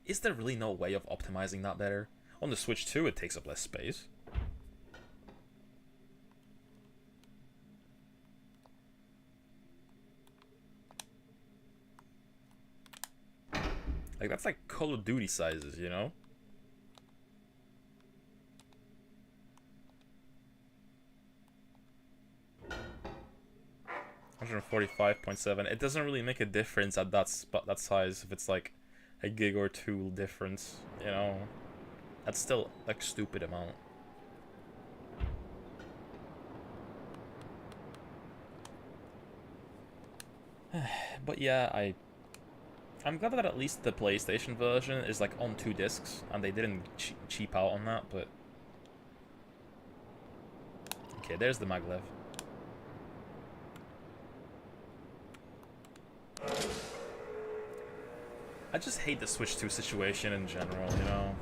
Is there really no way of optimizing that better? On the Switch 2, it takes up less space. Like, that's like Call of Duty sizes, you know? $145.7. It doesn't really make a difference at that size if it's like a gig or 2 difference, you know? That's still like stupid amount. But yeah, I'm glad that at least the PlayStation version is like on 2 discs, and they didn't cheap out on that, but... Okay, there's the maglev. I just hate the Switch 2 situation in general, you know?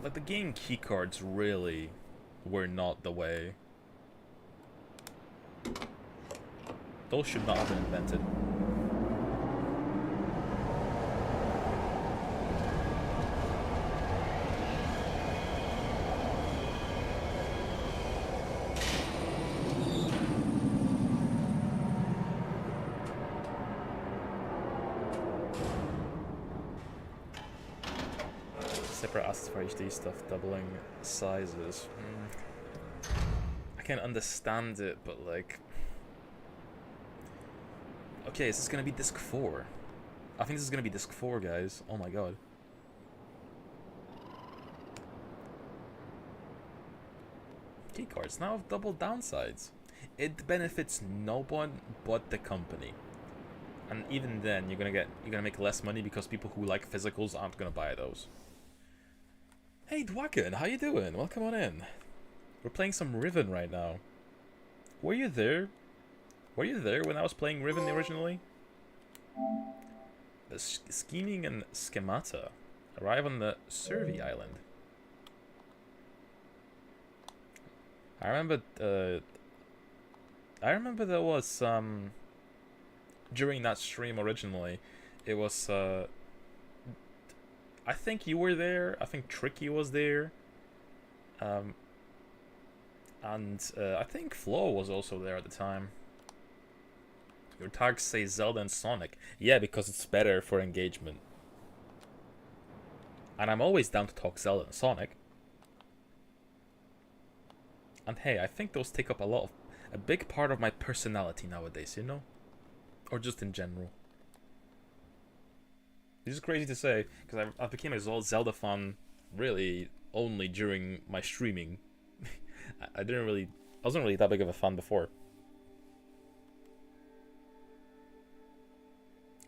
Like, the game keycards really were not the way. Those should not have been invented. Separate assets for HD stuff, doubling sizes. I can understand it, but like... Okay, is this gonna be disc 4? I think this is gonna be disc 4, guys. Oh my god. Keycards now have double downsides. It benefits no one but the company. And even then, you're gonna make less money because people who like physicals aren't gonna buy those. Hey Dwacken, how you doing? Welcome on in. We're playing some Riven right now. Were you there? Were you there when I was playing Riven originally? The Scheming and Schemata arrive on the Survey Island. I remember there was during that stream originally, it was I think you were there. I think Tricky was there. And I think Flo was also there at the time. Your tags say Zelda and Sonic. Yeah, because it's better for engagement. And I'm always down to talk Zelda and Sonic. And hey, I think those take up a lot a big part of my personality nowadays, you know? Or just in general. This is crazy to say, because I became a Zelda fan really only during my streaming. I wasn't really that big of a fan before.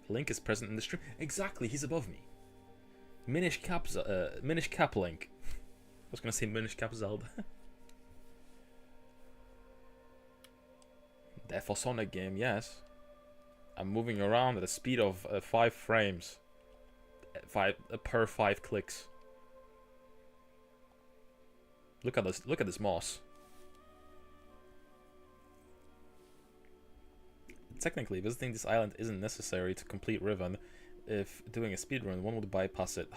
Link is present in the stream. Exactly, he's above me. Minish Cap Link. I was gonna say Minish Cap Zelda. The Sonic game, yes. I'm moving around at a speed of 5 frames. Per 5 clicks. Look at this. Look at this moss. Technically, visiting this island isn't necessary to complete Riven. If doing a speedrun, one would bypass it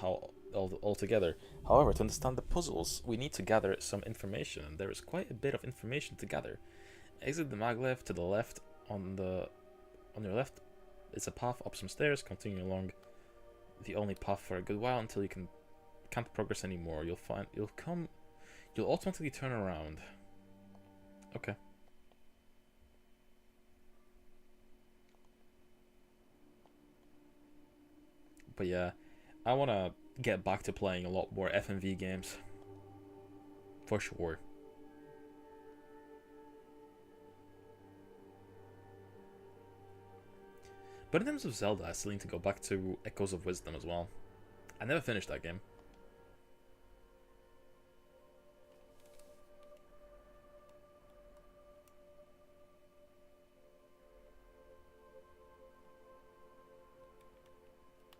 altogether. However, to understand the puzzles, we need to gather some information, and there is quite a bit of information to gather. Exit the maglev to the left. On your left, it's a path up some stairs. Continue along the only path for a good while until you can't progress anymore. You'll automatically turn around. Okay. But yeah, I want to get back to playing a lot more FMV games. For sure. But in terms of Zelda, I still need to go back to Echoes of Wisdom as well. I never finished that game.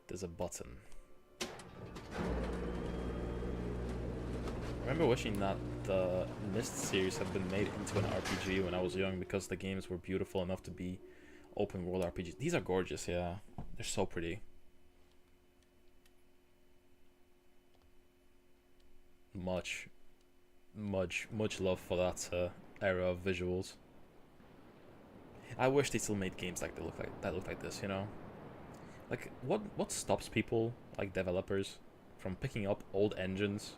There's a button. I remember wishing that the Myst series had been made into an RPG when I was young, because the games were beautiful enough to be open world RPGs. These are gorgeous, yeah. They're so pretty. Much love for that era of visuals. I wish they still made games that look like this, you know? Like, what stops people, like developers, from picking up old engines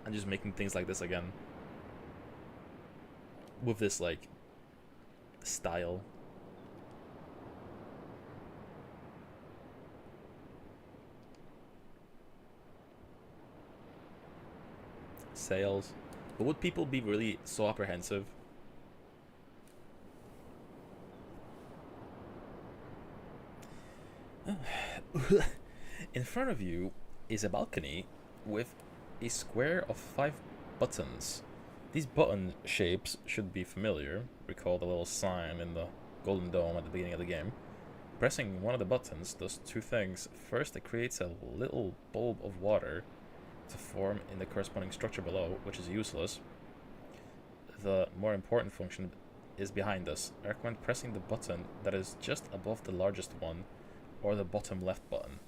and just making things like this again? With this, like, style. Sales. But would people be really so apprehensive? In front of you is a balcony with a square of 5 buttons. These button shapes should be familiar. Recall the little sign in the golden dome at the beginning of the game. Pressing one of the buttons does 2 things. First, it creates a little bulb of water to form in the corresponding structure below, which is useless. The more important function is behind us. I recommend pressing the button that is just above the largest one, or the bottom left button.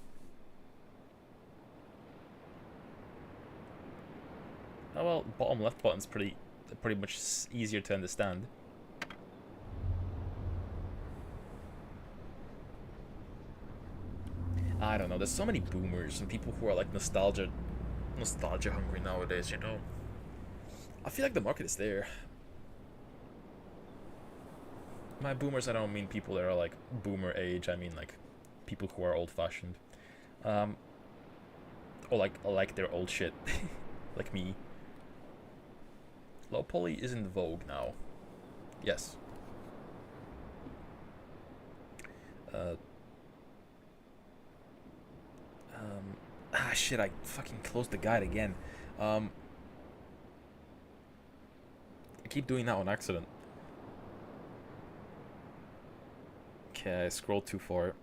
Oh well, bottom left button's pretty much easier to understand. I don't know, there's so many boomers and people who are like nostalgia hungry nowadays, you know. I feel like the market is there. By boomers, I don't mean people that are like boomer age, I mean like people who are old-fashioned, or like their old shit, like me. Low poly is in vogue now. Yes. Shit! I fucking closed the guide again. I keep doing that on accident. Okay, I scrolled too far.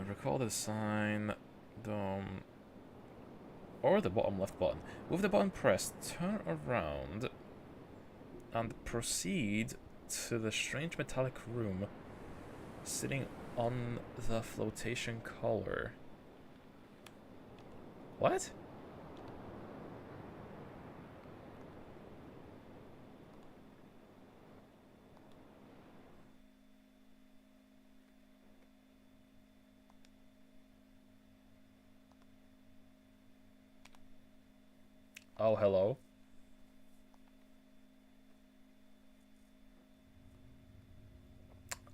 Recall the sign, dome, or the bottom left button. With the button pressed, turn around and proceed to the strange metallic room sitting on the flotation collar. What? Oh, hello.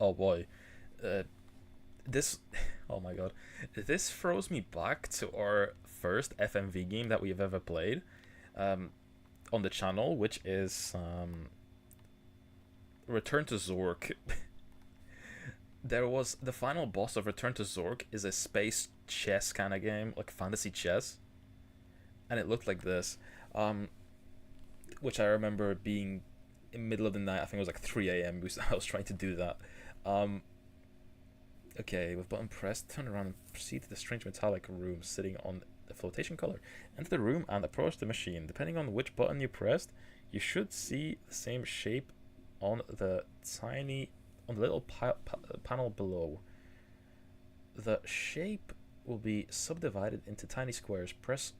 Oh boy. This... Oh my god. This throws me back to our first FMV game that we've ever played on the channel, which is Return to Zork. There was... The final boss of Return to Zork is a space chess kind of game, like fantasy chess. And it looked like this. Which I remember being in the middle of the night. I think it was like 3 a.m. because I was trying to do that. Okay, with button pressed, turn around and proceed to the strange metallic room sitting on the flotation color. Enter the room and approach the machine. Depending on which button you pressed, you should see the same shape on the little panel below. The shape will be subdivided into tiny squares. Press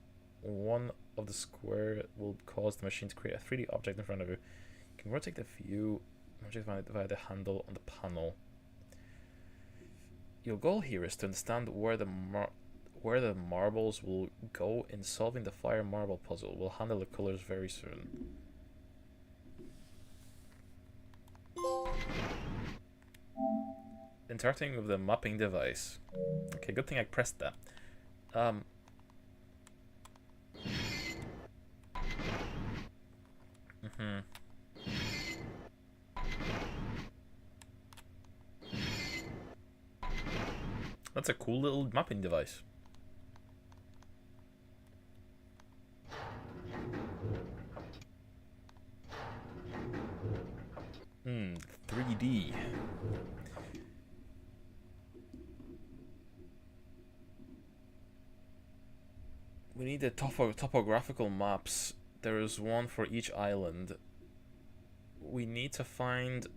one of the square will cause the machine to create a 3D object in front of you. You can rotate the view object via the handle on the panel. Your goal here is to understand where the marbles will go in solving the fire marble puzzle. We'll handle the colors very soon. Interacting with the mapping device. Okay, good thing I pressed that. That's a cool little mapping device. 3D. We need the topographical maps. There is one for each island. We need to find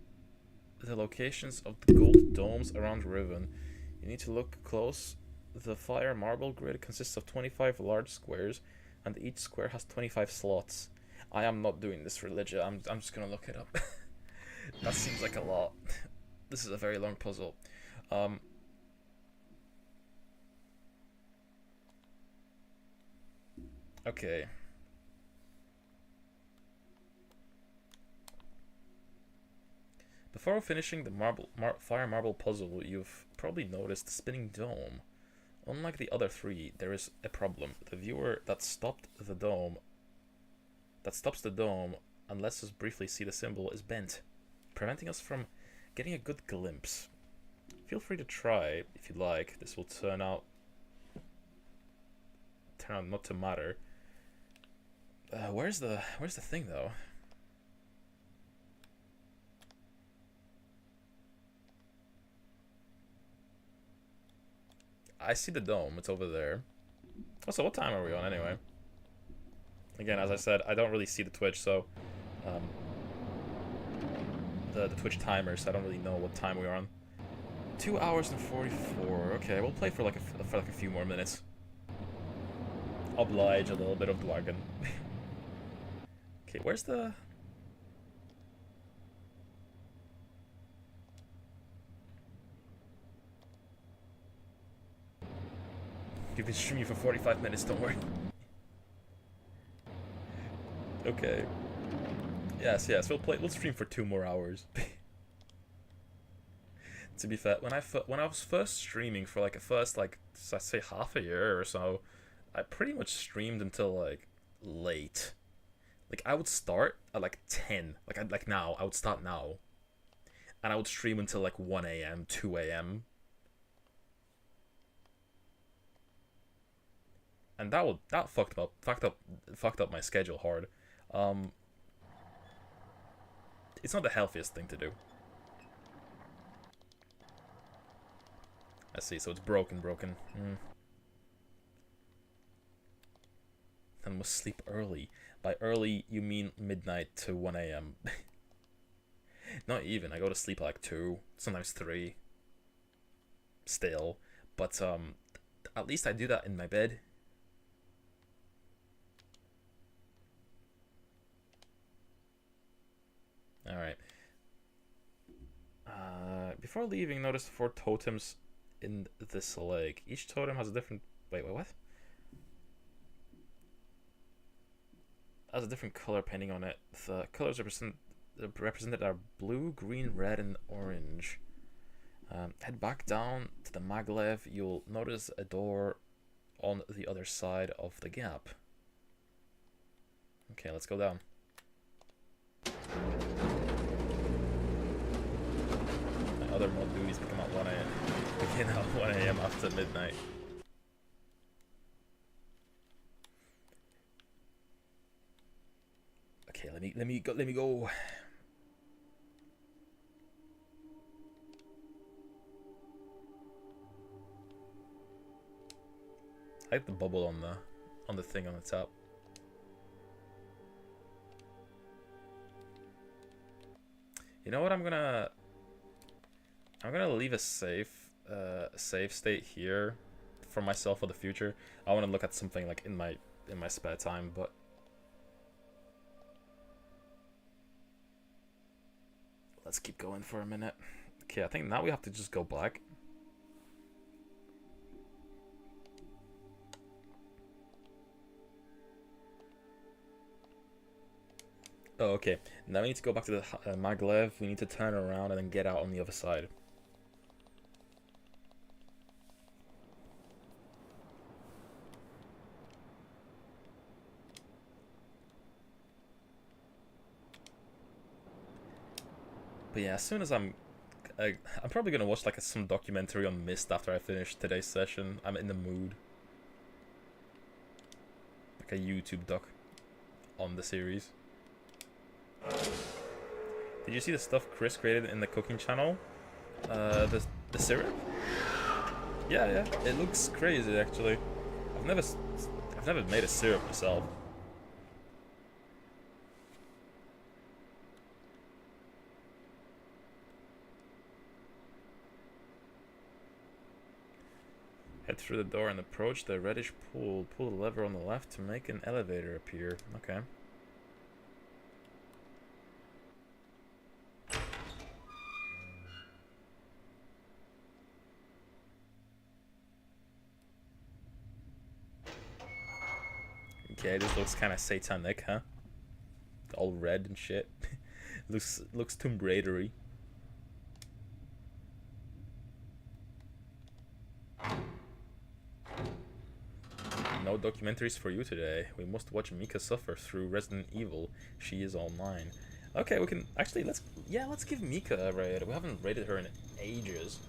the locations of the gold domes around Riven. You need to look close. The fire marble grid consists of 25 large squares, and each square has 25 slots. I am not doing this for legit. I'm just gonna look it up. That seems like a lot. This is a very long puzzle. Okay. Before finishing the fire marble puzzle, you've probably noticed the spinning dome. Unlike the other three, there is a problem. The viewer that stops the dome and lets us briefly see the symbol is bent, preventing us from getting a good glimpse. Feel free to try if you like. This will turn out not to matter. Where's the thing though? I see the dome. It's over there. Also, what time are we on anyway? Again, as I said, I don't really see the Twitch, so the Twitch timer, so I don't really know what time we're on. 2 hours and 44. Okay, we'll play for like a few more minutes. Oblige a little bit of Dwargen. Okay, where's the... You've been streaming for 45 minutes, don't worry. Okay. Yes, we'll stream for 2 more hours. To be fair, when I was first streaming for like I'd say half a year or so, I pretty much streamed until like late. Like I would start at like 10, I would start now, and I would stream until like 1 a.m., 2 a.m. And that fucked up my schedule hard. It's not the healthiest thing to do. I see, so it's broken. And must sleep early. By early, you mean midnight to 1 a.m. Not even. I go to sleep at like 2, sometimes 3. Still. But, at least I do that in my bed. Alright. Before leaving, notice the 4 totems in this lake. Each totem has a different... Wait, what? has a different color painting on it. The colors represented are blue, green, red, and orange. Head back down to the maglev. You'll notice a door on the other side of the gap. Okay, let's go down. My other mod duties begin at 1 a.m. after midnight. Okay, let me go. I like the bubble on the thing on the top. You know what? I'm gonna leave a save state here for myself for the future. I want to look at something like in my spare time, but let's keep going for a minute. Okay, I think now we have to just go back. Oh, okay. Now we need to go back to the maglev. We need to turn around and then get out on the other side. But yeah, as soon as I'm probably gonna watch like some documentary on Myst after I finish today's session. I'm in the mood. Like a YouTube doc on the series. Did you see the stuff Chris created in the cooking channel? The syrup? Yeah, it looks crazy actually. I've never made a syrup myself. Head through the door and approach the reddish pool. Pull the lever on the left to make an elevator appear. Okay. Okay, this looks kind of satanic, huh? All red and shit. looks Tomb Raidery. No documentaries for you today. We must watch Mika suffer through Resident Evil. She is all mine. Okay, we can actually let's give Mika a raid. We haven't raided her in ages.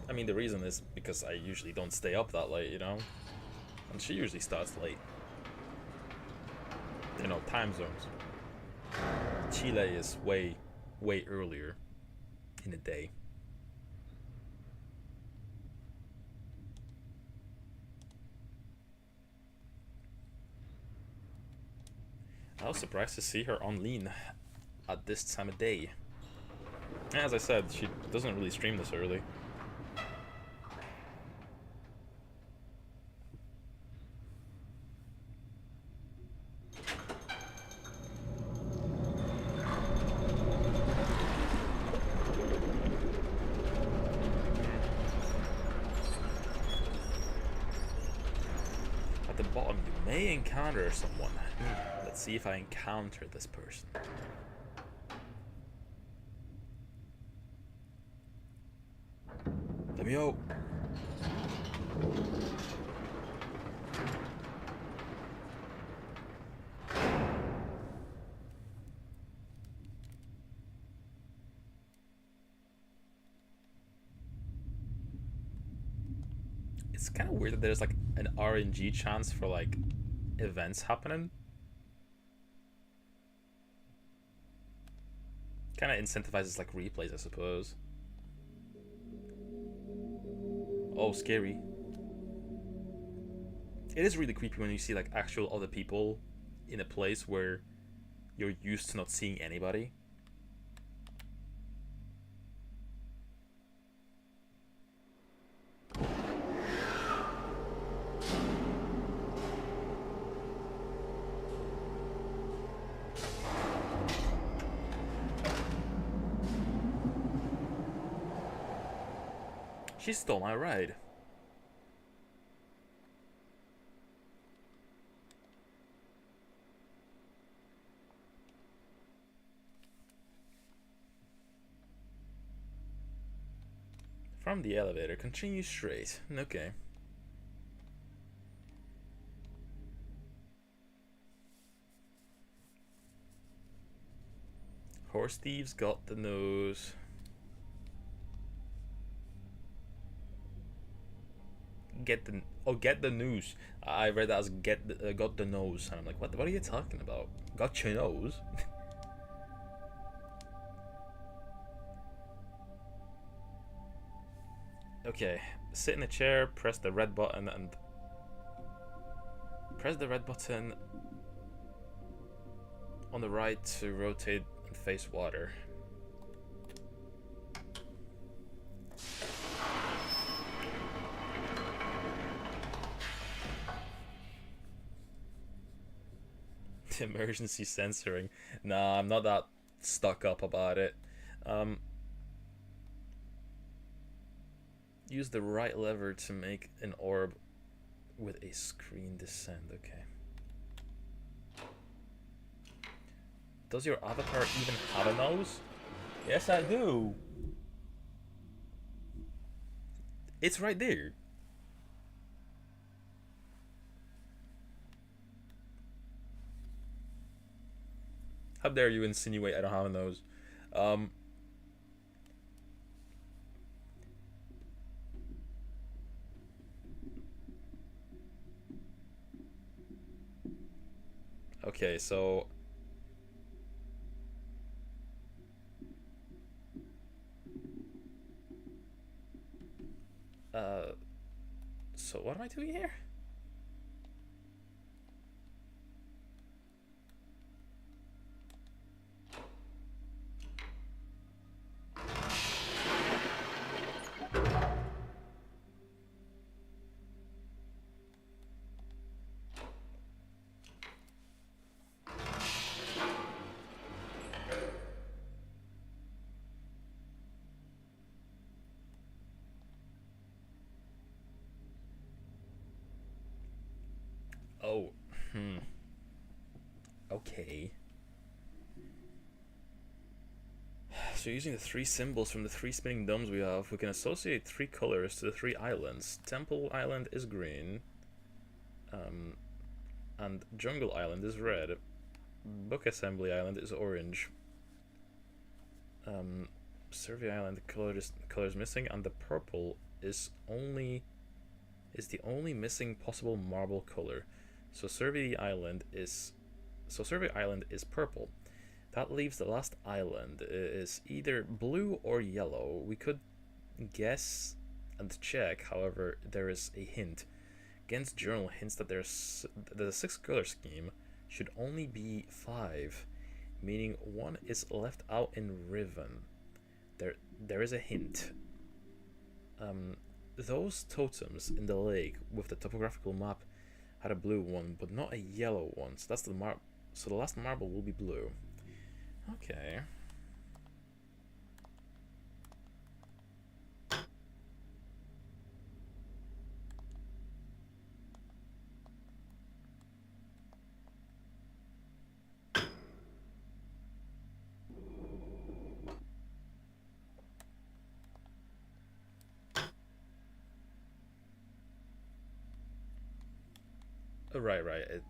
I mean, the reason is because I usually don't stay up that late, you know? And she usually starts late. You know, time zones. Chile is way earlier in the day. I was surprised to see her on lean at this time of day. As I said, she doesn't really stream this early. At the bottom, you may encounter someone. Let's see if I encounter this person. Let me out. It's kind of weird that there's like an RNG chance for like events happening. Kind of incentivizes like replays, I suppose. Oh, scary. It is really creepy when you see like actual other people in a place where you're used to not seeing anybody. She stole my ride. From the elevator, continue straight. Okay. Horse thieves got the nose. Get the news. I read that as got the nose, and I'm like, what are you talking about? Got your nose? Okay, sit in a chair, press the red button, and press the red button on the right to rotate and face water. Emergency censoring. Nah, I'm not that stuck up about it. Use the right lever to make an orb with a screen descend. Okay. Does your avatar even have a nose? Yes, I do. It's right there. How dare you insinuate I don't have a nose? Okay, so so what am I doing here? Oh, okay. So using the three symbols from the three spinning domes we have, we can associate three colors to the three islands. Temple Island is green, and Jungle Island is red. Book Assembly Island is orange. Survey Island colors missing, and the purple is the only missing possible marble color. So Survey Island is purple. That leaves the last island is either blue or yellow. We could guess and check, however, there is a hint. Gen's journal hints that the 6-color scheme should only be 5, meaning 1 is left out in Riven. There is a hint. Those totems in the lake with the topographical map had a blue one, but not a yellow one. So that's so the last marble will be blue. Okay. Right.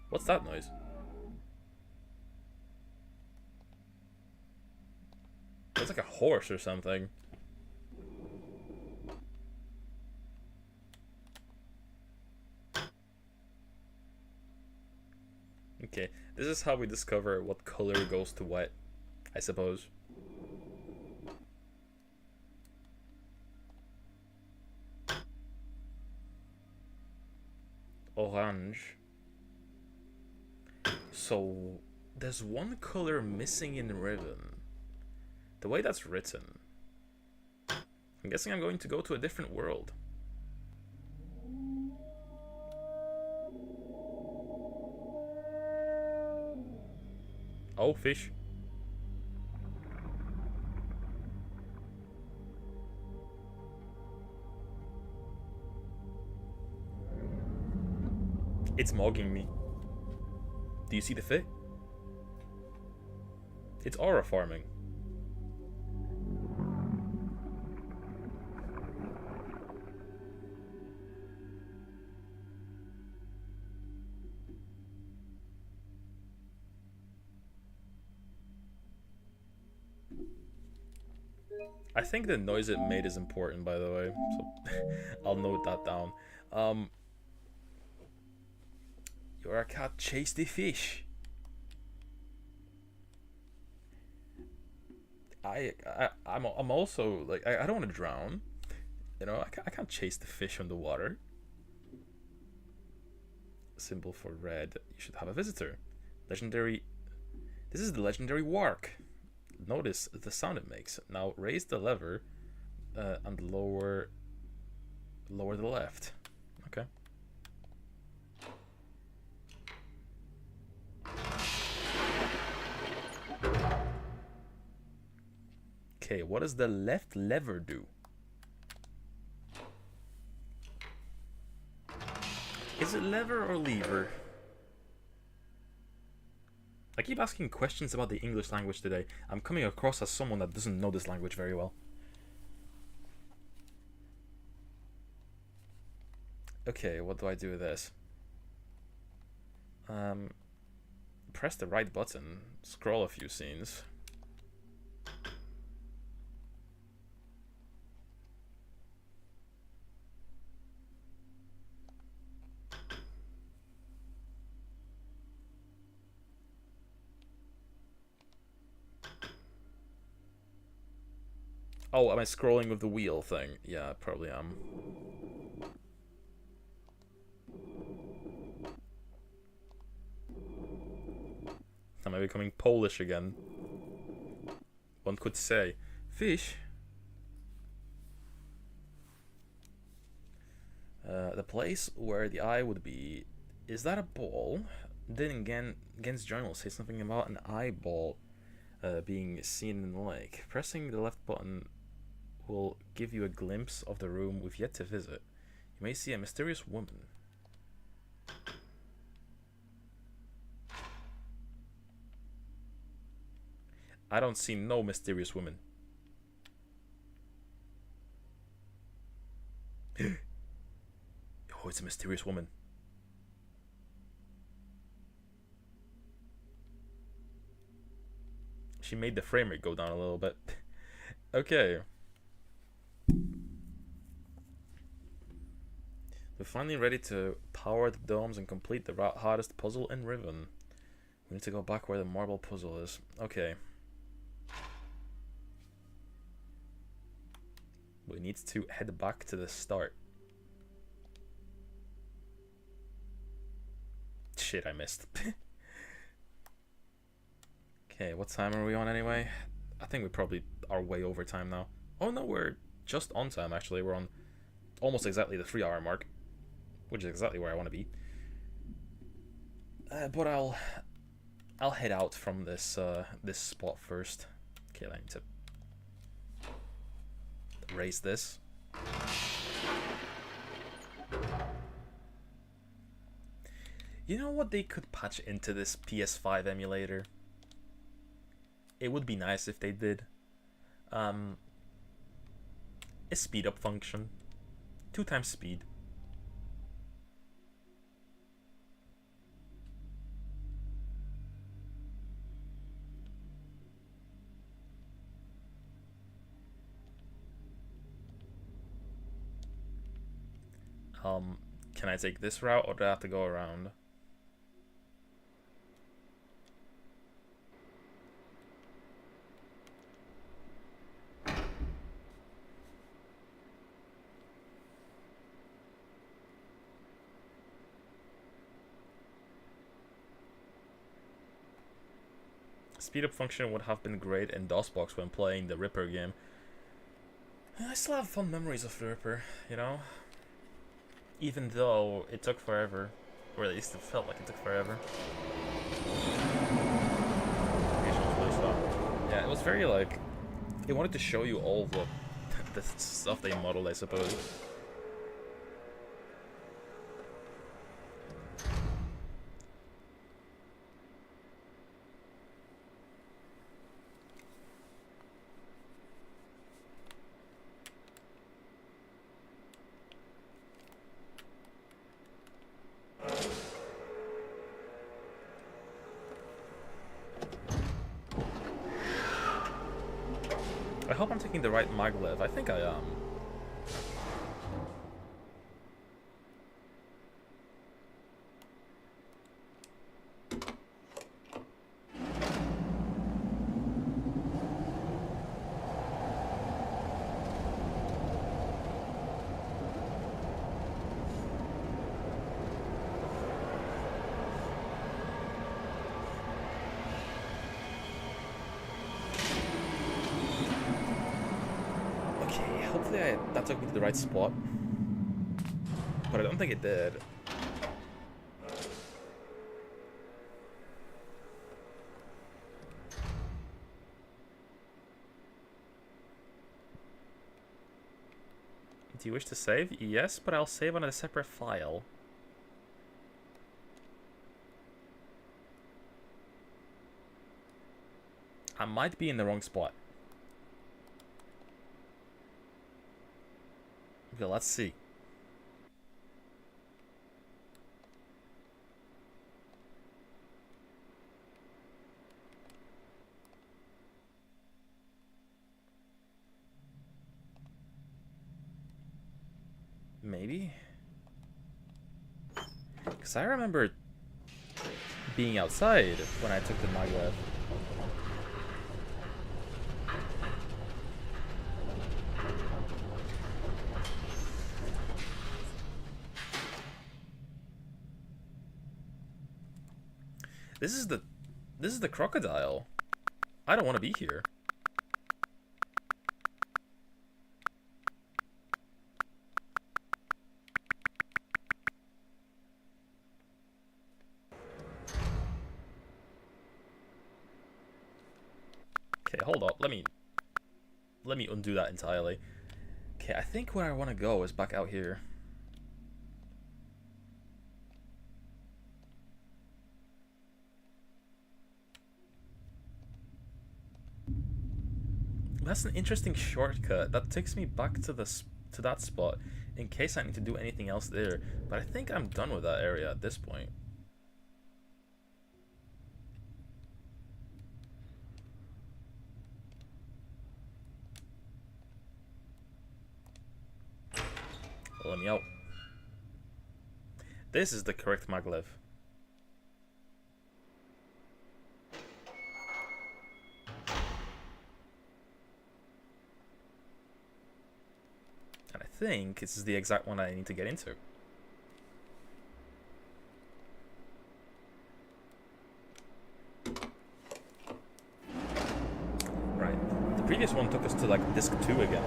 What's that noise? It's like a horse or something. Okay, this is how we discover what color goes to what, I suppose. Orange. So there's one color missing in Riven. The way that's written, I'm guessing I'm going to go to a different world. Oh, fish. It's mogging me. Do you see the fit? It's aura farming. I think the noise it made is important, by the way, so I'll note that down. You're a cat, chase the fish. I'm also like I don't want to drown, you know. I can't chase the fish underwater. Symbol for red. You should have a visitor. Legendary. This is the legendary Wark. Notice the sound it makes. Now raise the lever and lower the left. Okay. Okay, what does the left lever do? Is it lever or lever? I keep asking questions about the English language today. I'm coming across as someone that doesn't know this language very well. Okay, what do I do with this? Press the right button, scroll a few scenes. Oh, am I scrolling with the wheel thing? Yeah, I probably am. Am I becoming Polish again? One could say. Fish? The place where the eye would be. Is that a ball? Then again, against journal say something about an eyeball being seen in the lake. Pressing the left button will give you a glimpse of the room we've yet to visit. You may see a mysterious woman. I don't see no mysterious woman. Oh, it's a mysterious woman. She made the frame rate go down a little bit. Okay. We're finally ready to power the domes and complete the hardest puzzle in Riven. We need to go back where the marble puzzle is. Okay. We need to head back to the start. Shit, I missed. Okay, what time are we on anyway? I think we probably are way over time now. Oh no, we're just on time actually. We're on almost exactly the 3-hour mark, which is exactly where I want to be. But I'll head out from this this spot first. Okay, I need to raise this. You know what they could patch into this PS5 emulator? It would be nice if they did. A speed up function. 2 times speed. Can I take this route or do I have to go around? Speed up function would have been great in DOSBox when playing the Ripper game. I still have fond memories of the Ripper, you know? Even though it took forever. Or at least it felt like it took forever. Yeah, it was very like... It wanted to show you all the stuff they modeled, I suppose. hope I'm taking the right maglev. I think I am. Hopefully that took me to the right spot, but I don't think it did. Do you wish to save? Yes, but I'll save on a separate file. I might be in the wrong spot. Okay, let's see. Maybe? Because I remember being outside when I took the maglev. This is the crocodile. I don't want to be here. Okay, hold up. Let me undo that entirely. Okay, I think where I want to go is back out here. That's an interesting shortcut. That takes me back to that spot in case I need to do anything else there. But I think I'm done with that area at this point. Let me out. This is the correct maglev. And I think this is the exact one I need to get into. Right. The previous one took us to like disc 2 again.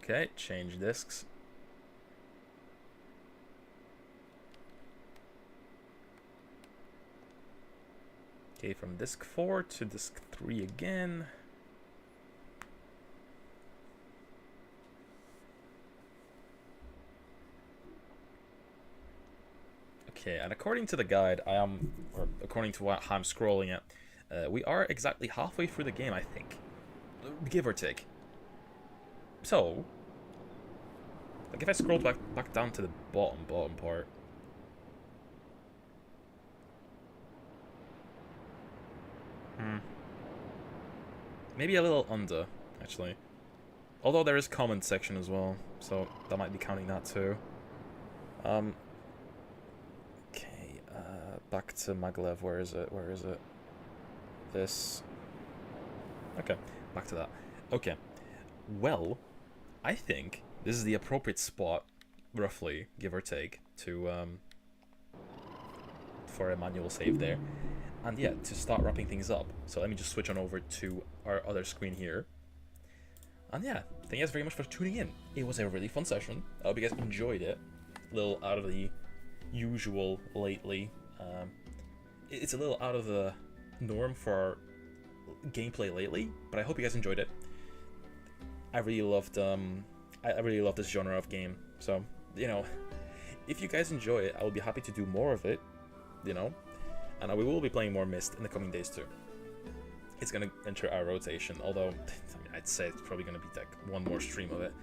Okay, change discs. Okay, from disc 4 to disc 3 again. Okay, and according to the guide, or according to how I'm scrolling at, we are exactly halfway through the game, I think. Give or take. So, like if I scroll back down to the bottom part. Maybe a little under, actually. Although there is comment section as well, so that might be counting that too. Okay, back to maglev. Where is it? Where is it? This. Okay, back to that. Okay, well, I think this is the appropriate spot, roughly, give or take, to for a manual save there. And yeah, to start wrapping things up. So let me just switch on over to our other screen here. And yeah, thank you guys very much for tuning in. It was a really fun session. I hope you guys enjoyed it. A little out of the usual lately. It's a little out of the norm for gameplay lately, but I hope you guys enjoyed it. I really loved I really love this genre of game. So you know, if you guys enjoy it, I will be happy to do more of it, you know, and we will be playing more Myst in the coming days too. It's gonna enter our rotation, although I mean, I'd say it's probably gonna be like one more stream of it,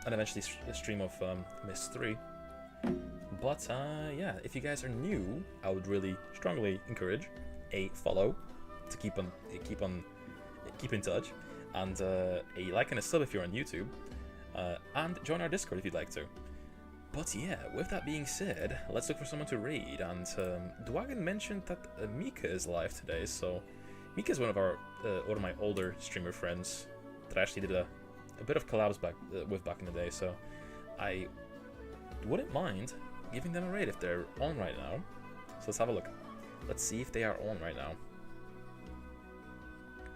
and eventually a stream of Myst 3. But yeah, if you guys are new, I would really strongly encourage a follow to keep in touch, and a like and a sub if you're on YouTube, and join our Discord if you'd like to. But yeah, with that being said, let's look for someone to raid. And Dwagon mentioned that Mika is live today, so Mika is one of my older streamer friends that I actually did a bit of collabs back in the day. So I wouldn't mind giving them a raid if they're on right now. So let's have a look. Let's see if they are on right now.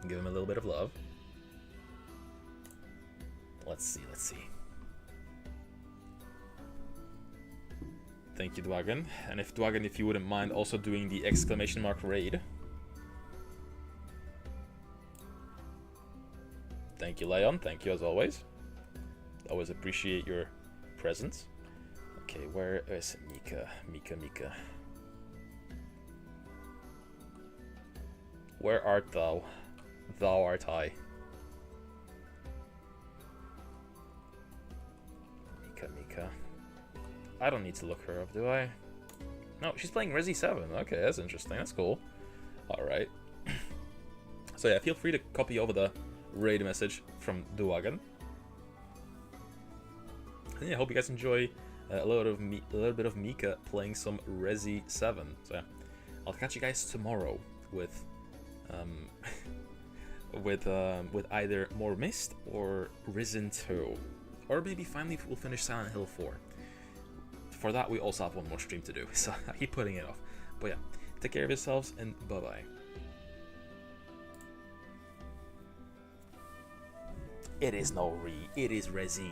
Give them a little bit of love. Let's see. Thank you, Dwagon. And if Dwagon, if you wouldn't mind also doing the exclamation mark raid. Thank you, Leon. Thank you as always. Always appreciate your presence. Okay, where is Mika? Mika. Where art thou? Thou art I. Mika. I don't need to look her up, do I? No, she's playing Resi 7. Okay, that's interesting. That's cool. Alright. So yeah, feel free to copy over the raid message from Dwagon. And yeah, I hope you guys enjoy a little bit of Mika playing some Resi 7. So yeah, I'll catch you guys tomorrow with with either more Myst or Risen 2, or maybe finally we'll finish Silent Hill 4. For that, we also have one more stream to do, so I keep putting it off. But yeah, take care of yourselves, and bye-bye. It is no it is Resi.